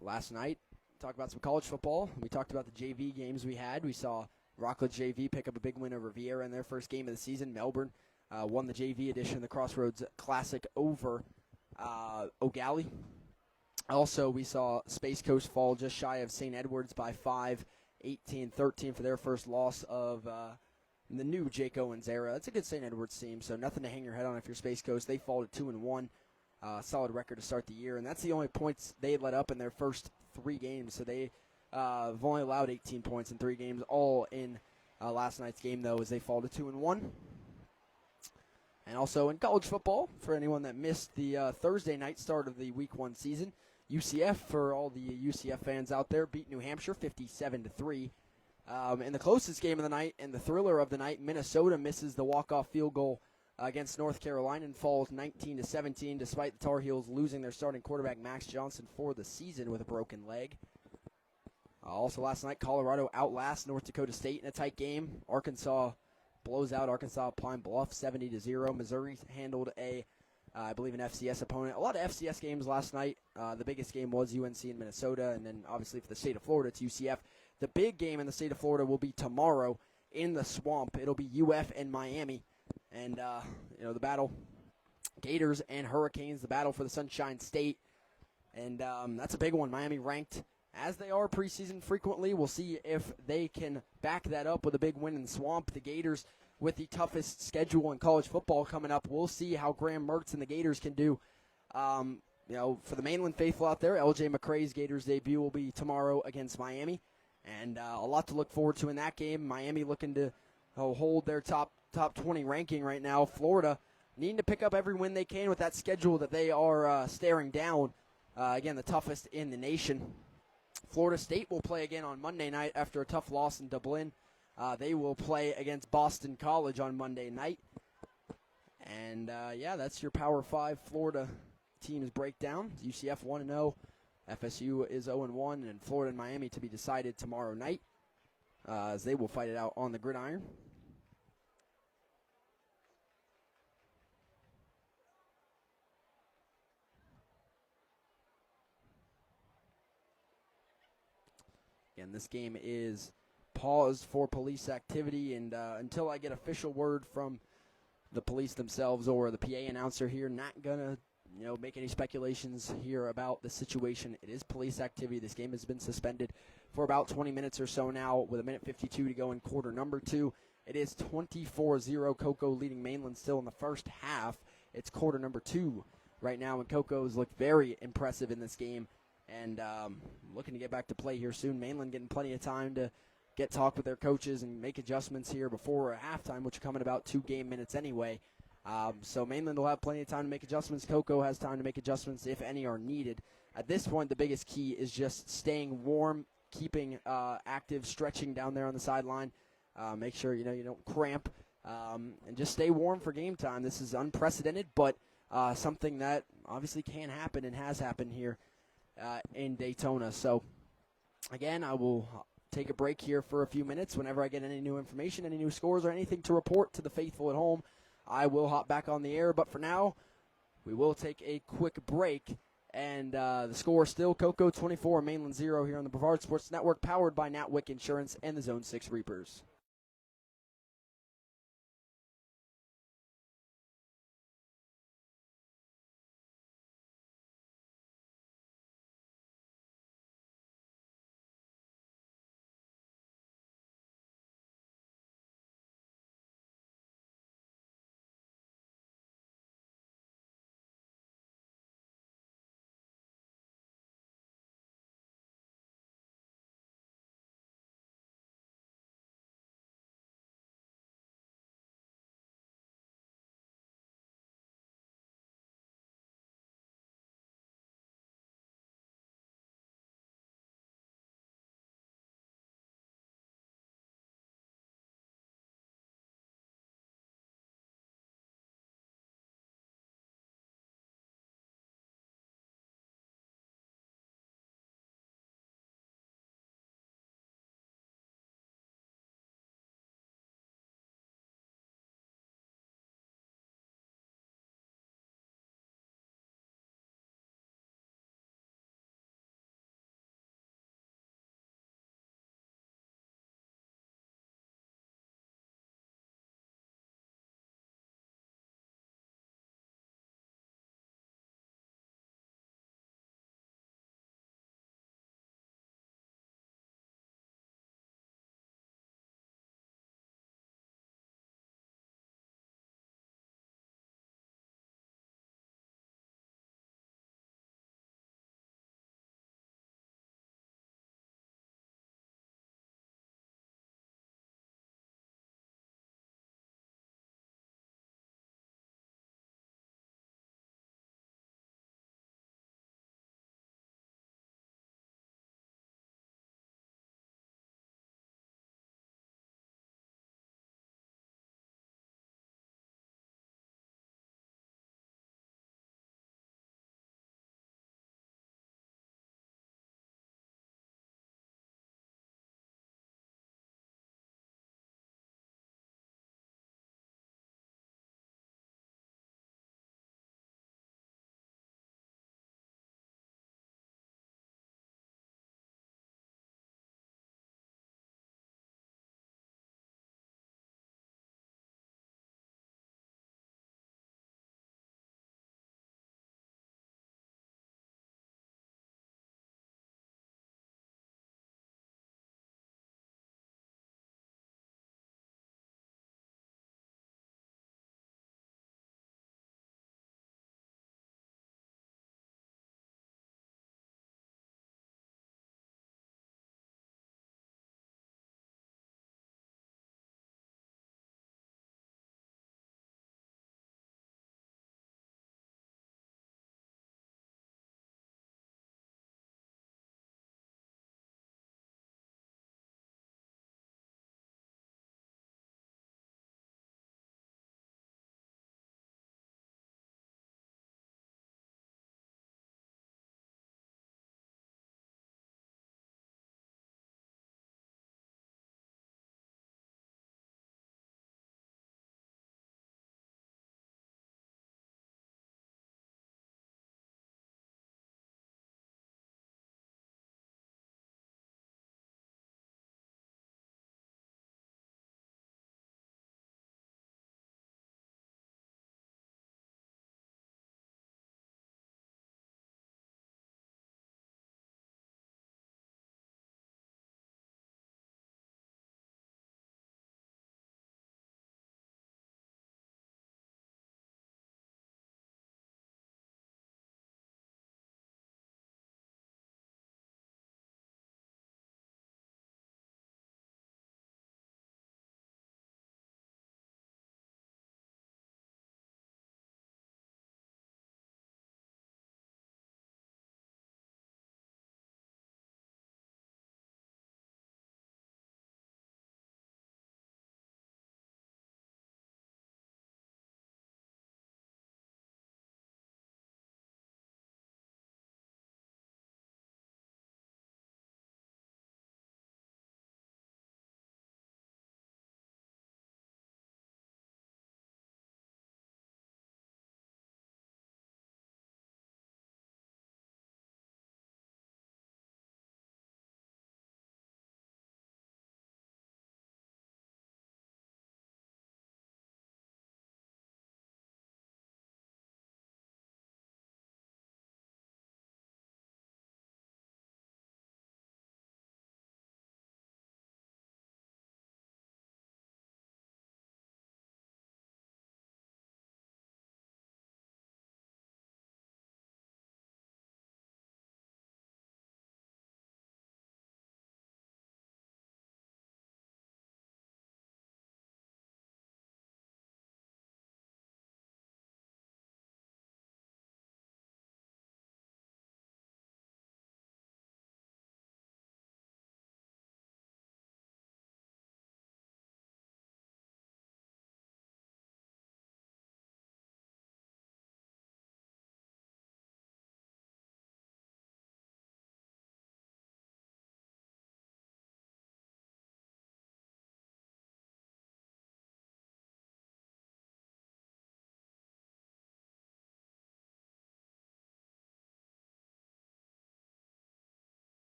last night, talked about some college football. We talked about the JV games we had. We saw Rockledge JV pick up a big win over Vieira in their first game of the season. Melbourne won the JV edition of the Crossroads Classic over O'Galley. Also, we saw Space Coast fall just shy of St. Edwards by 5, 18-13 for their first loss of the new Jake Owens era. That's a good St. Edwards team, so nothing to hang your head on if you're Space Coast. They fall to 2-1. Solid record to start the year, and that's the only points they let up in their first 3 games. So they have only allowed 18 points in 3 games, all in last night's game, though, as they fall to 2-1. And also in college football, for anyone that missed the Thursday night start of the Week 1 season, UCF, for all the UCF fans out there, beat New Hampshire 57-3. In the closest game of the night and the thriller of the night, Minnesota misses the walk-off field goal against North Carolina and falls 19-17, despite the Tar Heels losing their starting quarterback Max Johnson for the season with a broken leg. Also last night, Colorado outlasts North Dakota State in a tight game. Arkansas blows out Arkansas Pine Bluff 70-0. Missouri handled I believe an FCS opponent. A lot of FCS games last night. The biggest game was UNC in Minnesota, and then obviously for the state of Florida, it's UCF the big game in the state of Florida will be tomorrow in the Swamp. It'll be UF and Miami. And, the battle, Gators and Hurricanes, the battle for the Sunshine State. And that's a big one. Miami ranked as they are preseason frequently. We'll see if they can back that up with a big win in the Swamp. The Gators with the toughest schedule in college football coming up. We'll see how Graham Mertz and the Gators can do. For the Mainland faithful out there, LJ McCray's Gators debut will be tomorrow against Miami. And a lot to look forward to in that game. Miami looking to hold their top 20 ranking right now. Florida needing to pick up every win they can with that schedule that they are staring down. Again, the toughest in the nation. Florida State will play again on Monday night after a tough loss in Dublin. They will play against Boston College on Monday night. And, that's your Power 5 Florida teams breakdown. UCF 1-0, FSU is 0-1, and Florida and Miami to be decided tomorrow night as they will fight it out on the gridiron. Again, this game is paused for police activity, and until I get official word from the police themselves or the PA announcer here, not gonna make any speculations here about the situation. It is police activity. This game has been suspended for about 20 minutes or so now with 1:52 to go in quarter number 2. It is 24-0, Cocoa leading Mainland still in the first half. It's quarter number 2 right now, and Coco's looked very impressive in this game and looking to get back to play here soon. Mainland getting plenty of time to get talk with their coaches and make adjustments here before halftime, which will come in about 2 game minutes anyway. So Mainland will have plenty of time to make adjustments. Cocoa has time to make adjustments if any are needed. At this point, the biggest key is just staying warm, keeping active, stretching down there on the sideline. Make sure you don't cramp, and just stay warm for game time. This is unprecedented, but something that obviously can happen and has happened here in Daytona. So again, I will take a break here for a few minutes. Whenever I get any new information, any new scores, or anything to report to the faithful at home, I will hop back on the air. But for now, we will take a quick break. And the score still Cocoa 24, Mainland 0 here on the Brevard Sports Network, powered by Natwick Insurance and the Zone 6 Reapers.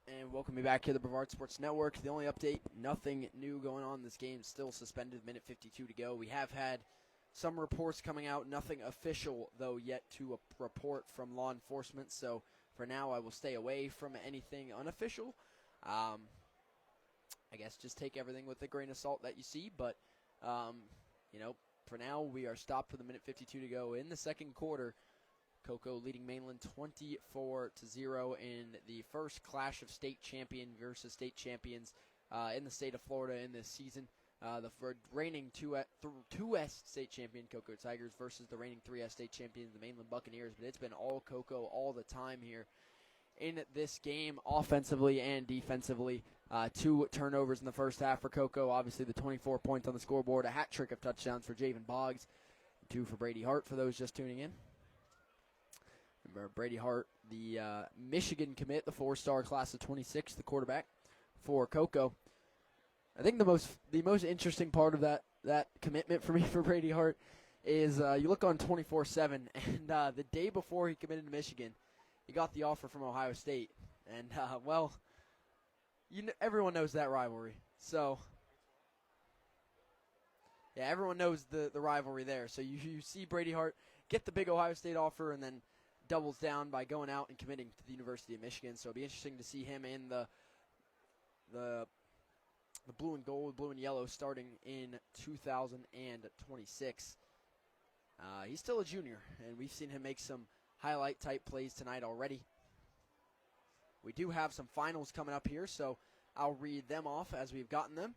And welcome me back here to the Brevard Sports Network. The only update, nothing new going on. This game still suspended, minute 52 to go. We have had some reports coming out, nothing official, though, yet to report from law enforcement. So for now, I will stay away from anything unofficial. I guess just take everything with a grain of salt that you see. But, for now, we are stopped with a minute 52 to go in the second quarter. Cocoa leading Mainland 24-0 in the first clash of state champion versus state champions in the state of Florida in this season. The reigning 2S state champion Cocoa Tigers versus the reigning 3S state champions, the Mainland Buccaneers. But it's been all Cocoa all the time here in this game, offensively and defensively. 2 turnovers in the first half for Cocoa. Obviously, the 24 points on the scoreboard, a hat trick of touchdowns for Javen Boggs, 2 for Brady Hart for those just tuning in. Remember, Brady Hart, the Michigan commit, the 4-star class of 26, the quarterback for Cocoa. I think the most interesting part of that commitment for me for Brady Hart is you look on 24/7, and the day before he committed to Michigan, he got the offer from Ohio State. And, everyone knows that rivalry. So, yeah, everyone knows the rivalry there. So you see Brady Hart get the big Ohio State offer and then doubles down by going out and committing to the University of Michigan. So it'll be interesting to see him in the blue and gold, blue and yellow starting in 2026. He's still a junior, and we've seen him make some highlight-type plays tonight already. We do have some finals coming up here, so I'll read them off as we've gotten them.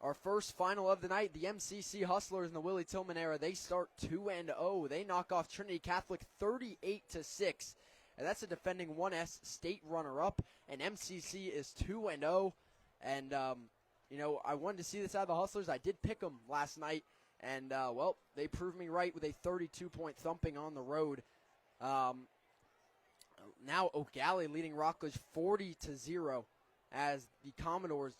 Our first final of the night, the MCC Hustlers in the Willie Tillman era, they start 2-0. They knock off Trinity Catholic 38-6. And that's a defending 1S state runner-up. And MCC is 2-0. And, I wanted to see this out of the Hustlers. I did pick them last night. And, they proved me right with a 32-point thumping on the road. Now O'Galley leading Rockledge 40-0. As the Commodores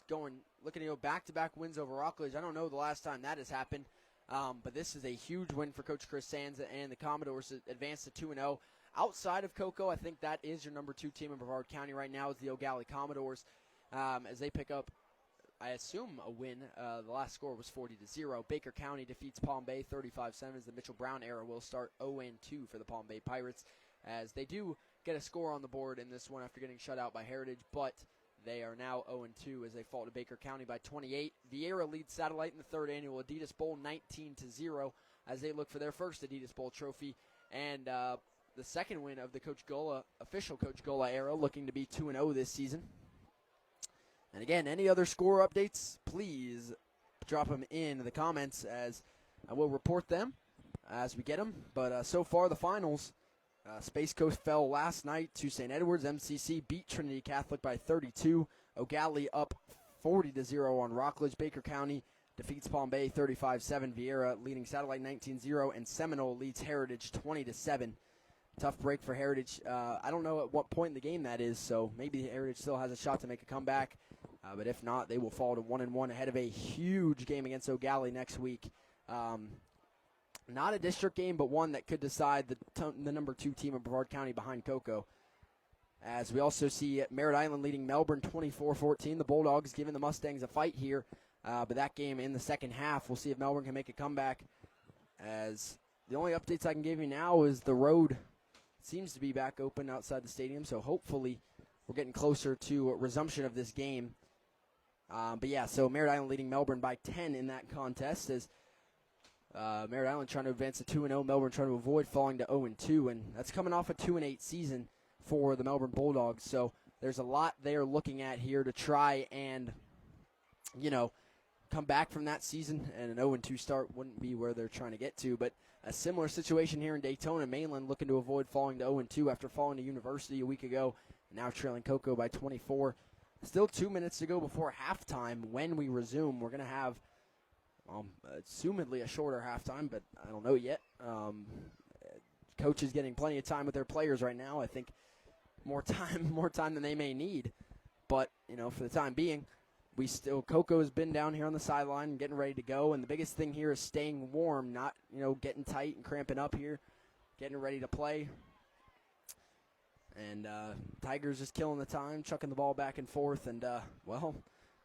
looking to go back-to-back wins over Rockledge. I don't know the last time that has happened, but this is a huge win for Coach Chris Sands and the Commodores to advance to 2-0. Outside of Cocoa, I think that is your number 2 team in Brevard County right now is the O'Galley Commodores as they pick up, I assume, a win. The last score was 40-0. Baker County defeats Palm Bay 35-7 as the Mitchell Brown era will start 0-2 for the Palm Bay Pirates as they do get a score on the board in this one after getting shut out by Heritage, but they are now 0-2 as they fall to Baker County by 28. Vieira leads Satellite in the third annual Adidas Bowl 19-0 as they look for their first Adidas Bowl trophy. And the second win of the official Coach Gola era, looking to be 2-0 this season. And again, any other score updates, please drop them in the comments as I will report them as we get them. But so far, the finals. Space Coast fell last night to St. Edwards. MCC beat Trinity Catholic by 32. O'Galley up 40-0 on Rockledge. Baker County defeats Palm Bay 35-7. Vieira leading Satellite 19-0. And Seminole leads Heritage 20-7. Tough break for Heritage. I don't know at what point in the game that is, so maybe Heritage still has a shot to make a comeback. But if not, they will fall to 1-1 ahead of a huge game against O'Galley next week. Not a district game, but one that could decide the number 2 team in Brevard County behind Cocoa. As we also see Merritt Island leading Melbourne 24-14. The Bulldogs giving the Mustangs a fight here. But that game in the second half, we'll see if Melbourne can make a comeback. As the only updates I can give you now is the road seems to be back open outside the stadium. So hopefully we're getting closer to a resumption of this game. So Merritt Island leading Melbourne by 10 in that contest as Merritt Island trying to advance to 2-0. Melbourne trying to avoid falling to 0-2, and that's coming off a 2-8 season for the Melbourne Bulldogs. So there's a lot they're looking at here to try and, come back from that season. And an 0-2 start wouldn't be where they're trying to get to. But a similar situation here in Daytona. Mainland looking to avoid falling to 0-2 after falling to University a week ago. Now trailing Cocoa by 24. Still 2 minutes to go before halftime. When we resume, we're going to have assumedly a shorter halftime, but I don't know yet. Coach is getting plenty of time with their players right now. I think more time than they may need. But, for the time being, Cocoa has been down here on the sideline and getting ready to go. And the biggest thing here is staying warm, not, getting tight and cramping up here, getting ready to play. And Tigers just killing the time, chucking the ball back and forth. And, well,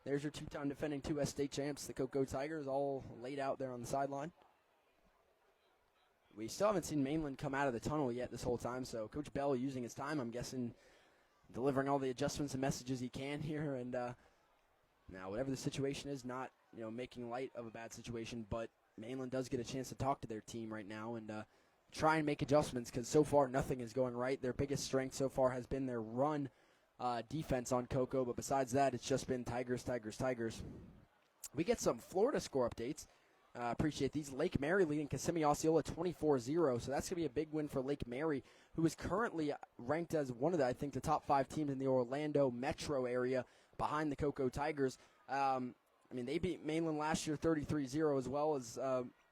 there's your two-time defending 2S state champs, the Cocoa Tigers, all laid out there on the sideline. We still haven't seen Mainland come out of the tunnel yet this whole time, so Coach Bell using his time, I'm guessing, delivering all the adjustments and messages he can here. And now whatever the situation is, not making light of a bad situation, but Mainland does get a chance to talk to their team right now and try and make adjustments, because so far nothing is going right. Their biggest strength so far has been their run defense on Cocoa, but besides that, it's just been Tigers, Tigers, Tigers. We get some Florida score updates. Appreciate these. Lake Mary leading Kissimmee Osceola 24-0, so that's going to be a big win for Lake Mary, who is currently ranked as one of the, I think, the top 5 teams in the Orlando metro area behind the Cocoa Tigers. They beat Mainland last year 33-0 as well, as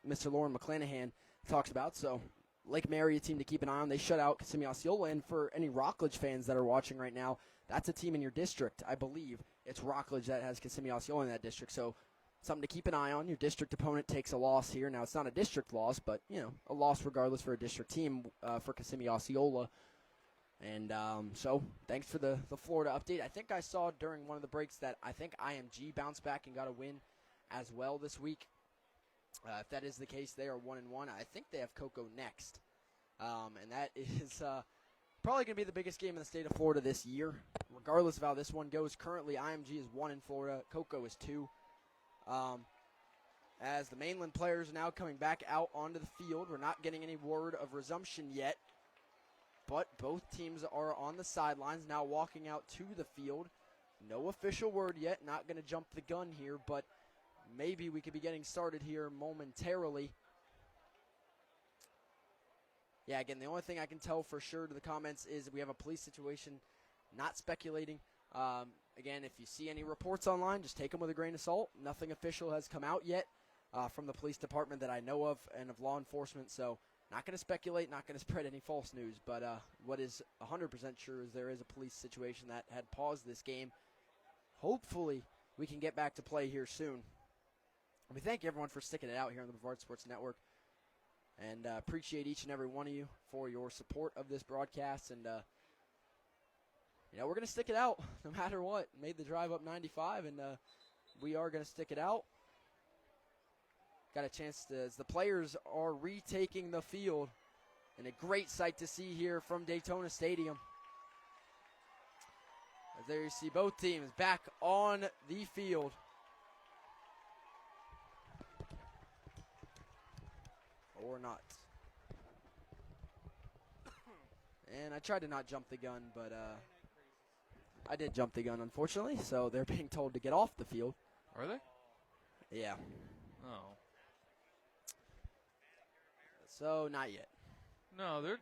Mr. Lauren McClanahan talks about, so Lake Mary, a team to keep an eye on. They shut out Kissimmee Osceola, and for any Rockledge fans that are watching right now, that's a team in your district, I believe. It's Rockledge that has Kissimmee Osceola in that district, so something to keep an eye on. Your district opponent takes a loss here. Now, it's not a district loss, but, a loss regardless for a district team for Kissimmee Osceola. And so thanks for the Florida update. I think I saw during one of the breaks that I think IMG bounced back and got a win as well this week. If that is the case, they are 1-1. I think they have Cocoa next. And that is probably going to be the biggest game in the state of Florida this year, regardless of how this one goes. Currently, IMG is 1 in Florida. Cocoa is 2. As the Mainland players are now coming back out onto the field, we're not getting any word of resumption yet, but both teams are on the sidelines now walking out to the field. No official word yet, not going to jump the gun here, but maybe we could be getting started here momentarily. Yeah, again, the only thing I can tell for sure to the comments is we have a police situation, not speculating. Again, if you see any reports online, just take them with a grain of salt. Nothing official has come out yet from the police department that I know of and of law enforcement, so not going to speculate, not going to spread any false news. But what is 100% sure is there is a police situation that had paused this game. Hopefully, we can get back to play here soon. We thank everyone for sticking it out here on the Brevard Sports Network, and appreciate each and every one of you for your support of this broadcast. And we're going to stick it out no matter what. Made the drive up 95, and we are going to stick it out. Got a chance to, as the players are retaking the field, and a great sight to see here from Daytona Stadium. As there you see both teams back on the field. Or not. And I tried to not jump the gun, but I did jump the gun, unfortunately, so they're being told to get off the field. Are they? Yeah. Oh. So, not yet. No, they're...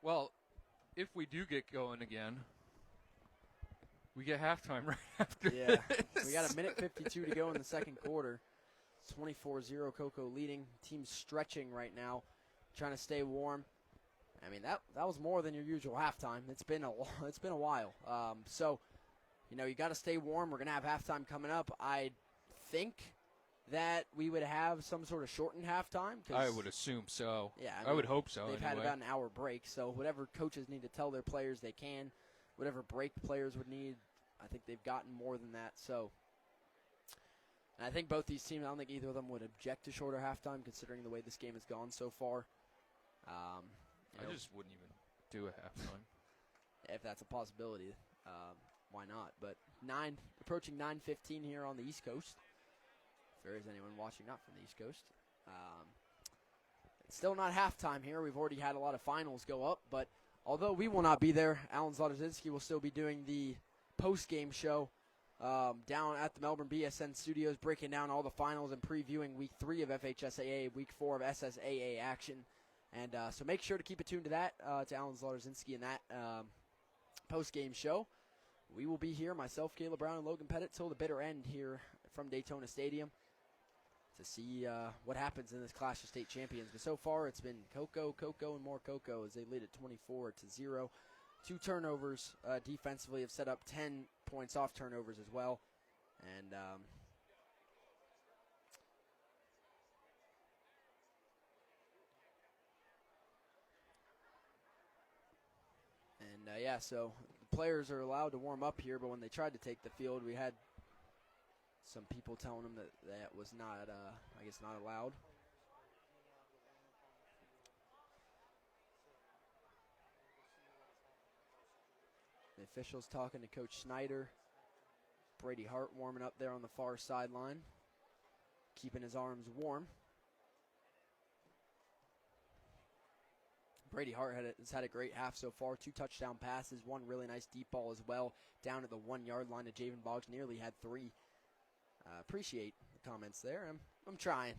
Well, if we do get going again, we get halftime right after Yeah. this. We got a minute 52 to go in the second quarter. 24-0 Cocoa leading. Team's stretching right now, trying to stay warm. I mean, that was more than your usual halftime. It's been a while. So, you got to stay warm. We're going to have halftime coming up. I think that we would have some sort of shortened halftime. I would assume so. Yeah, I would hope so. They've had about an hour break, so whatever coaches need to tell their players they can, whatever break players would need, I think they've gotten more than that. So, and I think both these teams, I don't think either of them would object to shorter halftime, considering the way this game has gone so far. I just wouldn't even do a halftime. If that's a possibility, why not? But approaching 9:15 here on the East Coast. If there is anyone watching not from the East Coast. It's still not halftime here. We've already had a lot of finals go up, but although we will not be there, Alan Zlatozinski will still be doing the post-game show down at the Melbourne BSN studios, breaking down all the finals and previewing Week 3 of FHSAA, Week 4 of SSAA action. And so make sure to keep it tuned to that, to Alan Zlatozinski and that post-game show. We will be here, myself, Caleb Brown, and Logan Pettit, till the bitter end here from Daytona Stadium to see what happens in this Clash of State Champions. But so far, it's been Cocoa, and more Cocoa as they lead at 24-0. 2 turnovers defensively, have set up 10 points off turnovers as well. And yeah, so the players are allowed to warm up here, but when they tried to take the field, we had some people telling them that was not, I guess, not allowed. The officials talking to Coach Snyder. Brady Hart warming up there on the far sideline, keeping his arms warm. Brady Hart has had a great half so far. 2 touchdown passes, 1 really nice deep ball as well, down at the 1-yard line to Javen Boggs. Nearly had 3. Appreciate the comments there. I'm trying.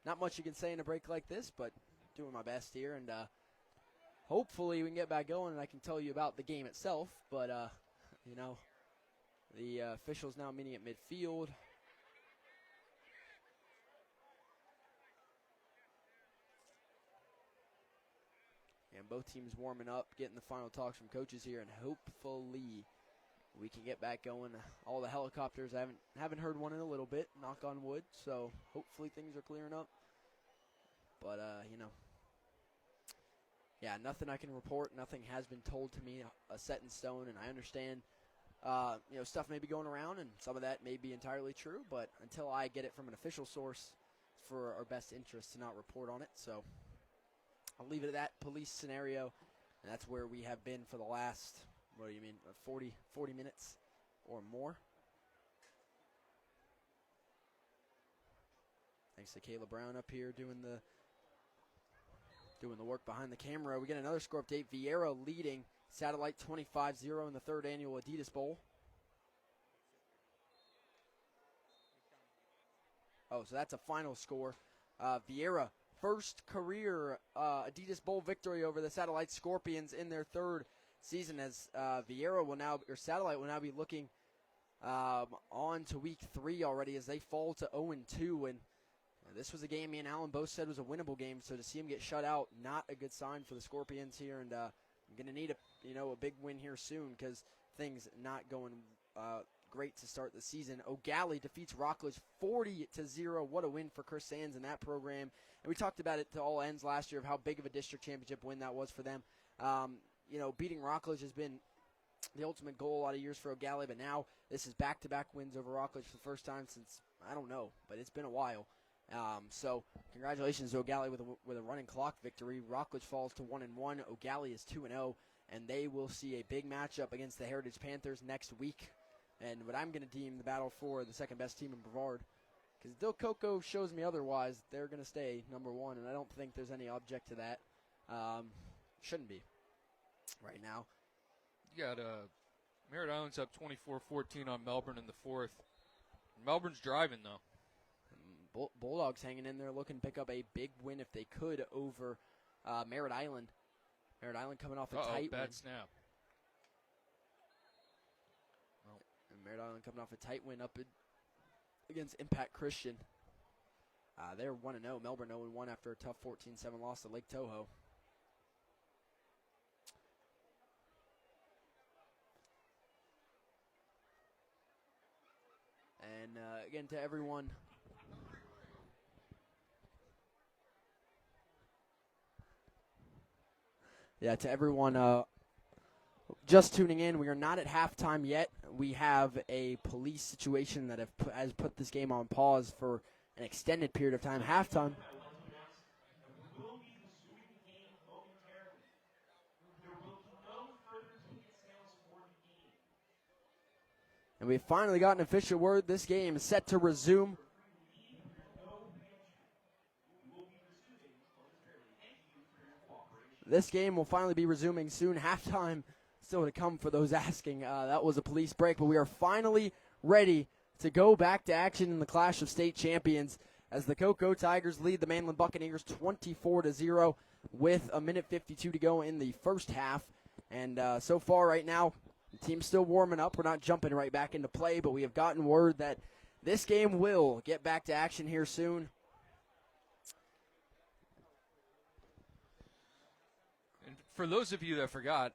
Not much you can say in a break like this, but doing my best here. And hopefully we can get back going and I can tell you about the game itself. But, the officials now meeting at midfield. And both teams warming up, getting the final talks from coaches here, and hopefully we can get back going. All the helicopters, I haven't heard one in a little bit, knock on wood, so hopefully things are clearing up. But, yeah, nothing I can report. Nothing has been told to me set in stone, and I understand, stuff may be going around, and some of that may be entirely true, but until I get it from an official source, it's for our best interest to not report on it. So I'll leave it at that. Police scenario, and that's where we have been for the last, 40 minutes or more. Thanks to Kayla Brown up here doing the work behind the camera. We get another score update. Vieira leading Satellite 25-0 in the 3rd annual Adidas Bowl. Oh, so that's a final score. Vieira, first career Adidas Bowl victory over the Satellite Scorpions in their 3rd season, as Satellite will now be looking on to week 3 already as they fall to 0-2. And this was a game me and Alan both said was a winnable game, so to see them get shut out, not a good sign for the Scorpions here. And I'm going to need a big win here soon because things not going great to start the season. O'Galley defeats Rockledge 40-0. What a win for Chris Sands in that program. And we talked about it to all ends last year of how big of a district championship win that was for them. Beating Rockledge has been the ultimate goal a lot of years for O'Galley, but now this is back-to-back wins over Rockledge for the first time since, I don't know, but it's been a while. So congratulations to O'Galley with a running clock victory. Rockledge falls to 1-1. O'Galley is 2-0, and they will see a big matchup against the Heritage Panthers next week. And what I'm going to deem the battle for the second-best team in Brevard. Because Del Coco shows me otherwise, they're going to stay number 1, and I don't think there's any object to that. Shouldn't be right now. You got Merritt Island's up 24-14 on Melbourne in the 4th. Melbourne's driving, though. Bulldogs hanging in there looking to pick up a big win if they could over Merritt Island. Merritt Island coming off a tight win. Bad snap. And Merritt Island coming off a tight win up against Impact Christian. They're 1-0. Melbourne 0-1 after a tough 14-7 loss to Lake Toho. And again, to everyone, to everyone just tuning in, we are not at halftime yet. We have a police situation that has put this game on pause for an extended period of time. Halftime. And we've finally gotten official word this game is set to resume. This game will finally be resuming soon. Halftime still to come for those asking. That was a police break, but we are finally ready to go back to action in the Clash of State Champions as the Cocoa Tigers lead the Mainland Buccaneers 24-0 with a minute 52 to go in the first half. And so far right now, the team's still warming up. We're not jumping right back into play, but we have gotten word that this game will get back to action here soon. And for those of you that forgot,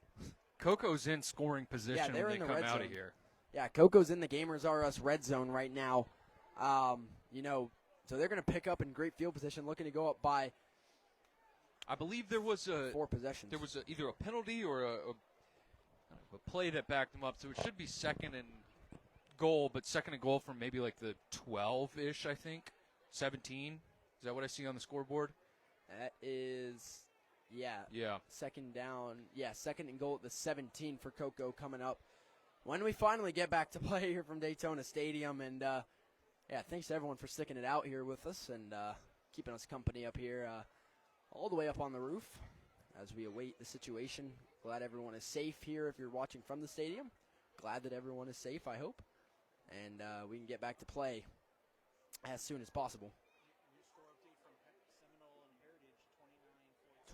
Coco's in scoring position they're when in they the come red out of zone. here. Yeah, Coco's in the Gamers R Us red zone right now. So they're going to pick up in great field position, looking to go up by I believe there was 4 possessions. There was either a penalty or a play that backed them up, so it should be second and goal, but second and goal from maybe like the 12-ish, I think, 17. Is that what I see on the scoreboard? That is, second down. Yeah, second and goal at the 17 for Coco coming up. When we finally get back to play here from Daytona Stadium, and thanks to everyone for sticking it out here with us and keeping us company up here all the way up on the roof as we await the situation. Glad everyone is safe here if you're watching from the stadium. Glad that everyone is safe, I hope. And we can get back to play as soon as possible.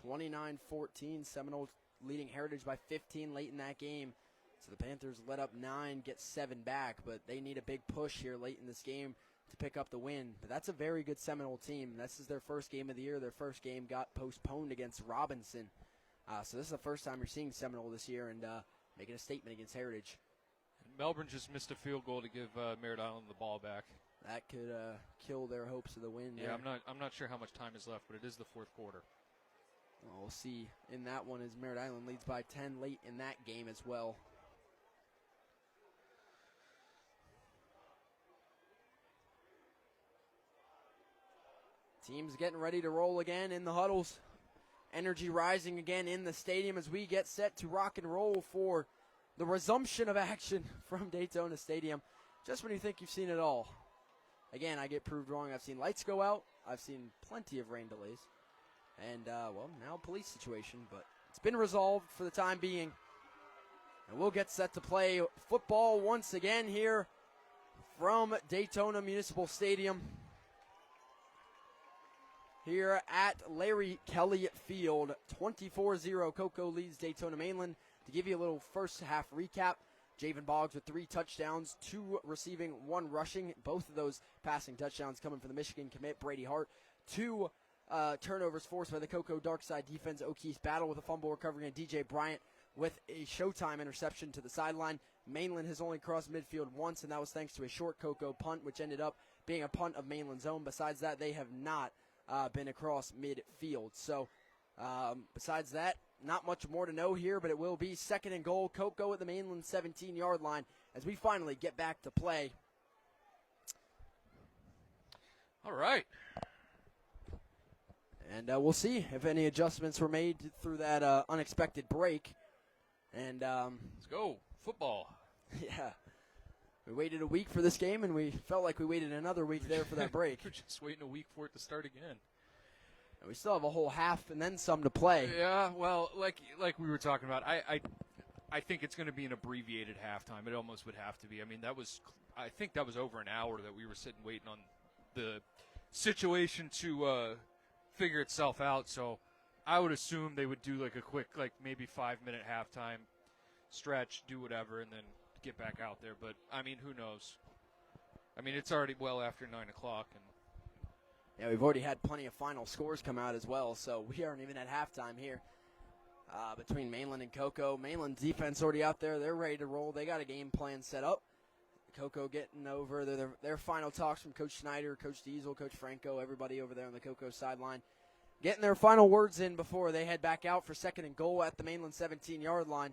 29-14, Seminole leading Heritage by 15 late in that game. So the Panthers let up 9, get 7 back, but they need a big push here late in this game to pick up the win. But that's a very good Seminole team. This is their first game of the year. Their first game got postponed against Robinson. So this is the first time you're seeing Seminole this year and making a statement against Heritage. Melbourne just missed a field goal to give Merritt Island the ball back. That could kill their hopes of the win. Yeah, there. I'm not sure how much time is left, but it is the fourth quarter. Well, we'll see in that one as Merritt Island leads by 10 late in that game as well. Teams getting ready to roll again in the huddles. Energy rising again in the stadium as we get set to rock and roll for the resumption of action from Daytona Stadium. Just when you think you've seen it all. Again, I get proved wrong. I've seen lights go out. I've seen plenty of rain delays. And, now police situation. But it's been resolved for the time being. And we'll get set to play football once again here from Daytona Municipal Stadium. Here at Larry Kelly Field, 24-0, Coco leads Daytona Mainland. To give you a little first half recap, Javen Boggs with 3 touchdowns, 2 receiving, 1 rushing. Both of those passing touchdowns coming from the Michigan commit, Brady Hart. 2 turnovers forced by the Coco Darkside defense. O'Keefe Battle with a fumble recovery, and DJ Bryant with a showtime interception to the sideline. Mainland has only crossed midfield once, and that was thanks to a short Coco punt, which ended up being a punt of Mainland's own. Besides that, they have not been across midfield. So besides that, not much more to know here, but it will be second and goal. Coco at the Mainland 17-yard line as we finally get back to play. All right. And we'll see if any adjustments were made through that unexpected break. And let's go. Football. Yeah. We waited a week for this game, and we felt like we waited another week there for that break. We're just waiting a week for it to start again. And we still have a whole half and then some to play. Yeah, well, like we were talking about, I think it's going to be an abbreviated halftime. It almost would have to be. I mean, I think that was over an hour that we were sitting waiting on the situation to figure itself out. So I would assume they would do like a quick, like maybe 5-minute halftime stretch, do whatever, and then get back out there. But I mean, who knows? I mean, it's already well after 9 o'clock, and yeah, we've already had plenty of final scores come out as well, so we aren't even at halftime here between Mainland and Coco. Mainland's defense already out there. They're ready to roll. They got a game plan set up. Coco getting over their final talks from Coach Schneider, Coach Diesel, Coach Franco, everybody over there on the Coco sideline. Getting their final words in before they head back out for second and goal at the Mainland 17-yard line.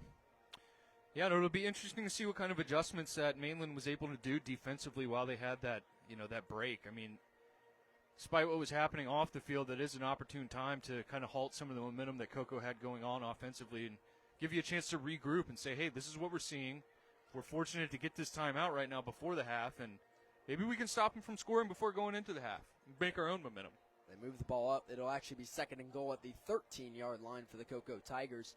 Yeah, no, it'll be interesting to see what kind of adjustments that Mainland was able to do defensively while they had that break. I mean, despite what was happening off the field, that is an opportune time to kind of halt some of the momentum that Coco had going on offensively and give you a chance to regroup and say, hey, this is what we're seeing. We're fortunate to get this time out right now before the half, and maybe we can stop them from scoring before going into the half and make our own momentum. They move the ball up. It'll actually be second and goal at the 13-yard line for the Coco Tigers,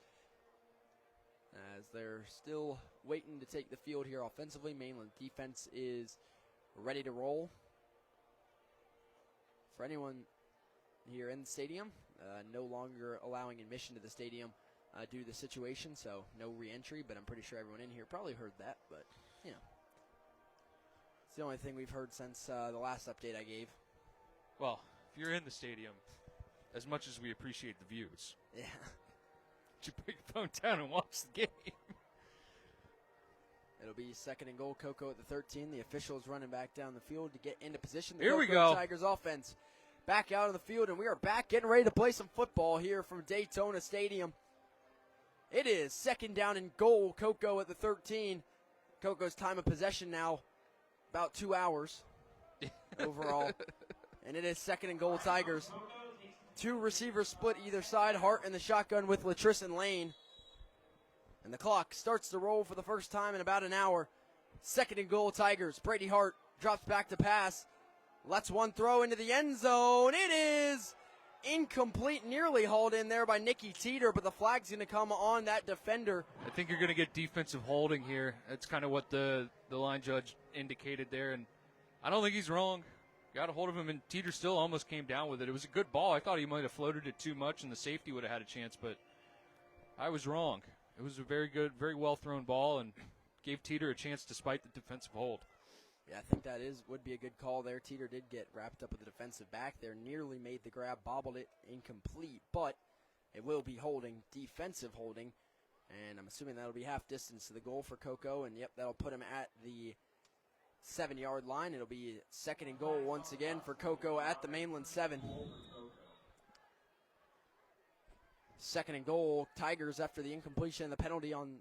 as they're still waiting to take the field here offensively. Mainland defense is ready to roll. For anyone here in the stadium, no longer allowing admission to the stadium due to the situation, so no re-entry, but I'm pretty sure everyone in here probably heard that, but, it's the only thing we've heard since the last update I gave. Well, if you're in the stadium, as much as we appreciate the views. Yeah. you put your phone down and watch the game? It'll be second and goal. Cocoa at the 13. The officials running back down the field to get into position. The Here we Cocoa go. Tigers offense back out of the field, and we are back getting ready to play some football here from Daytona Stadium. It is second down and goal. Cocoa at the 13. Cocoa's time of possession now about 2 hours overall. And it is second and goal Tigers. 2 receivers split either side. Hart in the shotgun with Latrice Lane. And the clock starts to roll for the first time in about an hour. Second and goal Tigers. Brady Hart drops back to pass. Lets one throw into the end zone. It is incomplete, nearly hauled in there by Nikki Teeter, but the flag's going to come on that defender. I think you're going to get defensive holding here. That's kind of what the line judge indicated there, and I don't think he's wrong. Got a hold of him, and Teeter still almost came down with it. It was a good ball. I thought he might have floated it too much, and the safety would have had a chance, but I was wrong. It was a very good, very well-thrown ball, and gave Teeter a chance despite the defensive hold. Yeah, I think that would be a good call there. Teeter did get wrapped up with the defensive back there, nearly made the grab, bobbled it, incomplete, but it will be holding, defensive holding, and I'm assuming that'll be half distance to the goal for Cocoa, and yep, that'll put him at the 7-yard line. It'll be second and goal once again for Cocoa at the Mainland 7. Second and goal, Tigers after the incompletion and the penalty on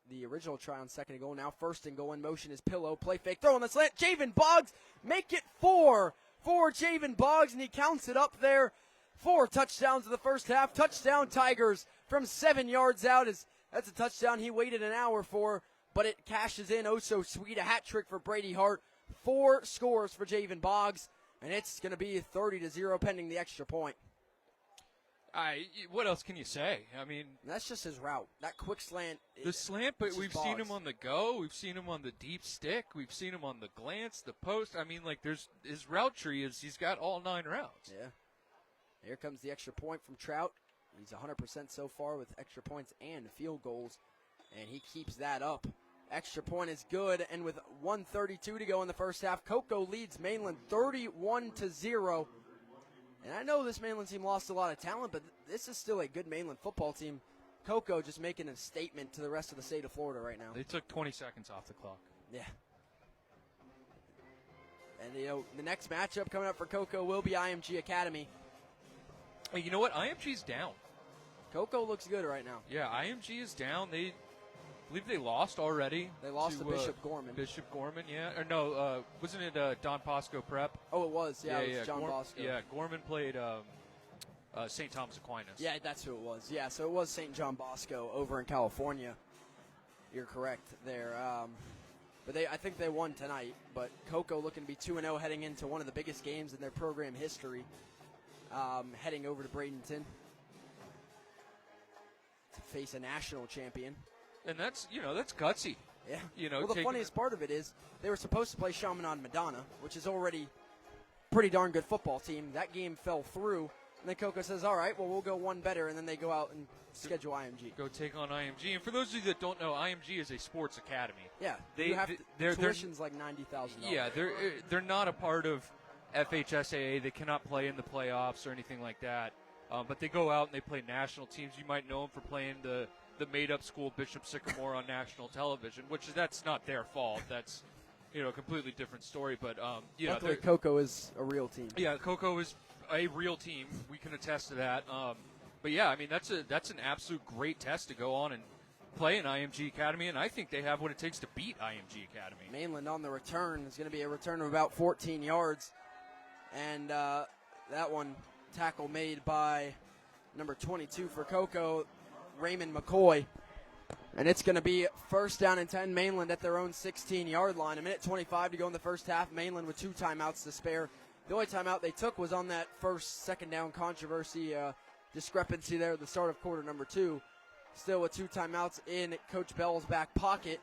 the original try on second and goal. Now first and goal in motion is Pillow. Play fake, throw on the slant. Javen Boggs make it 4 for Javen Boggs, and he counts it up there. 4 touchdowns in the first half. Touchdown Tigers from 7 yards out. That's a touchdown he waited an hour for, but it cashes in oh so sweet. A hat trick for Brady Hart. 4 scores for Javen Boggs, and it's going to be 30-0 pending the extra point. What else can you say? I mean, that's just his route. That quick slant. The slant, but we've seen him on the go. We've seen him on the deep stick. We've seen him on the glance, the post. I mean, like, his route tree he's got all 9 routes. Yeah. Here comes the extra point from Trout. He's 100% so far with extra points and field goals, and he keeps that up. Extra point is good, and with 1:32 to go in the first half, Cocoa leads Mainland 31-0. And I know this Mainland team lost a lot of talent, but this is still a good Mainland football team. Cocoa just making a statement to the rest of the state of Florida right now. They took 20 seconds off the clock. Yeah. And, the next matchup coming up for Cocoa will be IMG Academy. Hey, you know what? IMG's down. Cocoa looks good right now. Yeah, IMG is down. I believe they lost already. They lost to Bishop Gorman. Bishop Gorman, yeah. Or no, wasn't it Don Bosco Prep? Oh, it was. Yeah, it was John Bosco. Yeah, Gorman played St. Thomas Aquinas. Yeah, that's who it was. Yeah, so it was St. John Bosco over in California. You're correct there. But I think they won tonight. But Cocoa looking to be 2-0 heading into one of the biggest games in their program history. Heading over to Bradenton to face a national champion. And that's gutsy. Yeah. Well, the funniest part of it is they were supposed to play Chaminade Madonna, which is already a pretty darn good football team. That game fell through, and then Cocoa says, all right, well, we'll go one better, and then they go out and schedule IMG. Go take on IMG. And for those of you that don't know, IMG is a sports academy. Yeah. Tuition's like $90,000. Yeah, they're not a part of FHSAA. They cannot play in the playoffs or anything like that. But they go out and they play national teams. You might know them for playing the made-up school Bishop Sycamore on national television, that's not their fault. That's, a completely different story. But, luckily, Cocoa is a real team. Yeah, Cocoa is a real team. We can attest to that. But, yeah, I mean, that's an absolute great test to go on and play in IMG Academy, and I think they have what it takes to beat IMG Academy. Mainland on the return is going to be a return of about 14 yards. And that one, tackle made by number 22 for Cocoa, Raymond McCoy. And it's going to be first down and 10, Mainland at their own 16-yard line. 1:25 to go in the first half. Mainland with 2 timeouts to spare. The only timeout they took was on that second down controversy discrepancy there at the start of quarter number 2. Still with 2 timeouts in Coach Bell's back pocket.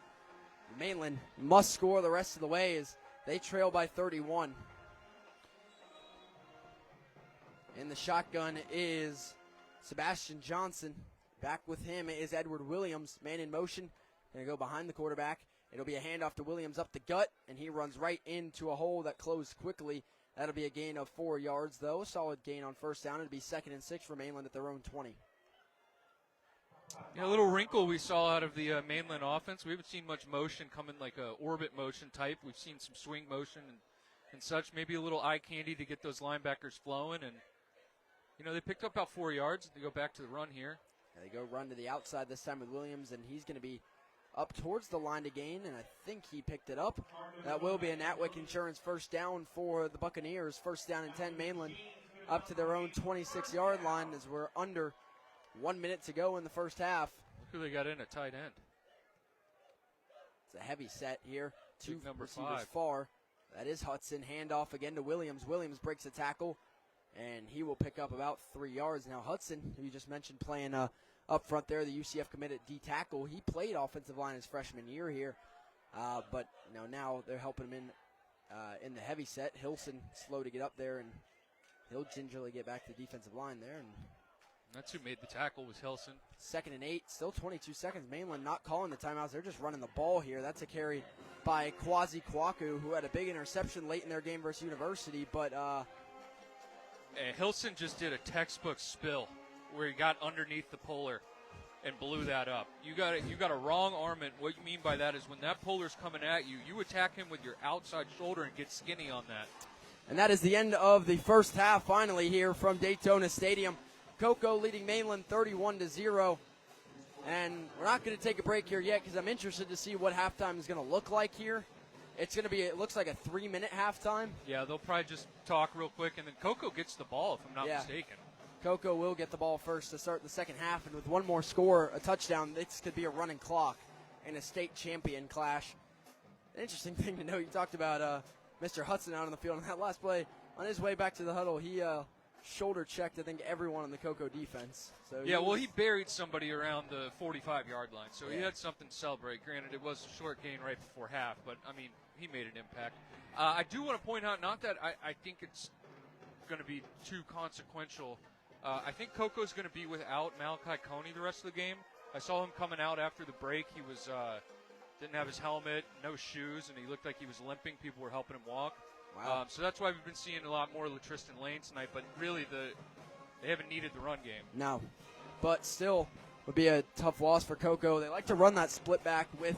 Mainland must score the rest of the way as they trail by 31. In the shotgun is Sebastian Johnson. Back with him is Edward Williams. Man in motion. Going to go behind the quarterback. It'll be a handoff to Williams up the gut, and he runs right into a hole that closed quickly. That'll be a gain of 4 yards, though. A solid gain on first down. It'll be 2nd and 6 for Mainland at their own 20. Yeah, a little wrinkle we saw out of the Mainland offense. We haven't seen much motion come in like a orbit motion type. We've seen some swing motion and such. Maybe a little eye candy to get those linebackers flowing. And, they picked up about 4 yards. They go back to the run here. Yeah, they go run to the outside this time with Williams, and he's going to be up towards the line to gain, and I think he picked it up. That will be a Natwick Insurance first down for the Buccaneers. First down and 10, Mainland up to their own 26-yard line as we're under 1 minute to go in the first half. Look who they got in at tight end. It's a heavy set here. Two number receivers 5. far. That is Hudson. Handoff again to Williams. Williams breaks a tackle, and he will pick up about 3 yards. Now Hudson, who you just mentioned playing up front there, the UCF committed D tackle. He played offensive line his freshman year here, but now they're helping him in the heavy set. Hilson slow to get up there, and he'll gingerly get back to the defensive line there. And that's who made the tackle, was Hilson. 2nd and 8, still 22 seconds. Mainland not calling the timeouts. They're just running the ball here. That's a carry by Kwazi Kwaku, who had a big interception late in their game versus University. But Hilson just did a textbook spill where he got underneath the puller and blew that up. You got a wrong armament. What you mean by that is when that puller's coming at you, you attack him with your outside shoulder and get skinny on that. And that is the end of the first half finally here from Daytona Stadium. Cocoa leading Mainland 31-0. And we're not going to take a break here yet because I'm interested to see what halftime is going to look like here. It looks like a 3-minute halftime. Yeah, they'll probably just talk real quick, and then Cocoa gets the ball, if I'm not mistaken. Cocoa will get the ball first to start the second half, and with one more score, a touchdown, this could be a running clock in a state champion clash. An interesting thing to know, you talked about Mr. Hudson out on the field on that last play. On his way back to the huddle, he shoulder checked, I think, everyone on the Cocoa defense. So he buried somebody around the 45-yard line, so he had something to celebrate. Granted, it was a short gain right before half, but, he made an impact. I do want to point out, not that I think it's going to be too consequential. I think Cocoa's going to be without Malachi Coney the rest of the game. I saw him coming out after the break. He was didn't have his helmet, no shoes, and he looked like he was limping. People were helping him walk. Wow. So that's why we've been seeing a lot more Tristan Lane tonight, but really they haven't needed the run game. No, but still would be a tough loss for Cocoa. They like to run that split back with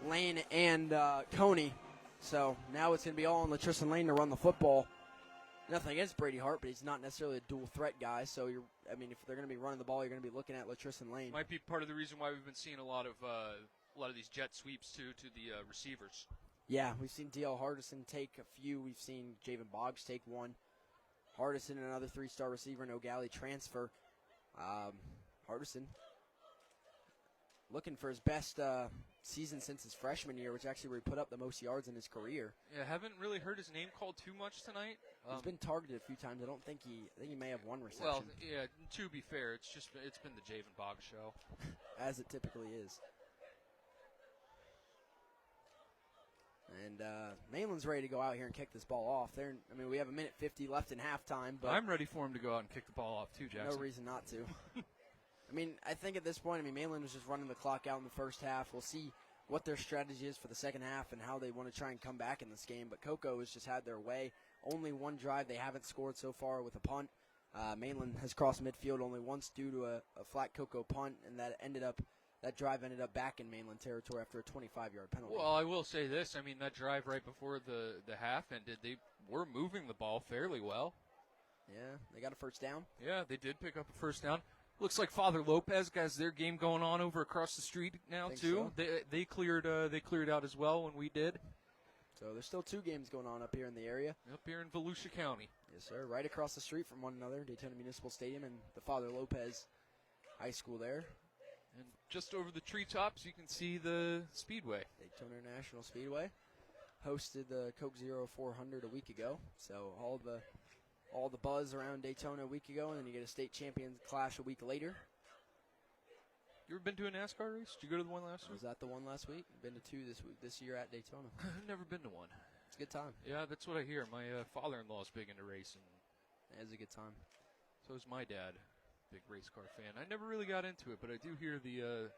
Lane and Coney. So now it's going to be all on Tristan Lane to run the football. Nothing against Brady Hart, but he's not necessarily a dual threat guy. So if they're going to be running the ball, you're going to be looking at Tristan Lane. Might be part of the reason why we've been seeing a lot of these jet sweeps to the receivers. Yeah, we've seen D.L. Hardison take a few. We've seen Javen Boggs take one. Hardison, another 3-star receiver, no Galley transfer. Hardison looking for his best season since his freshman year, which actually where he put up the most yards in his career. Yeah, haven't really heard his name called too much tonight. He's been targeted a few times. I think he may have one reception. Well, yeah, to be fair, it's been the Javen Boggs show. As it typically is. And Mainland's ready to go out here and kick this ball off. We have 1:50 left in halftime. But I'm ready for him to go out and kick the ball off too, Jackson. No reason not to. I think at this point, Mainland was just running the clock out in the first half. We'll see what their strategy is for the second half and how they want to try and come back in this game. But Cocoa has just had their way. Only one drive they haven't scored so far with a punt. Mainland has crossed midfield only once due to a flat Cocoa punt, and that drive ended up back in Mainland territory after a 25-yard penalty. Well, I will say this. That drive right before the half ended, they were moving the ball fairly well. Yeah, they got a first down. Yeah, they did pick up a first down. Looks like Father Lopez has their game going on over across the street now too. So. They cleared out as well when we did. So there's still 2 games going on up here in the area. Up here in Volusia County. Yes, sir. Right across the street from one another, Daytona Municipal Stadium and the Father Lopez High School there. And just over the treetops, you can see the Speedway. Daytona International Speedway hosted the Coke Zero 400 a week ago. So all the buzz around Daytona a week ago, and then you get a state champions clash a week later. You ever been to a NASCAR race? Did you go to the one last week? Was that the one last week? Been to 2 this year at Daytona. I've never been to one. It's a good time. Yeah, that's what I hear. My father-in-law is big into racing. It's a good time. So is my dad. Big race car fan. I never really got into it, but I do hear the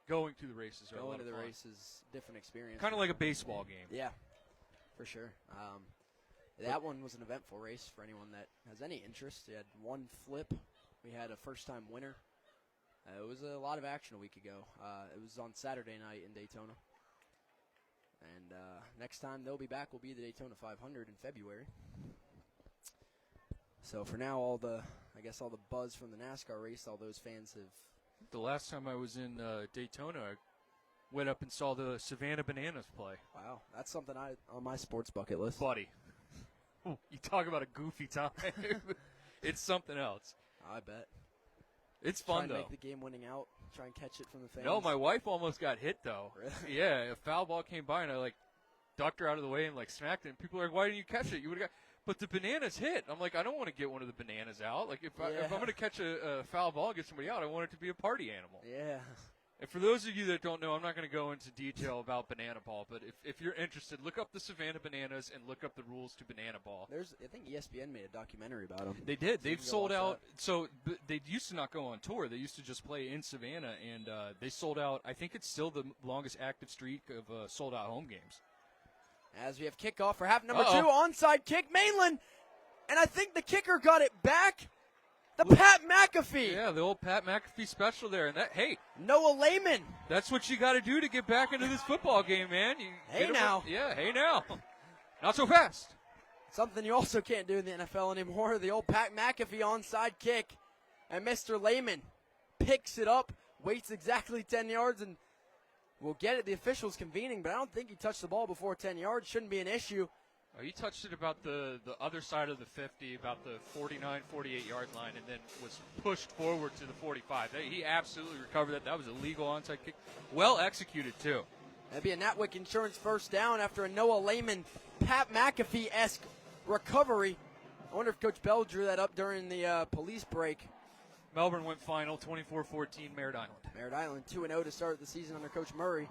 going to the races are a lot of fun. Going to the races, different experience. Kind of like a baseball game. Yeah, for sure. That one was an eventful race for anyone that has any interest. We had one flip. We had a first-time winner. It was a lot of action a week ago. It was on Saturday night in Daytona. And next time they'll be back will be the Daytona 500 in February. So for now, all the buzz from the NASCAR race, all those fans have. The last time I was in Daytona, I went up and saw the Savannah Bananas play. Wow, that's something on my sports bucket list. Buddy, you talk about a goofy time. It's something else. I bet. It's fun, though. though. Make the game winning out. Try and catch it from the fans. No, my wife almost got hit, though. Really? Yeah, a foul ball came by, and I, ducked her out of the way and, smacked it. And people are like, why didn't you catch it? You would have got. But the bananas hit. I'm like, I don't want to get one of the bananas out. If I'm going to catch a foul ball and get somebody out, I want it to be a party animal. Yeah. And for those of you that don't know, I'm not going to go into detail about banana ball, but if you're interested, look up the Savannah Bananas and look up the rules to banana ball. I think ESPN made a documentary about them. They did. So They've sold out. So they used to not go on tour. They used to just play in Savannah, and they sold out. I think it's still the longest active streak of sold-out home games. As we have kickoff for half number 2, onside kick, Mainland, and I think the kicker got it back. Pat McAfee. Yeah, the old Pat McAfee special there. And Noah Lehman. That's what you got to do to get back into this football game, man. Hey now. Hey now. Not so fast. Something you also can't do in the NFL anymore. The old Pat McAfee onside kick. And Mr. Lehman picks it up, waits exactly 10 yards, and will get it. The official's convening, but I don't think he touched the ball before 10 yards. Shouldn't be an issue. Oh, he touched it about the other side of the 50, about the 49, 48-yard line, and then was pushed forward to the 45. He absolutely recovered that. That was a legal onside kick. Well executed, too. That'd be a Natwick Insurance first down after a Noah Lehman, Pat McAfee-esque recovery. I wonder if Coach Bell drew that up during the police break. Melbourne went final, 24-14, Merritt Island. Merritt Island 2-0 to start the season under Coach Murray.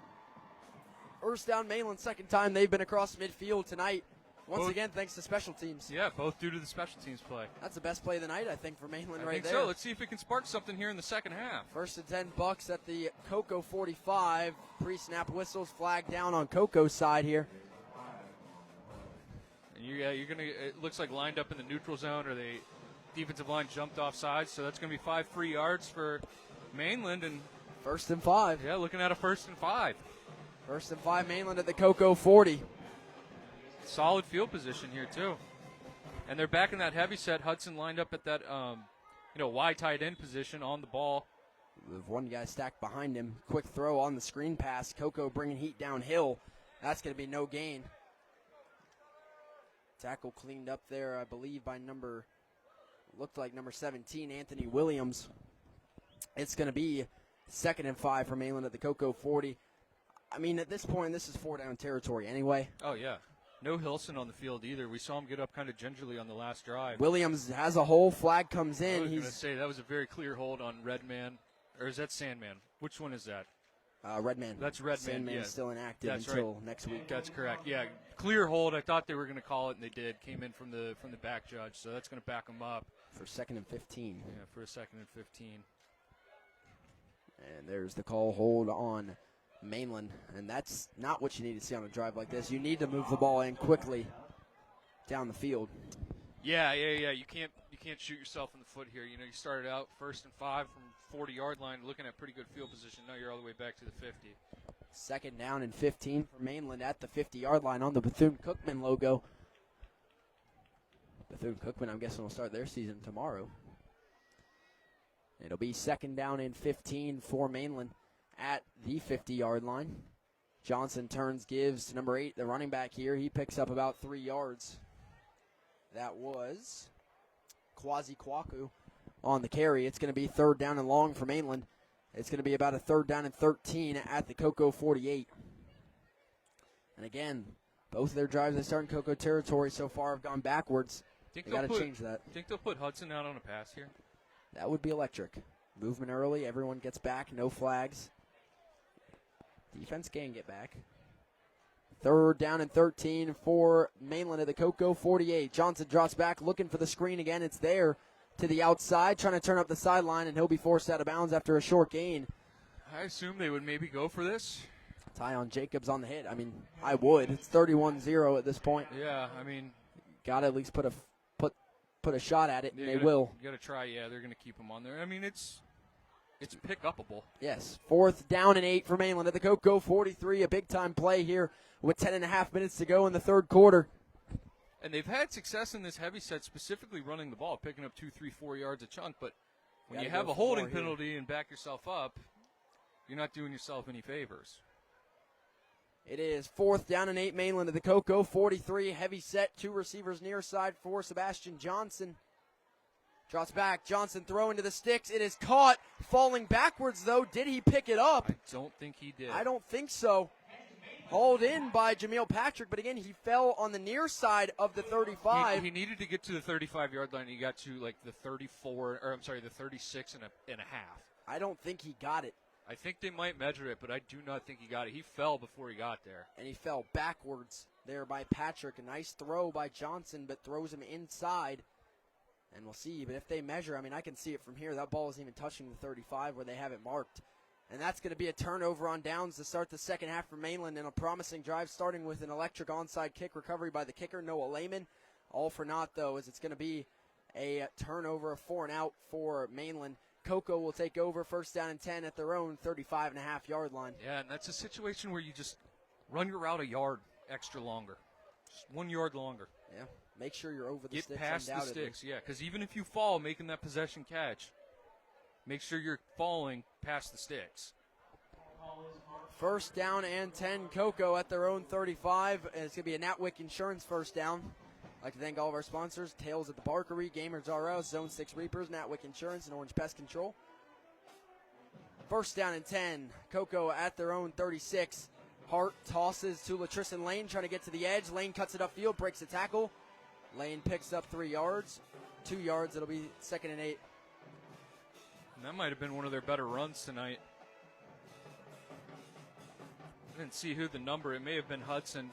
First down, Mainland, second time they've been across midfield tonight. Once again, thanks to special teams. Yeah, both due to the special teams play. That's the best play of the night, I think, for Mainland right there. I think so. Let's see if we can spark something here in the second half. First and 10 Bucks at the Cocoa 45. Pre-snap whistles, flag down on Cocoa's side here. And you're going to, it looks like lined up in the neutral zone, or the defensive line jumped off sides, so that's going to be 5 free yards for Mainland. And first and 5. Yeah, looking at a 1st and 5. First and 5, Mainland at the Cocoa 40. Solid field position here, too. And they're back in that heavy set. Hudson lined up at that, wide tight end position on the ball. With one guy stacked behind him. Quick throw on the screen pass. Cocoa bringing heat downhill. That's going to be no gain. Tackle cleaned up there, I believe, by number 17, Anthony Williams. It's going to be 2nd and 5 for Mainland at the Cocoa 40. I mean, at this point, this is 4-down territory anyway. Oh, yeah. No Hilson on the field either. We saw him get up kind of gingerly on the last drive. Williams has a hole. Flag comes in. I was going to say, that was a very clear hold on Redman. Or is that Sandman? Which one is that? Redman. That's Redman, Sandman's still inactive until next week. That's correct. Yeah, clear hold. I thought they were going to call it, and they did. Came in from the back judge, so that's going to back them up. For 2nd and 15. Yeah, for a 2nd and 15. And there's the call, hold on Mainland, and that's not what you need to see on a drive like this. You need to move the ball in quickly down the field. Yeah. You can't shoot yourself in the foot here. You started out 1st and 5 from 40-yard line, looking at pretty good field position. Now you're all the way back to the 50. 2nd down and 15 for Mainland at the 50-yard line on the Bethune-Cookman logo. Bethune-Cookman, I'm guessing, will start their season tomorrow. It'll be 2nd down and 15 for Mainland at the 50-yard line. Johnson turns, gives to number 8, the running back here. He picks up about 3 yards. That was Kwazi Kwaku on the carry. It's going to be 3rd down and long for Mainland. It's going to be about a 3rd down and 13 at the Cocoa 48. And again, both of their drives they start in Cocoa territory so far have gone backwards. They got to change that. Think they'll put Hudson out on a pass here? That would be electric. Movement early. Everyone gets back. No flags. Defense can get back. 3rd down and 13 for Mainland at the Cocoa 48. Johnson drops back looking for the screen again. It's there to the outside, trying to turn up the sideline, and he'll be forced out of bounds after a short gain. I assume they would maybe go for this. Tyon Jacobs on the hit. I mean, I would. It's 31-0 at this point. Yeah, I mean. Got to at least put a shot at it, and they will. You got to try. Yeah, they're going to keep him on there. I mean, it's It's pick-upable. Yes, 4th down and 8 for Mainland at the Coco 43. A big-time play here with 10.5 minutes to go in the third quarter. And they've had success in this heavy set, specifically running the ball, picking up 2, 3, 4 yards a chunk. But when you have a holding penalty and back yourself up, you're not doing yourself any favors. It is 4th down and 8 Mainland at the Coco 43. Heavy set, 2 receivers near side for Sebastian Johnson. Drops back. Johnson throwing to the sticks. It is caught. Falling backwards, though. Did he pick it up? I don't think he did. I don't think so. Hauled in by Jameel Patrick, but again, he fell on the near side of the 35. He needed to get to the 35-yard line. He got to like the 34, or I'm sorry, the 36 and a half. I don't think he got it. I think they might measure it, but I do not think he got it. He fell before he got there. And he fell backwards there by Patrick. A nice throw by Johnson, but throws him inside. And we'll see. But if they measure, I mean, I can see it from here. That ball isn't even touching the 35 where they have it marked. And that's going to be a turnover on downs to start the second half for Mainland, and a promising drive starting with an electric onside kick recovery by the kicker, Noah Lehman. All for naught, though, as it's going to be a turnover, a 4-and-out for Mainland. Coco will take over 1st down and 10 at their own 35.5-yard line. Yeah, and that's a situation where you just run your route a yard extra longer. Just 1 yard longer. Yeah, make sure you're over the Get sticks. Get past the sticks, yeah, because even if you fall making that possession catch, make sure you're falling past the sticks. 1st down and 10, Coco at their own 35. And it's going to be a Natwick Insurance 1st down. I'd like to thank all of our sponsors, Tails at the Barkery, Gamers R Us, Zone 6 Reapers, Natwick Insurance, and Orange Pest Control. 1st down and 10, Coco at their own 36. Hart tosses to Latrice Lane, trying to get to the edge. Lane cuts it upfield, breaks the tackle. Lane picks up 3 yards. 2 yards, it'll be 2nd and 8. And that might have been one of their better runs tonight. I didn't see who the number. It may have been Hudson.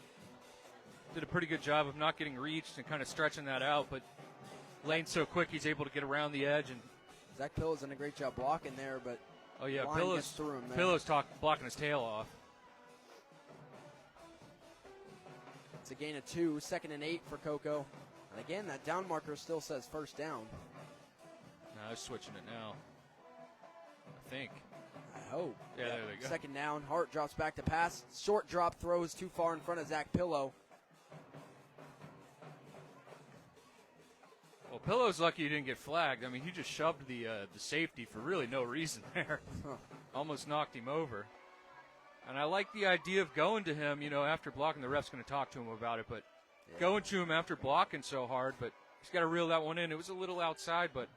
Did a pretty good job of not getting reached and kind of stretching that out, but Lane's so quick he's able to get around the edge. And Zach Pillow's done a great job blocking there, but oh yeah, Pillow's blocking his tail off. It's a gain of 2, 2nd and 8 for Coco. And again, that down marker still says 1st down. No, I was switching it now. I think. I hope. Yeah, there they go. 2nd down. Hart drops back to pass. Short drop throws too far in front of Zach Pillow. Well, Pillow's lucky he didn't get flagged. I mean, he just shoved the safety for really no reason there. Almost knocked him over. And I like the idea of going to him, after blocking. The ref's going to talk to him about it, but going to him after blocking so hard, but he's got to reel that one in. It was a little outside, but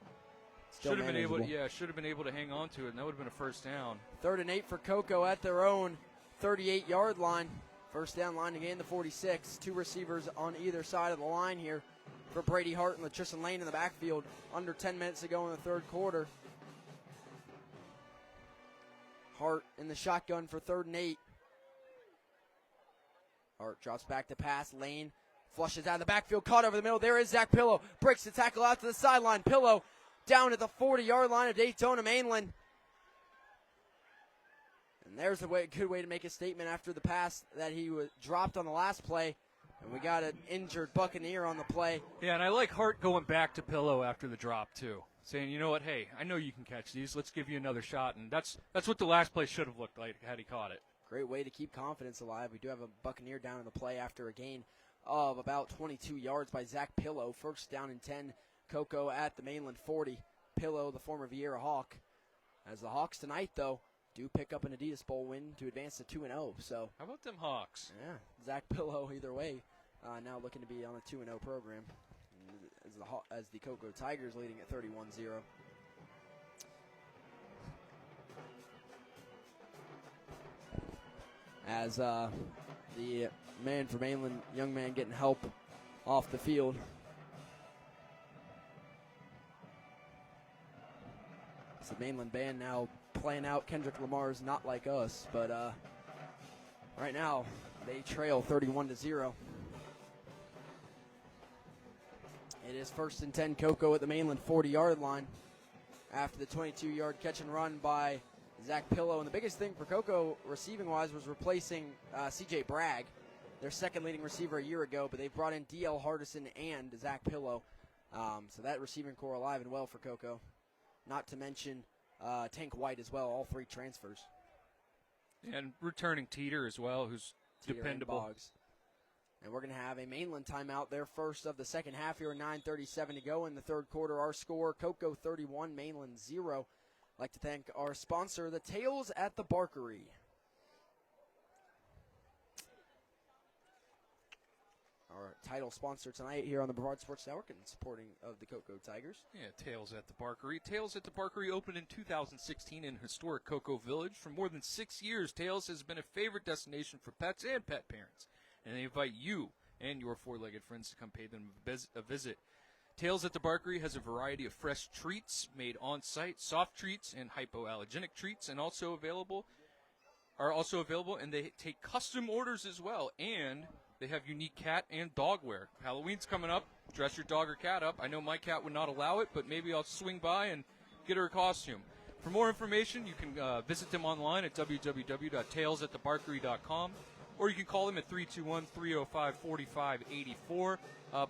should have been able to hang on to it, and that would have been a 1st down. 3rd and 8 for Coco at their own 38-yard line. 1st down line to gain the 46. 2 receivers on either side of the line here for Brady Hart and Latrice Lane in the backfield. Under 10 minutes to go in the third quarter. Hart in the shotgun for 3rd and 8. Hart drops back to pass. Lane flushes out of the backfield, caught over the middle. There is Zach Pillow. Breaks the tackle out to the sideline. Pillow down at the 40-yard line of Daytona Mainland. And there's a good way to make a statement after the pass that he was dropped on the last play. And we got an injured Buccaneer on the play. Yeah, and I like Hart going back to Pillow after the drop, too. Saying, you know what, hey, I know you can catch these. Let's give you another shot. And that's what the last play should have looked like had he caught it. Great way to keep confidence alive. We do have a Buccaneer down in the play after a gain of about 22 yards by Zach Pillow. 1st down and 10. Coco at the Mainland 40. Pillow, the former Vieira Hawk. As the Hawks tonight, though, do pick up an Adidas Bowl win to advance to 2-0. So how about them Hawks? Yeah, Zach Pillow either way. Now looking to be on a 2-0 program. As the Coco Tigers leading at 31-0. As the man for Mainland, young man getting help off the field. It's the Mainland band now playing out Kendrick Lamar's Not Like Us, but right now they trail 31-0. It is 1st and 10, Coco at the Mainland 40-yard line after the 22-yard catch and run by Zach Pillow. And the biggest thing for Coco receiving-wise was replacing C.J. Bragg, their 2nd leading receiver a year ago, but they've brought in D.L. Hardison and Zach Pillow. So that receiving core alive and well for Coco. Not to mention Tank White as well, all 3 transfers. And returning Teeter as well, who's Teeter dependable. And Boggs. And we're going to have a Mainland timeout there first of the second half here, 9:37 to go in the third quarter. Our score, Cocoa 31, Mainland 0. I'd like to thank our sponsor, the Tails at the Barkery. Our title sponsor tonight here on the Brevard Sports Network and supporting of the Cocoa Tigers. Yeah, Tails at the Barkery. Tails at the Barkery opened in 2016 in historic Cocoa Village. For more than 6 years, Tails has been a favorite destination for pets and pet parents. And they invite you and your 4-legged friends to come pay them a visit. Tails at the Barkery has a variety of fresh treats made on-site, soft treats and hypoallergenic treats, and are also available, and they take custom orders as well. And they have unique cat and dog wear. Halloween's coming up. Dress your dog or cat up. I know my cat would not allow it, but maybe I'll swing by and get her a costume. For more information, you can visit them online at www.tailsatthebarkery.com, or you can call them at 321-305-4584.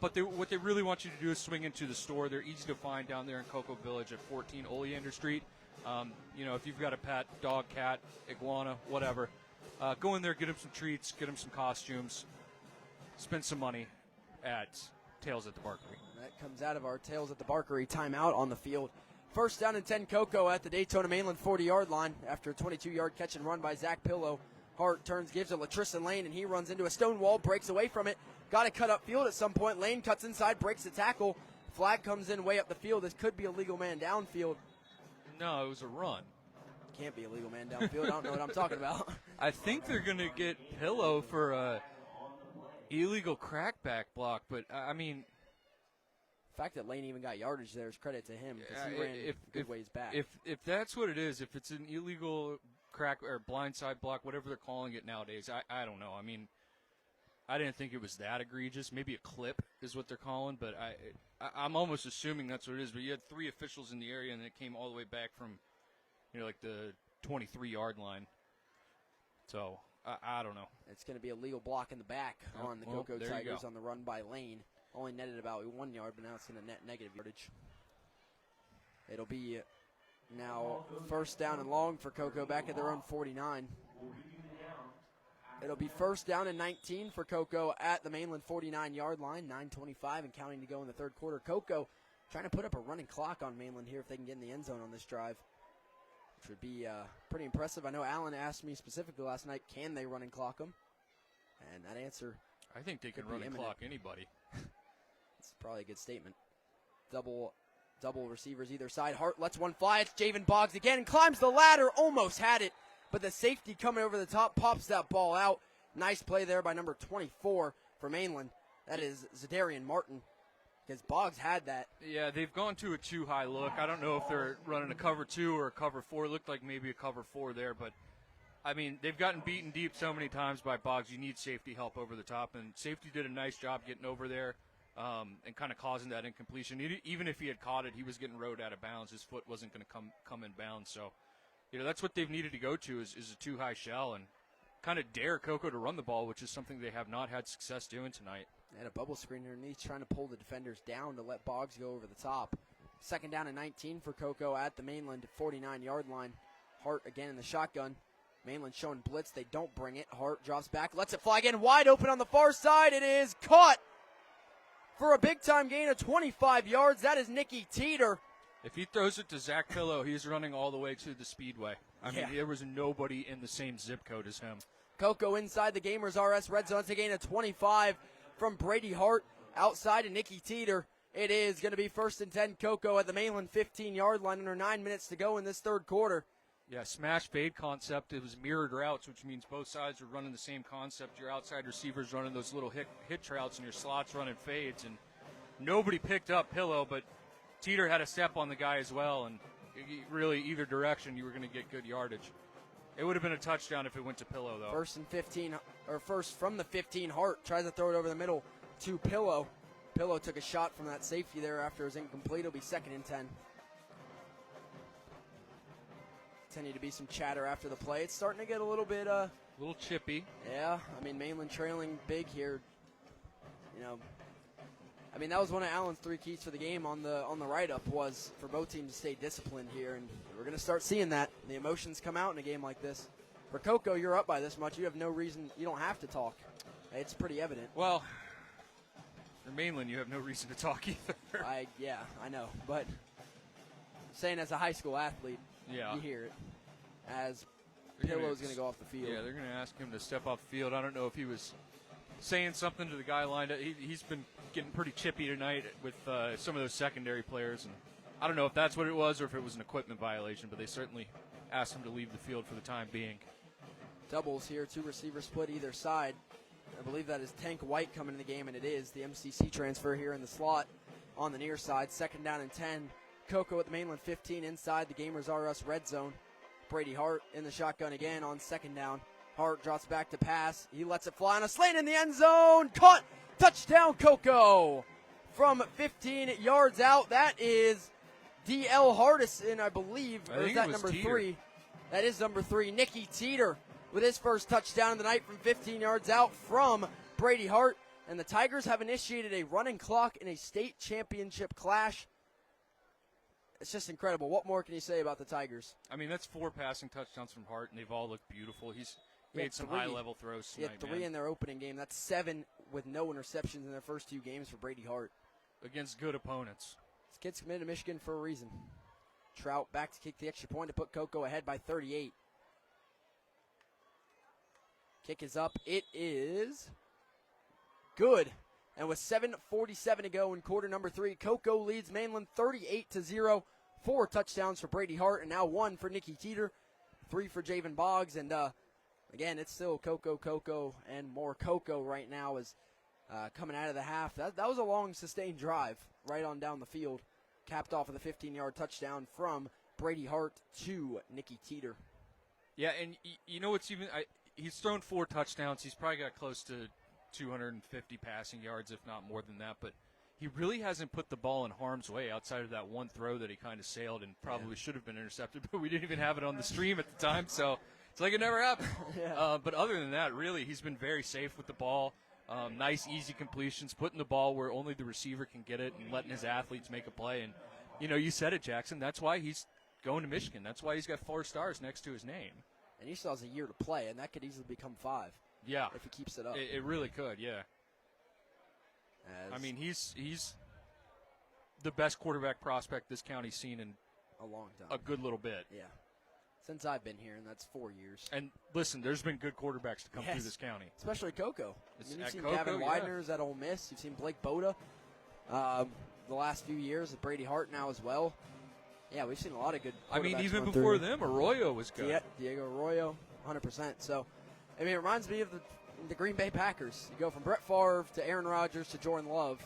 But what they really want you to do is swing into the store. They're easy to find down there in Cocoa Village at 14 Oleander Street. If you've got a pet, dog, cat, iguana, whatever, go in there, get them some treats, get them some costumes, spend some money at Tails at the Barkery. That comes out of our Tails at the Barkery timeout on the field. First down and 10 Cocoa at the Daytona Mainland 40-yard line after a 22-yard catch and run by Zach Pillow. Hart turns, gives it to Tristan Lane, and he runs into a stone wall, breaks away from it. Got to cut up field at some point. Lane cuts inside, breaks the tackle. Flag comes in way up the field. This could be a legal man downfield. No, it was a run. Can't be a legal man downfield. I don't know what I'm talking about. I think they're going to get Pillow for a illegal crackback block, but I mean, the fact that Lane even got yardage there is credit to him because he ran a good ways back. If that's what it is, if it's an illegal crack or blindside block, whatever they're calling it nowadays, I don't know. I mean, I didn't think it was that egregious. Maybe a clip is what they're calling, but I'm almost assuming that's what it is. But you had 3 officials in the area, and it came all the way back from, like the 23-yard line. So I don't know. It's going to be a legal block in the back on the Cocoa Tigers on the run by Lane. Only netted about 1 yard, but now it's going to net negative yardage. It'll be now first down and long for Cocoa back at their own 49. It'll be first down and 19 for Cocoa at the Mainland 49-yard line. 9:25 and counting to go in the third quarter. Cocoa trying to put up a running clock on Mainland here if they can get in the end zone on this drive, which would be pretty impressive. I know Alan asked me specifically last night, can they run and clock them? And that answer, I think they can run and clock anybody. It's probably a good statement. Double receivers either side. Hart lets one fly. It's Javen Boggs again and climbs the ladder. Almost had it, but the safety coming over the top pops that ball out. Nice play there by number 24 for Mainland. That is Zadarian Martin, because Boggs had that. Yeah, they've gone to a too high look. I don't know if they're running a cover 2 or a cover 4. It looked like maybe a cover 4 there, but I mean, they've gotten beaten deep so many times by Boggs. You need safety help over the top, and safety did a nice job getting over there and kind of causing that incompletion. Even if he had caught it, he was getting rode out of bounds. His foot wasn't going to come in bounds. So, that's what they've needed to go to is a too high shell and kind of dare Cocoa to run the ball, which is something they have not had success doing tonight. And a bubble screen underneath trying to pull the defenders down to let Boggs go over the top. Second down and 19 for Cocoa at the Mainland 49-yard line. Hart again in the shotgun. Mainland showing blitz. They don't bring it. Hart drops back, lets it fly again. Wide open on the far side. It is caught for a big-time gain of 25 yards. That is Nicky Teeter. If he throws it to Zach Pillow, he's running all the way to the Speedway. I mean, there was nobody in the same zip code as him. Cocoa inside the Gamers RS red zone. It's a gain of 25 from Brady Hart outside of Nicky Teeter. It is going to be first and 10 Cocoa at the Mainland 15-yard line. Under 9 minutes to go in this third quarter. Yeah, smash fade concept. It was mirrored routes, which means both sides are running the same concept. Your outside receivers running those little hitch routes, and your slots running fades. And nobody picked up Pillow, but Teeter had a step on the guy as well. And really, either direction, you were going to get good yardage. It would have been a touchdown if it went to Pillow, though. First from the 15, Hart tries to throw it over the middle to Pillow. Pillow took a shot from that safety there after it was incomplete. It'll be second and 10. Continue to be some chatter after the play. It's starting to get a little bit a little chippy. Yeah, I mean, Mainland trailing big here. I mean, that was one of Allen's 3 keys for the game on the write-up, was for both teams to stay disciplined here, and we're going to start seeing that. The emotions come out in a game like this. For Cocoa, you're up by this much. You have no reason. You don't have to talk. It's pretty evident. Well, for Mainland, you have no reason to talk either. Yeah, I know. But saying as a high school athlete, yeah, you hear it. As Pillow's going to go off the field. Yeah, they're going to ask him to step off the field. I don't know if he was saying something to the guy lined up. He's been getting pretty chippy tonight with some of those secondary players. And I don't know if that's what it was or if it was an equipment violation, but they certainly asked him to leave the field for the time being. Doubles here, 2 receivers split either side. I believe that is Tank White coming in the game, and it is the MCC transfer here in the slot on the near side. 2nd down and 10. Cocoa at the Mainland 15 inside the Gamers R Us red zone. Brady Hart in the shotgun again on 2nd down. Hart drops back to pass. He lets it fly on a slant in the end zone. Caught. Touchdown, Cocoa. From 15 yards out. That is D.L. Hardison, I believe. Or is that number Teeter. 3? That is number 3. Nicky Teeter with his first touchdown of the night from 15 yards out from Brady Hart. And the Tigers have initiated a running clock in a state championship clash. It's just incredible. What more can you say about the Tigers? I mean, that's 4 passing touchdowns from Hart, and they've all looked beautiful. He's made some high-level throws tonight. He had 3 in their opening game. That's 7 with no interceptions in their first 2 games for Brady Hart. Against good opponents. This kid's committed to Michigan for a reason. Trout back to kick the extra point to put Cocoa ahead by 38. Kick is up. It is good. And with 7:47 to go in quarter number 3, Cocoa leads Mainland 38-0. 4 touchdowns for Brady Hart, and now 1 for Nicky Teeter, 3 for Javen Boggs. And again, it's still Cocoa, and more Cocoa right now is coming out of the half. That was a long, sustained drive right on down the field, capped off with a 15-yard touchdown from Brady Hart to Nicky Teeter. Yeah, and you know what's even he's thrown 4 touchdowns. He's probably got close to 250 passing yards, if not more than that. But he really hasn't put the ball in harm's way outside of that one throw that he kind of sailed and probably should have been intercepted. But we didn't even have it on the stream at the time, so it's like it never happened. Yeah. But other than that, really, he's been very safe with the ball. Nice, easy completions, putting the ball where only the receiver can get it and letting his athletes make a play. And, you know, you said it, Jackson. That's why he's going to Michigan. That's why he's got 4 stars next to his name. And he still has a year to play, and that could easily become 5. Yeah. If he keeps it up. It really could, yeah. I mean, he's the best quarterback prospect this county's seen in a long time. A good little bit. Yeah. Since I've been here, and that's 4 years. And listen, there's been good quarterbacks to come through this county. Especially Cocoa. You've seen Cocoa, Gavin Widener's at Ole Miss. You've seen Blake Boda the last few years with Brady Hart now as well. Yeah, we've seen a lot of good quarterbacks. I mean, even before them, Arroyo was good. Yeah, Diego Arroyo, 100%. So, I mean, it reminds me of the Green Bay Packers. You go from Brett Favre to Aaron Rodgers to Jordan Love.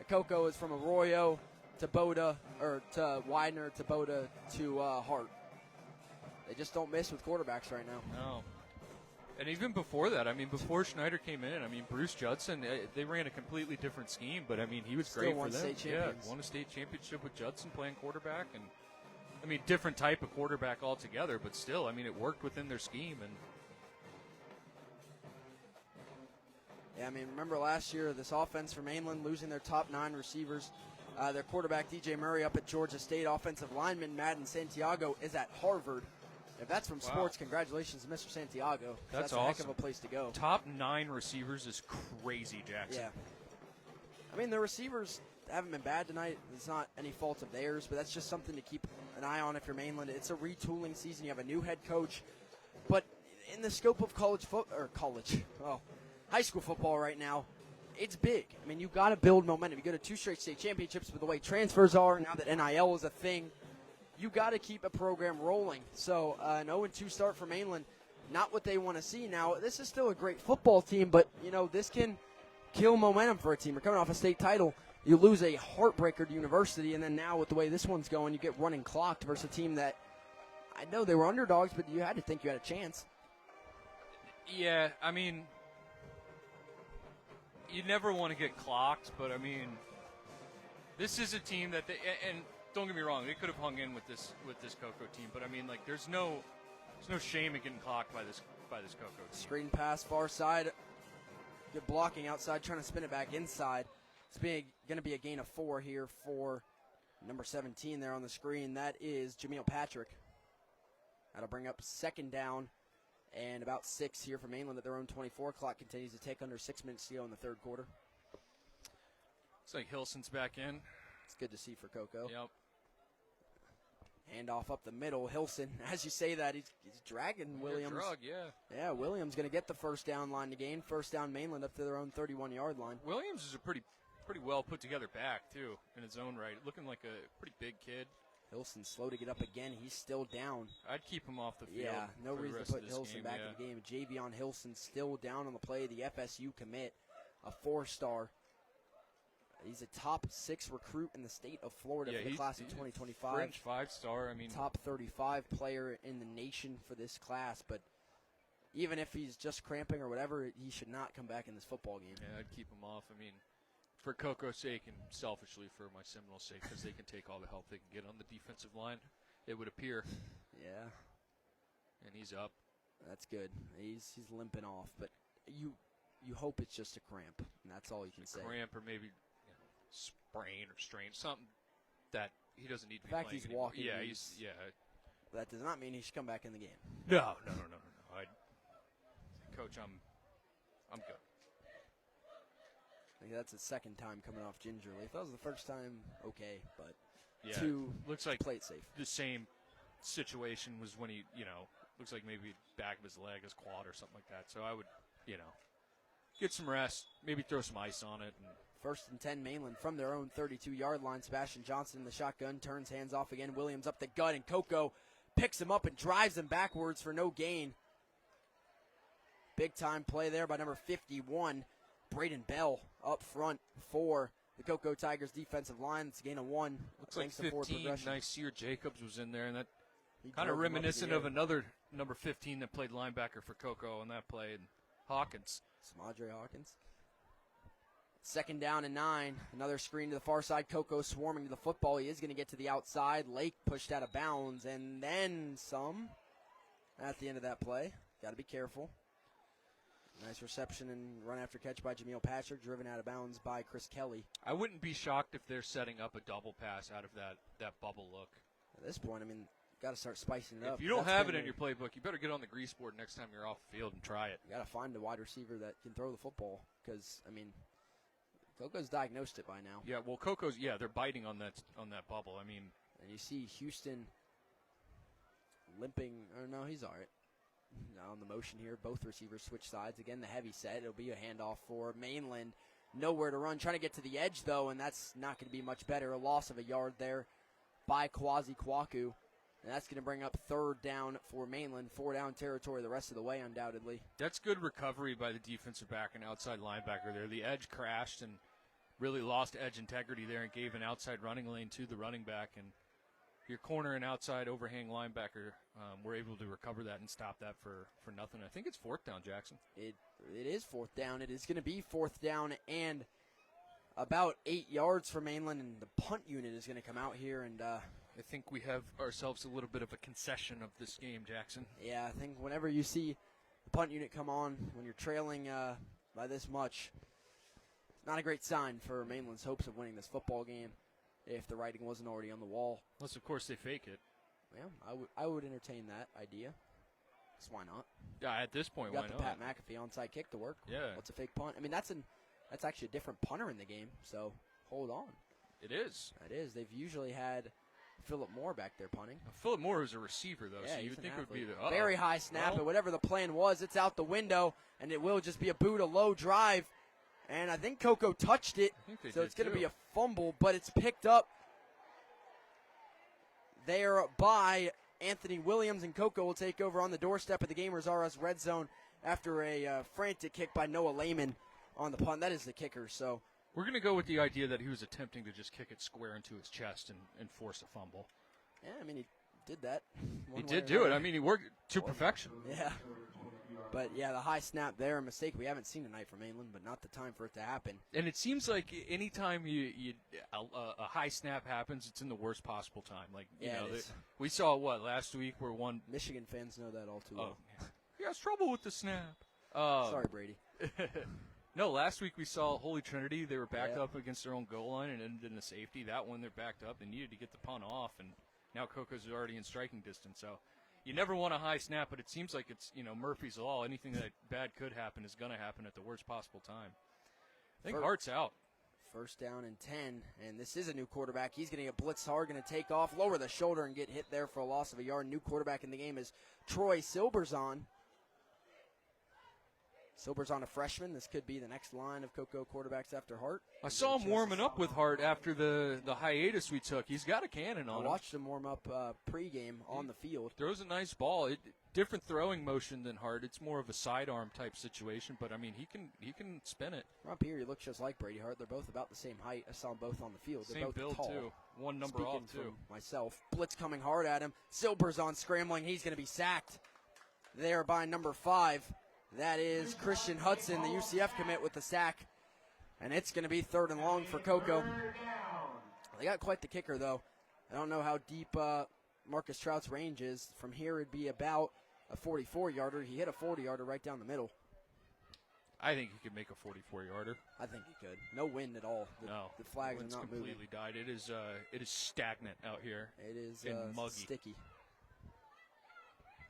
Cocoa is from Arroyo to Boda, or to Widener to Boda to Hart. They just don't miss with quarterbacks right now. No. And even before that, I mean, before Schneider came in, I mean, Bruce Judson, they ran a completely different scheme, but I mean, he was great for them. State champions. Yeah, won a state championship with Judson playing quarterback, and I mean, different type of quarterback altogether, but still, I mean, it worked within their scheme. And yeah, I mean, remember last year, this offense for Mainland losing their top 9 receivers. Their quarterback, DJ Murray, up at Georgia State. Offensive lineman, Madden Santiago, is at Harvard. If that's from sports, congratulations to Mr. Santiago. That's awesome. A heck of a place to go. Top 9 receivers is crazy, Jackson. Yeah. I mean, the receivers haven't been bad tonight. It's not any fault of theirs, but that's just something to keep an eye on if you're Mainland. It's a retooling season. You have a new head coach. But in the scope of high school football right now, it's big. I mean, you've got to build momentum. You go to 2 straight state championships with the way transfers are, now that NIL is a thing. You got to keep a program rolling. So an 0-2 start for Mainland, not what they want to see. Now, this is still a great football team, but, you know, this can kill momentum for a team. You're coming off a state title. You lose a heartbreaker to University, and then now with the way this one's going, you get running clocked versus a team that, I know they were underdogs, but you had to think you had a chance. Yeah, I mean, you never want to get clocked, but, I mean, this is a team that and don't get me wrong, they could have hung in with this Cocoa team, but I mean, like, there's no shame in getting clocked by this Cocoa team. Screen pass far side, good blocking outside, trying to spin it back inside. It's going to be a gain of 4 here for number 17 there on the screen. That is Jameel Patrick. That'll bring up second down and about 6 here for Mainland at their own 24. Clock continues to tick under 6 minutes to go in the third quarter. Looks like Hilson's back in. It's good to see for Coco. Yep. Handoff up the middle. Hilson, as you say that, he's dragging Williams. Yeah, Williams going to get the first down line to gain. First down Mainland up to their own 31-yard line. Williams is a pretty well put together back, too, in his own right. Looking like a pretty big kid. Hilson slow to get up again. He's still down. I'd keep him off the field. Yeah, no reason to put Hilson back in the game. Javion Hilson still down on the play. The FSU commit, a 4-star. He's a top 6 recruit in the state of Florida for the class of 2025. Fringe 5-star. Top 35 player in the nation for this class. But even if he's just cramping or whatever, he should not come back in this football game. Yeah, I'd keep him off. I mean, for Coco's sake and selfishly for my Seminoles' sake, because they can take all the help they can get on the defensive line, it would appear. Yeah. And he's up. That's good. He's limping off, but you hope it's just a cramp, and that's all you can say. Cramp or maybe sprain or strain, something that he doesn't need to be playing. In fact, he's anymore. walking. Yeah, That does not mean he should come back in the game. No. Coach, I'm good. I think that's the second time coming off gingerly. If that was the first time, okay, but yeah, looks like play it safe. The same situation was when he, looks like maybe back of his leg, his quad or something like that. So I would, get some rest, maybe throw some ice on it. And First and 10 Mainland from their own 32-yard line. Sebastian Johnson in the shotgun, turns hands off again. Williams up the gut, and Coco picks him up and drives him backwards for no gain. Big-time play there by number 51, Braden Bell, up front for the Coco Tigers defensive line. It's a gain of 1. Looks like 15, nice. Sear Jacobs was in there, and that kind of reminiscent of another number 15 that played linebacker for Coco on that play, and Hawkins. Smadre Hawkins. Second down and 9. Another screen to the far side. Coco swarming to the football. He is going to get to the outside. Lake pushed out of bounds, and then some at the end of that play. Got to be careful. Nice reception and run after catch by Jameel Patrick, driven out of bounds by Chris Kelly. I wouldn't be shocked if they're setting up a double pass out of that bubble look. At this point, got to start spicing it up. If you don't have it in your playbook, you better get on the grease board next time you're off the field and try it. You got to find a wide receiver that can throw the football because, Coco's diagnosed it by now. Yeah, well, they're biting on that bubble. And you see Houston limping. Oh, no, he's all right. Now on the motion here, both receivers switch sides. Again, the heavy set. It'll be a handoff for Mainland. Nowhere to run. Trying to get to the edge, though, and that's not going to be much better. A loss of a yard there by Kwazi Kwaku. And that's going to bring up third down for Mainland. 4-down territory the rest of the way, undoubtedly. That's good recovery by the defensive back and outside linebacker there. The edge crashed and really lost edge integrity there and gave an outside running lane to the running back. And your corner and outside overhang linebacker were able to recover that and stop that for nothing. I think it's fourth down, Jackson. It is fourth down. It is going to be fourth down and about 8 yards for Mainland, and the punt unit is going to come out here. And I think we have ourselves a little bit of a concession of this game, Jackson. Yeah, I think whenever you see the punt unit come on, when you're trailing by this much, it's not a great sign for Mainland's hopes of winning this football game if the writing wasn't already on the wall. Unless, of course, they fake it. Yeah, I would entertain that idea. So why not? Yeah, at this point, why not? Got the Pat McAfee onside kick to work. Yeah. What's a fake punt? That's actually a different punter in the game, so hold on. It is. It is. They've usually had Philip Moore back there punting. Philip Moore is a receiver, though, yeah, so you would think it would be the very high snap, but whatever the plan was, it's out the window, and it will just be a boot, a low drive. And I think Coco touched it, so it's going to be a fumble, but it's picked up there by Anthony Williams, and Coco will take over on the doorstep of the Gamers R Us Red Zone after a frantic kick by Noah Lehman on the punt. That is the kicker, so we're going to go with the idea that he was attempting to just kick it square into his chest and force a fumble. Yeah, he did that. He did do it. He worked to perfection. Yeah. But, yeah, the high snap there, a mistake we haven't seen tonight from Mainland, but not the time for it to happen. And it seems like anytime a high snap happens, it's in the worst possible time. We saw, last week where one – Michigan fans know that all too well. He has trouble with the snap. Sorry, Brady. No, last week we saw Holy Trinity. They were backed up against their own goal line and ended in a safety. That one, they're backed up. They needed to get the punt off, and now Coco's already in striking distance. So you never want a high snap, but it seems like it's, Murphy's Law. Anything that bad could happen is going to happen at the worst possible time. I think Hart's out. First down and 10, and this is a new quarterback. He's going to get blitzed hard, going to take off, lower the shoulder, and get hit there for a loss of a yard. New quarterback in the game is Troy Silberzon. Silberzon, a freshman. This could be the next line of Coco quarterbacks after Hart. I saw him warming up with Hart after the hiatus we took. He's got a cannon on him. I watched him warm up pregame on the field. Throws a nice ball. Different throwing motion than Hart. It's more of a sidearm type situation, but I mean he can spin it. From up here, he looks just like Brady Hart. They're both about the same height. I saw them both on the field. They're Same both build tall. too. One number Speaking off too. Myself, blitz coming hard at him. Silberzon scrambling. He's going to be sacked there by number 5. That is Christian Hudson, the UCF commit, with the sack. And it's going to be 3rd and long for Coco. They got quite the kicker, though. I don't know how deep Marcus Trout's range is. From here, it'd be about a 44-yarder. He hit a 40-yarder right down the middle. I think he could make a 44-yarder. I think he could. No wind at all. The flags are not moving. Completely died. It is stagnant out here. It is and muggy. Sticky.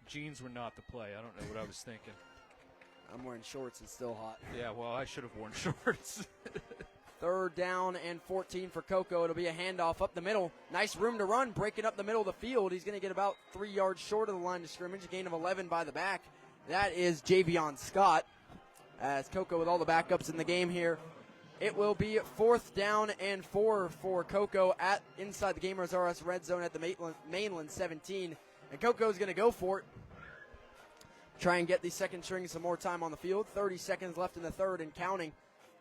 Jeans were not the play. I don't know what I was thinking. I'm wearing shorts. It's still hot. Yeah, well, I should have worn shorts. 3rd down and 14 for Coco. It'll be a handoff up the middle. Nice room to run, breaking up the middle of the field. He's going to get about 3 yards short of the line of scrimmage. A gain of 11 by the back. That is Javion Scott. As Coco with all the backups in the game here. It will be 4th down and 4 for Coco at inside the Gamers R Us red zone at the Mainland 17. And Coco's going to go for it. Try and get the second string some more time on the field. 30 seconds left in the third and counting.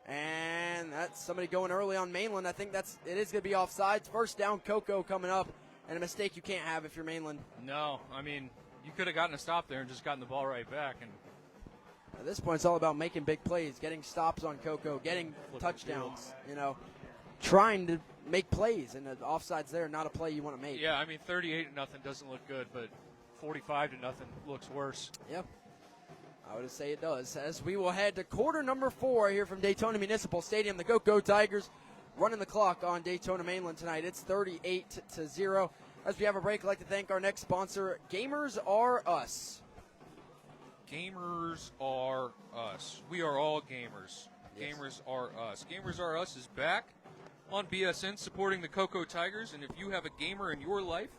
And that's somebody going early on Mainland. I think it is going to be offsides. First down, Coco coming up. And a mistake you can't have if you're Mainland. No, I mean, you could have gotten a stop there and just gotten the ball right back. And at this point, it's all about making big plays, getting stops on Coco, getting touchdowns, trying to make plays. And the offside's there, not a play you want to make. Yeah, I mean, 38-0 doesn't look good, but 45-0 looks worse. Yep. I would say it does. As we will head to quarter number 4 here from Daytona Municipal Stadium. The Go Tigers running the clock on Daytona Mainland tonight. It's 38-0. As we have a break, I'd like to thank our next sponsor, Gamers R Us. Gamers are us. We are all gamers. Yes. Gamers are us. Gamers are us is back on BSN supporting the Coco Tigers, and if you have a gamer in your life,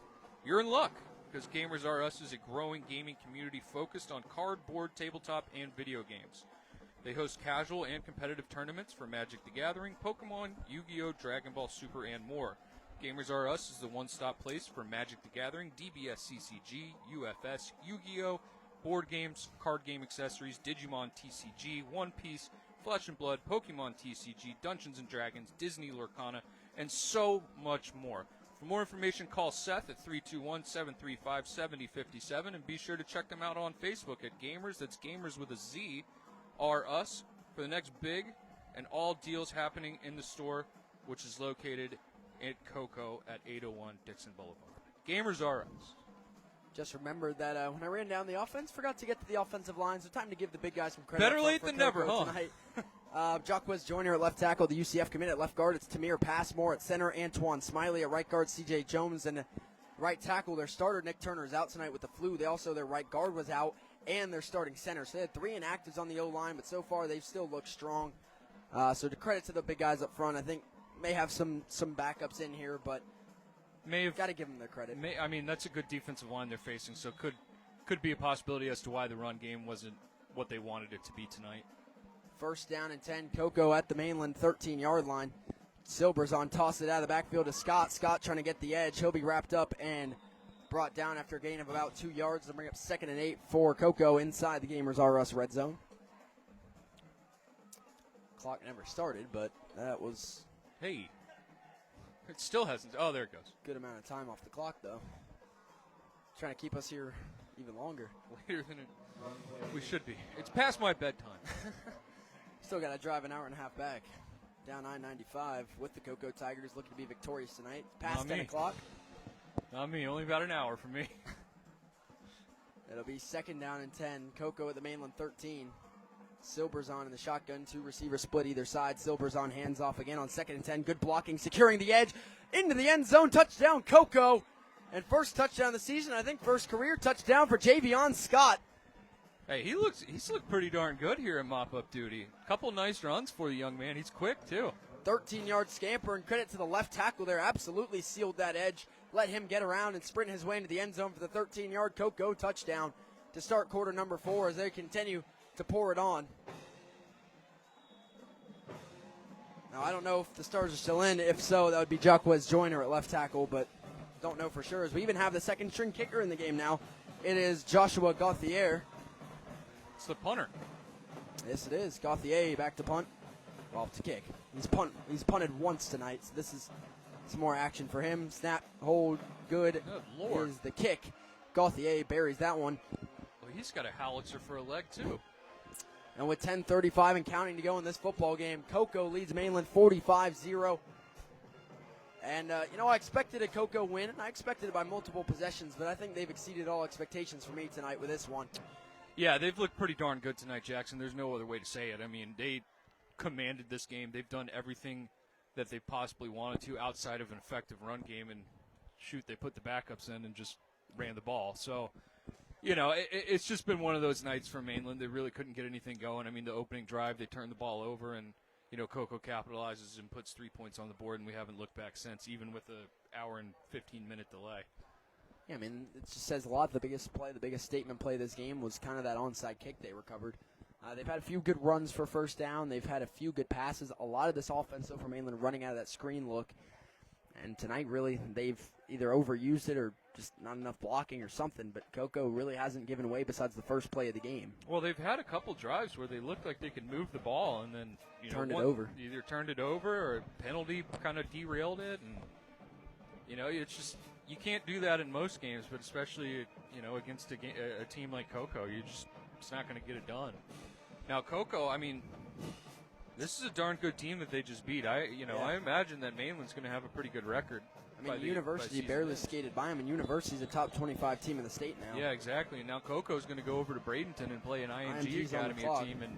you're in luck, because Gamers R Us is a growing gaming community focused on cardboard, tabletop, and video games. They host casual and competitive tournaments for Magic the Gathering, Pokemon, Yu-Gi-Oh!, Dragon Ball Super, and more. Gamers R Us is the one-stop place for Magic the Gathering, DBS CCG, UFS, Yu-Gi-Oh!, board games, card game accessories, Digimon TCG, One Piece, Flesh and Blood, Pokemon TCG, Dungeons & Dragons, Disney Lorcana, and so much more. For more information, call Seth at 321-735-7057, and be sure to check them out on Facebook at Gamers, that's Gamers with a Z, R Us, for the next big and all deals happening in the store, which is located at Coco at 801 Dixon Boulevard. Gamers R Us. Just remembered that when I ran down the offense, forgot to get to the offensive line, so time to give the big guys some credit. Better late than never, huh? Tonight. Jacquez Joyner at left tackle, the UCF commit at left guard. It's Tamir Passmore at center, Antoine Smiley at right guard, CJ Jones, and right tackle. Their starter, Nick Turner, is out tonight with the flu. Their right guard was out, and their starting center. So they had 3 inactives on the O-line, but so far they've still looked strong. So to credit to the big guys up front, I think may have some backups in here, but got to give them their credit. I mean, that's a good defensive line they're facing, so could be a possibility as to why the run game wasn't what they wanted it to be tonight. First down and 10, Coco at the Mainland 13-yard line. Silberzon tossed it out of the backfield to Scott. Scott trying to get the edge. He'll be wrapped up and brought down after a gain of about 2 yards to bring up 2nd and 8 for Coco inside the Gamers R Us red zone. Clock never started, but that was... Hey, it still hasn't. Oh, there it goes. Good amount of time off the clock, though. Trying to keep us here even longer. Later than we should be. It's past my bedtime. Still got to drive an hour and a half back down I-95 with the Coco Tigers looking to be victorious tonight. Past 10 o'clock. Not me. Only about an hour for me. It'll be 2nd down and 10. Coco at the Mainland 13. Silber's on in the shotgun. 2 receivers split either side. Silber's on, hands off again on 2nd and 10. Good blocking, securing the edge into the end zone. Touchdown, Coco. And first touchdown of the season, I think first career touchdown for Javion Scott. Hey, he's looked pretty darn good here in mop-up duty. Couple nice runs for the young man. He's quick, too. 13-yard scamper, and credit to the left tackle there. Absolutely sealed that edge. Let him get around and sprint his way into the end zone for the 13-yard Coco touchdown to start quarter number 4 as they continue to pour it on. Now, I don't know if the Stars are still in. If so, that would be Jacquez Joyner at left tackle, but don't know for sure, as we even have the second-string kicker in the game now. It is Joshua Gauthier. It's the punter. Yes, it is. Gauthier back to punt. Well, to kick. He's punted once tonight, so this is some more action for him. Snap, hold, good. Good Lord. Is the kick. Gauthier buries that one. Well, he's got a howitzer for a leg, too. And with 10:35 and counting to go in this football game, Coco leads Mainland 45-0. And, I expected a Coco win, and I expected it by multiple possessions, but I think they've exceeded all expectations for me tonight with this one. Yeah, they've looked pretty darn good tonight, Jackson. There's no other way to say it. I mean, they commanded this game. They've done everything that they possibly wanted to outside of an effective run game, and shoot, they put the backups in and just ran the ball. So, it's just been one of those nights for Mainland. They really couldn't get anything going. I mean, the opening drive, they turned the ball over, and, Coco capitalizes and puts 3 points on the board, and we haven't looked back since, even with the hour and 15-minute delay. Yeah, I mean, it just says a lot. The biggest statement play of this game was kind of that onside kick they recovered. They've had a few good runs for first down. They've had a few good passes. A lot of this offense, though, for Mainland running out of that screen look. And tonight, really, they've either overused it or just not enough blocking or something. But Coco really hasn't given away besides the first play of the game. Well, they've had a couple drives where they looked like they could move the ball and then turned it over. Either turned it over or a penalty kind of derailed it. And, it's just you can't do that in most games, but especially, against a team like Coco, it's not going to get it done. Now, Coco, I mean, this is a darn good team that they just beat. I imagine that Mainland's going to have a pretty good record. I mean, University barely skated by them, and University's a top 25 team in the state now. Yeah, exactly. And now Coco's going to go over to Bradenton and play an IMG Academy team, and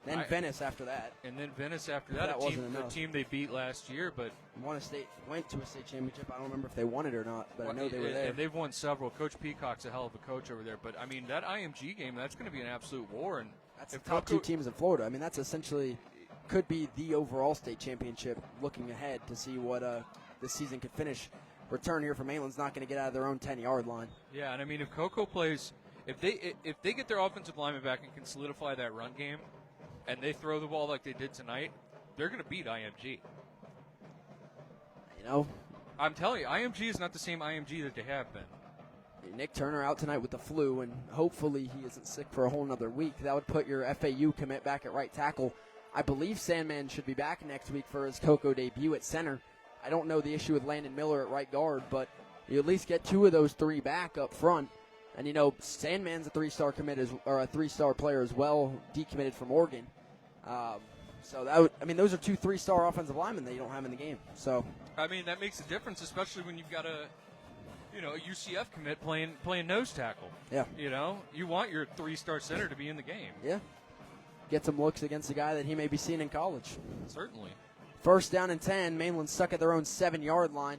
then Venice after that. And then Venice after that, a team they beat last year, but went to a state championship. I don't remember if they won it or not, but I know they were there. And they've won several. Coach Peacock's a hell of a coach over there, but I mean that IMG game, that's going to be an absolute war. And that's the top 2 teams in Florida. I mean, that's essentially could be the overall state championship. Looking ahead to see what this season could finish. Return here for Mainland's not going to get out of their own 10-yard line. Yeah, and I mean if Coco plays, if they get their offensive lineman back and can solidify that run game, and they throw the ball like they did tonight, they're going to beat IMG. I'm telling you, IMG is not the same IMG that they have been. Nick Turner out tonight with the flu, and hopefully he isn't sick for a whole nother week. That would put your FAU commit back at right tackle. I believe Sandman should be back next week for his Coco debut at center. I don't know the issue with Landon Miller at right guard, but you at least get 2 of those 3 back up front. And, Sandman's a 3-star commit or a 3-star player as well, decommitted from Oregon. So those are 2 3-star offensive linemen that you don't have in the game. So I mean, that makes a difference, especially when you've got a UCF commit playing nose tackle. Yeah. You want your 3-star center to be in the game. Yeah. Get some looks against a guy that he may be seeing in college. Certainly. First down and 10. Mainland stuck at their own 7-yard line.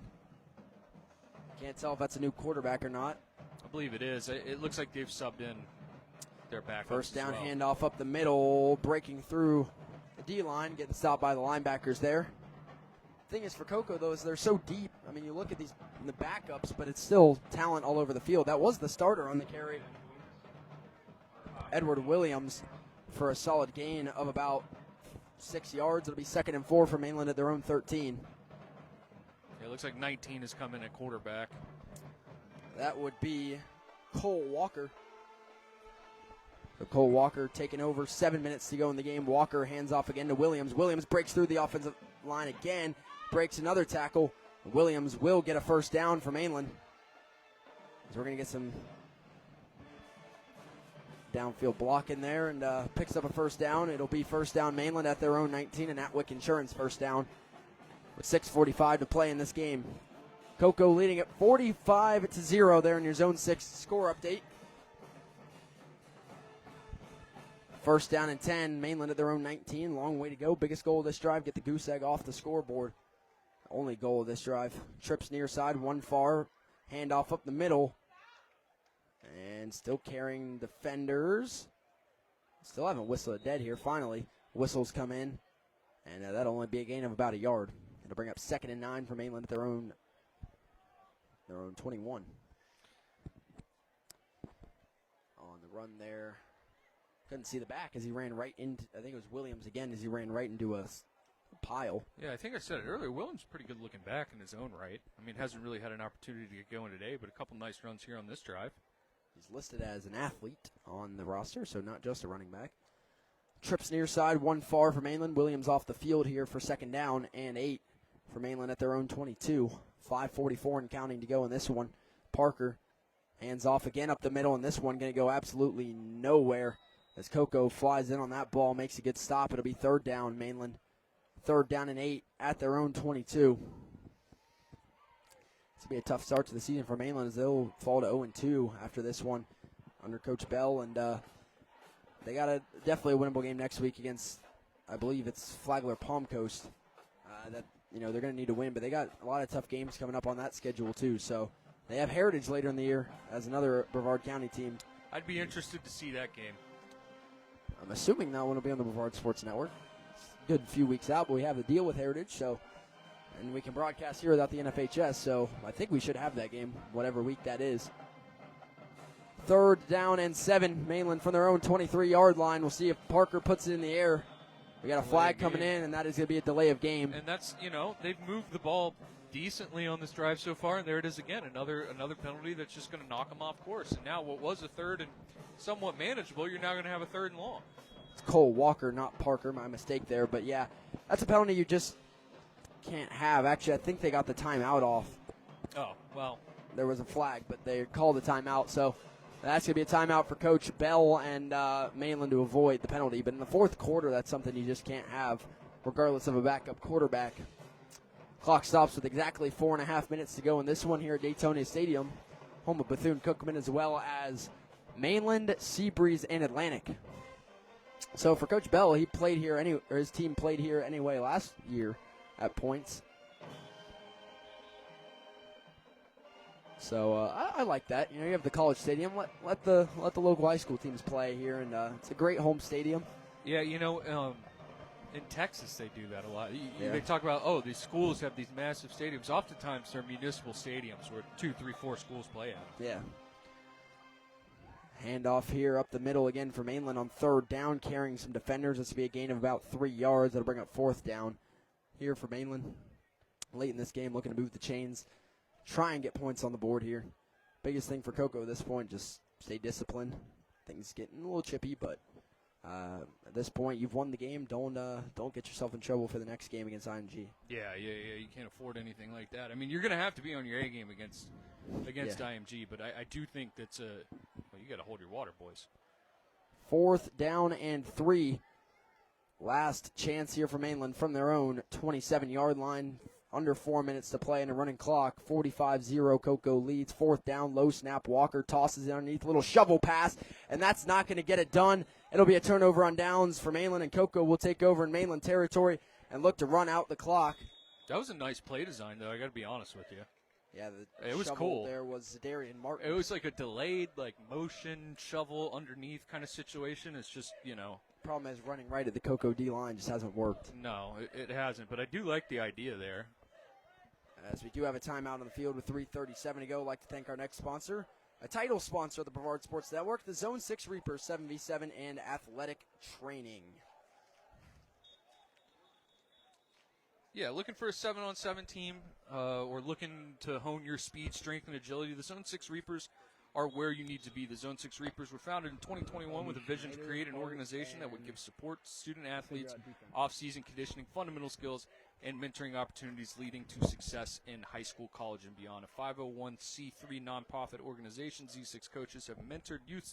Can't tell if that's a new quarterback or not. I believe it is. It looks like they've subbed in their backups. First down handoff up the middle, breaking through the D-line, getting stopped by the linebackers there. Thing is for Coco, though, is they're so deep. I mean, you look at the backups, but it's still talent all over the field. That was the starter on the carry. Edward Williams for a solid gain of about 6 yards. It'll be 2nd and 4 for Mainland at their own 13. It looks like 19 is coming at quarterback. That would be Cole Walker. So Cole Walker taking over. 7 minutes to go in the game. Walker hands off again to Williams. Williams breaks through the offensive line again. Breaks another tackle. Williams will get a first down for Mainland. So we're going to get some downfield block in there and picks up a first down. It'll be first down Mainland at their own 19, and Atwick Insurance first down with 6:45 to play in this game. Coco leading at 45-0 there in your Zone 6 score update. First down and 10. Mainland at their own 19. Long way to go. Biggest goal of this drive, get the goose egg off the scoreboard. Only goal of this drive. Trips near side, one far. Handoff up the middle. And still carrying defenders. Still haven't whistled it dead here. Finally, whistles come in. And that'll only be a gain of about a yard. It'll bring up 2nd and 9 for Mainland at their own 21. On the run there. Couldn't see the back as he ran right into, I think it was Williams again, as he ran right into a pile. Yeah, I think I said it earlier. Williams pretty good looking back in his own right. I mean, hasn't really had an opportunity to get going today, but a couple nice runs here on this drive. He's listed as an athlete on the roster, so not just a running back. Trips near side, one far for Mainland. Williams off the field here for 2nd down and 8 for Mainland at their own 22. 5:44 and counting to go in this one. Parker hands off again up the middle, and this one going to go absolutely nowhere as Coco flies in on that ball, makes a good stop. It'll be 3rd down, Mainland. 3rd down and 8 at their own 22. This will be a tough start to the season for Mainland as they'll fall to 0-2 after this one under Coach Bell, and they got definitely a winnable game next week against, I believe it's Flagler Palm Coast. That they're going to need to win, but they got a lot of tough games coming up on that schedule too. So they have Heritage later in the year as another Brevard County team. I'd be interested to see that game. I'm assuming that one will be on the Brevard Sports Network. It's a good few weeks out, but we have the deal with Heritage, so and we can broadcast here without the NFHS. So I think we should have that game, whatever week that is. 3rd down and 7, Mainland from their own 23-yard line. We'll see if Parker puts it in the air. We got a flag coming in, and that is going to be a delay of game. And that's, they've moved the ball decently on this drive so far, and there it is again, another penalty that's just going to knock them off course. And now what was a 3rd and somewhat manageable, you're now going to have a 3rd and long. It's Cole Walker, not Parker. My mistake there. But, yeah, that's a penalty you just can't have. Actually, I think they got the timeout off. Oh, well. There was a flag, but they called the timeout, so that's going to be a timeout for Coach Bell and Mainland to avoid the penalty. But in the 4th quarter, that's something you just can't have, regardless of a backup quarterback. Clock stops with exactly 4.5 minutes to go in this one here at Daytona Stadium, home of Bethune-Cookman as well as Mainland, Seabreeze, and Atlantic. So for Coach Bell, he played here, his team played here anyway last year at points. So I like that. You have the college stadium. Let the local high school teams play here, and it's a great home stadium. Yeah, in Texas they do that a lot. They talk about, these schools have these massive stadiums. Oftentimes they're municipal stadiums where 2, 3, 4 schools play at. Yeah. Handoff here up the middle again for Mainland on 3rd down, carrying some defenders. This will be a gain of about 3 yards. That'll bring up 4th down here for Mainland. Late in this game, looking to move the chains. Try and get points on the board here. Biggest thing for Coco at this point, just stay disciplined. Things getting a little chippy, but at this point, you've won the game. Don't get yourself in trouble for the next game against IMG. Yeah. You can't afford anything like that. I mean, you're going to have to be on your A game against IMG, but I do think that's you got to hold your water, boys. 4th down and 3. Last chance here for Mainland from their own 27-yard line. Under 4 minutes to play in a running clock. 45-0, Coco leads. 4th down, low snap. Walker tosses it underneath. Little shovel pass, and that's not going to get it done. It'll be a turnover on downs for Mainland, and Coco will take over in Mainland territory and look to run out the clock. That was a nice play design, though. I got to be honest with you. Yeah, it was cool. There was Darian Martin. It was like a delayed, motion shovel underneath kind of situation. It's just, Problem is running right at the Coco D line just hasn't worked. No, it hasn't, but I do like the idea there. As we do have a timeout on the field with 3:37 to go, I'd like to thank our next sponsor, a title sponsor of the Brevard Sports Network, the Zone 6 Reapers, 7v7 and athletic training. Yeah, looking for a 7-on-7 team or looking to hone your speed, strength, and agility, the Zone 6 Reapers are where you need to be. The Zone 6 Reapers were founded in 2021 with a vision to create an organization that would give support to student-athletes, off-season conditioning, fundamental skills, and mentoring opportunities leading to success in high school, college, and beyond. A 501c3 nonprofit organization, Z6 coaches have mentored youth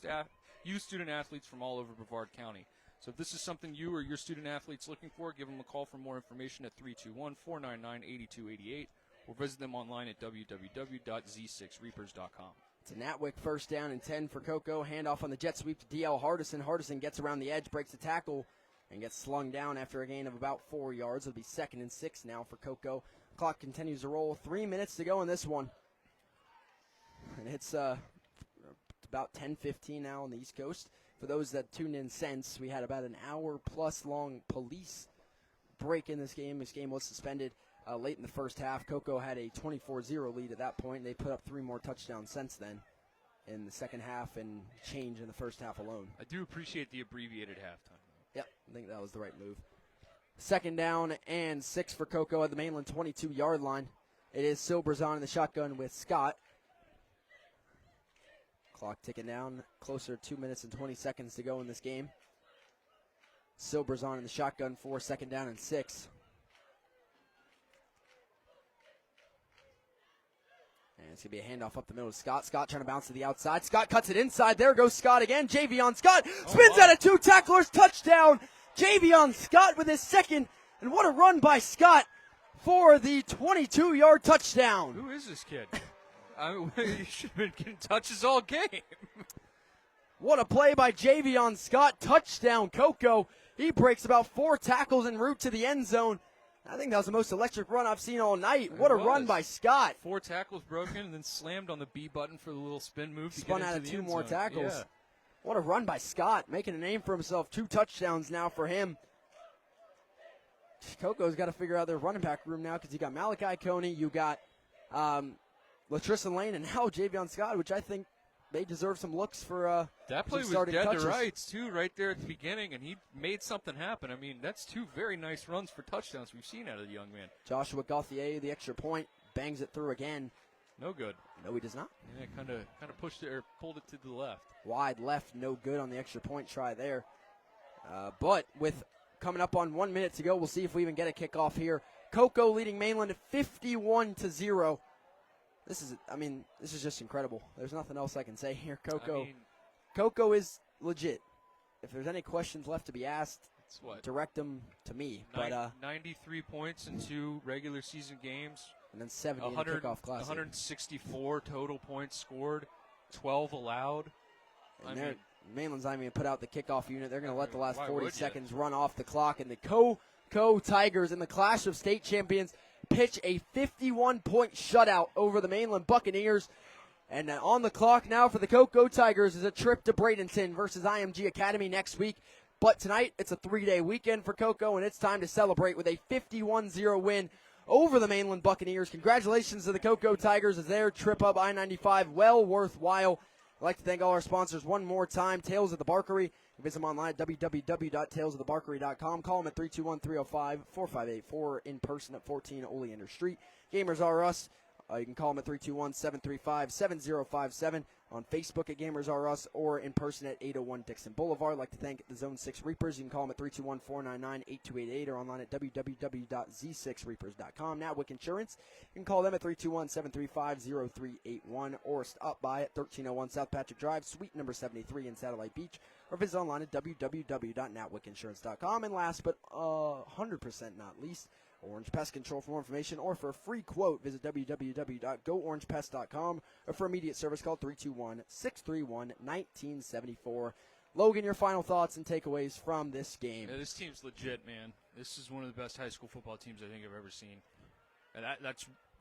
student-athletes from all over Brevard County. So if this is something you or your student-athlete's looking for, give them a call for more information at 321-499-8288 or visit them online at www.z6reapers.com. It's a Natwick first down and 10 for Cocoa. Handoff on the jet sweep to D.L. Hardison. Hardison gets around the edge, breaks the tackle, and gets slung down after a gain of about 4 yards. It'll be 2nd and 6 now for Cocoa. Clock continues to roll. 3 minutes to go in this one. And it's about 10:15 now on the East Coast. For those that tuned in since, we had about an hour-plus long police break in this game. This game was suspended late in the first half. Cocoa had a 24-0 lead at that point. They put up 3 more touchdowns since then in the second half and change in the first half alone. I do appreciate the abbreviated halftime. Yep, I think that was the right move. 2nd down and 6 for Cocoa at the Mainland 22-yard line. It is Silbers on in the shotgun with Scott. Clock ticking down, closer to 2 minutes and 20 seconds to go in this game. Silbers on in the shotgun for 2nd down and 6. And it's going to be a handoff up the middle to Scott. Scott trying to bounce to the outside. Scott cuts it inside. There goes Scott again. Javion Scott spins out of 2 tacklers. Touchdown. Javion Scott with his 2nd. And what a run by Scott for the 22-yard touchdown. Who is this kid? I mean, he should have been getting touches all game. What a play by Javion Scott. Touchdown, Cocoa. He breaks about 4 tackles en route to the end zone. I think that was the most electric run I've seen all night. What a run by Scott. 4 tackles broken and then slammed on the B button for the little spin move to Spun get out into of the 2 end more zone. tackles. Yeah. What a run by Scott, making a name for himself. 2 touchdowns now for him. Coco's got to figure out their running back room now because you got Malachi Coney, you got Latrissa Lane, and now Javion Scott, which I think they deserve some looks for that play was starting dead touches. to rights, too, right there at the beginning, and he made something happen. I mean, that's 2 very nice runs for touchdowns we've seen out of the young man. Joshua Gauthier, the extra point, bangs it through again. No good. No, he does not. Yeah, kind of pushed it or pulled it to the left. Wide left, no good on the extra point try there. But with coming up on 1 minute to go, we'll see if we even get a kickoff here. Cocoa leading Mainland 51-0. This is just incredible. There's nothing else I can say here. Cocoa is legit. If there's any questions left to be asked, direct them to me. 93 points in 2 regular season games. And then 70 in the kickoff classic. 164 total points scored, 12 allowed. And Mainland's not even going to put out the kickoff unit. They're going to let the last 40 seconds run off the clock. And the Cocoa Tigers in the Clash of State Champions pitch a 51-point shutout over the Mainland Buccaneers. And on the clock now for the Cocoa Tigers is a trip to Bradenton versus IMG Academy next week. But tonight, it's a 3-day weekend for Cocoa, and it's time to celebrate with a 51-0 win over the Mainland Buccaneers. Congratulations to the Cocoa Tigers as their trip up I-95 well worthwhile. I'd like to thank all our sponsors one more time. Tales of the Barkery. Visit them online at www.talesofthebarkery.com. Call them at 321-305-4584 in person at 14 Oleander Street. Gamers R Us. You can call them at 321-735-7057. On Facebook at Gamers R Us or in person at 801 Dixon Boulevard. I'd like to thank the Zone 6 Reapers. You can call them at 321-499-8288 or online at www.z6reapers.com. Natwick Insurance. You can call them at 321-735-0381 or stop by at 1301 South Patrick Drive, suite number 73 in Satellite Beach, or visit online at www.natwickinsurance.com. And last but 100% not least, Orange Pest Control. For more information or for a free quote, visit www.goorangepest.com or for immediate service, call 321-631-1974. Logan, your final thoughts and takeaways from this game. Yeah, this team's legit, man. This is one of the best high school football teams I think I've ever seen. And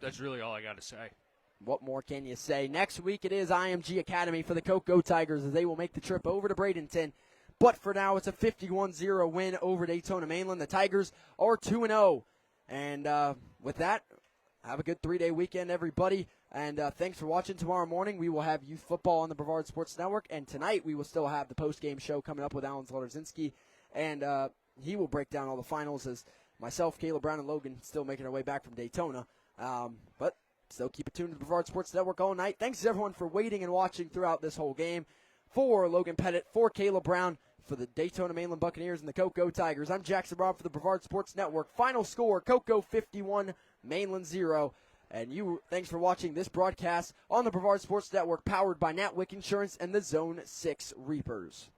that's really all I got to say. What more can you say? Next week it is IMG Academy for the Cocoa Tigers as they will make the trip over to Bradenton. But for now, it's a 51-0 win over Daytona Mainland. The Tigers are 2-0. And with that, have a good 3-day weekend, everybody. And thanks for watching. Tomorrow morning, we will have youth football on the Brevard Sports Network. And tonight, we will still have the post-game show coming up with Alan Zlotowski. And he will break down all the finals as myself, Caleb Brown, and Logan still making our way back from Daytona. But still keep it tuned to the Brevard Sports Network all night. Thanks, everyone, for waiting and watching throughout this whole game. For Logan Pettit, for Caleb Brown, for the Daytona Mainland Buccaneers and the Cocoa Tigers, I'm Jackson Robb for the Brevard Sports Network. Final score, Cocoa 51, Mainland 0. And thanks for watching this broadcast on the Brevard Sports Network, powered by Natwick Insurance and the Zone 6 Reapers.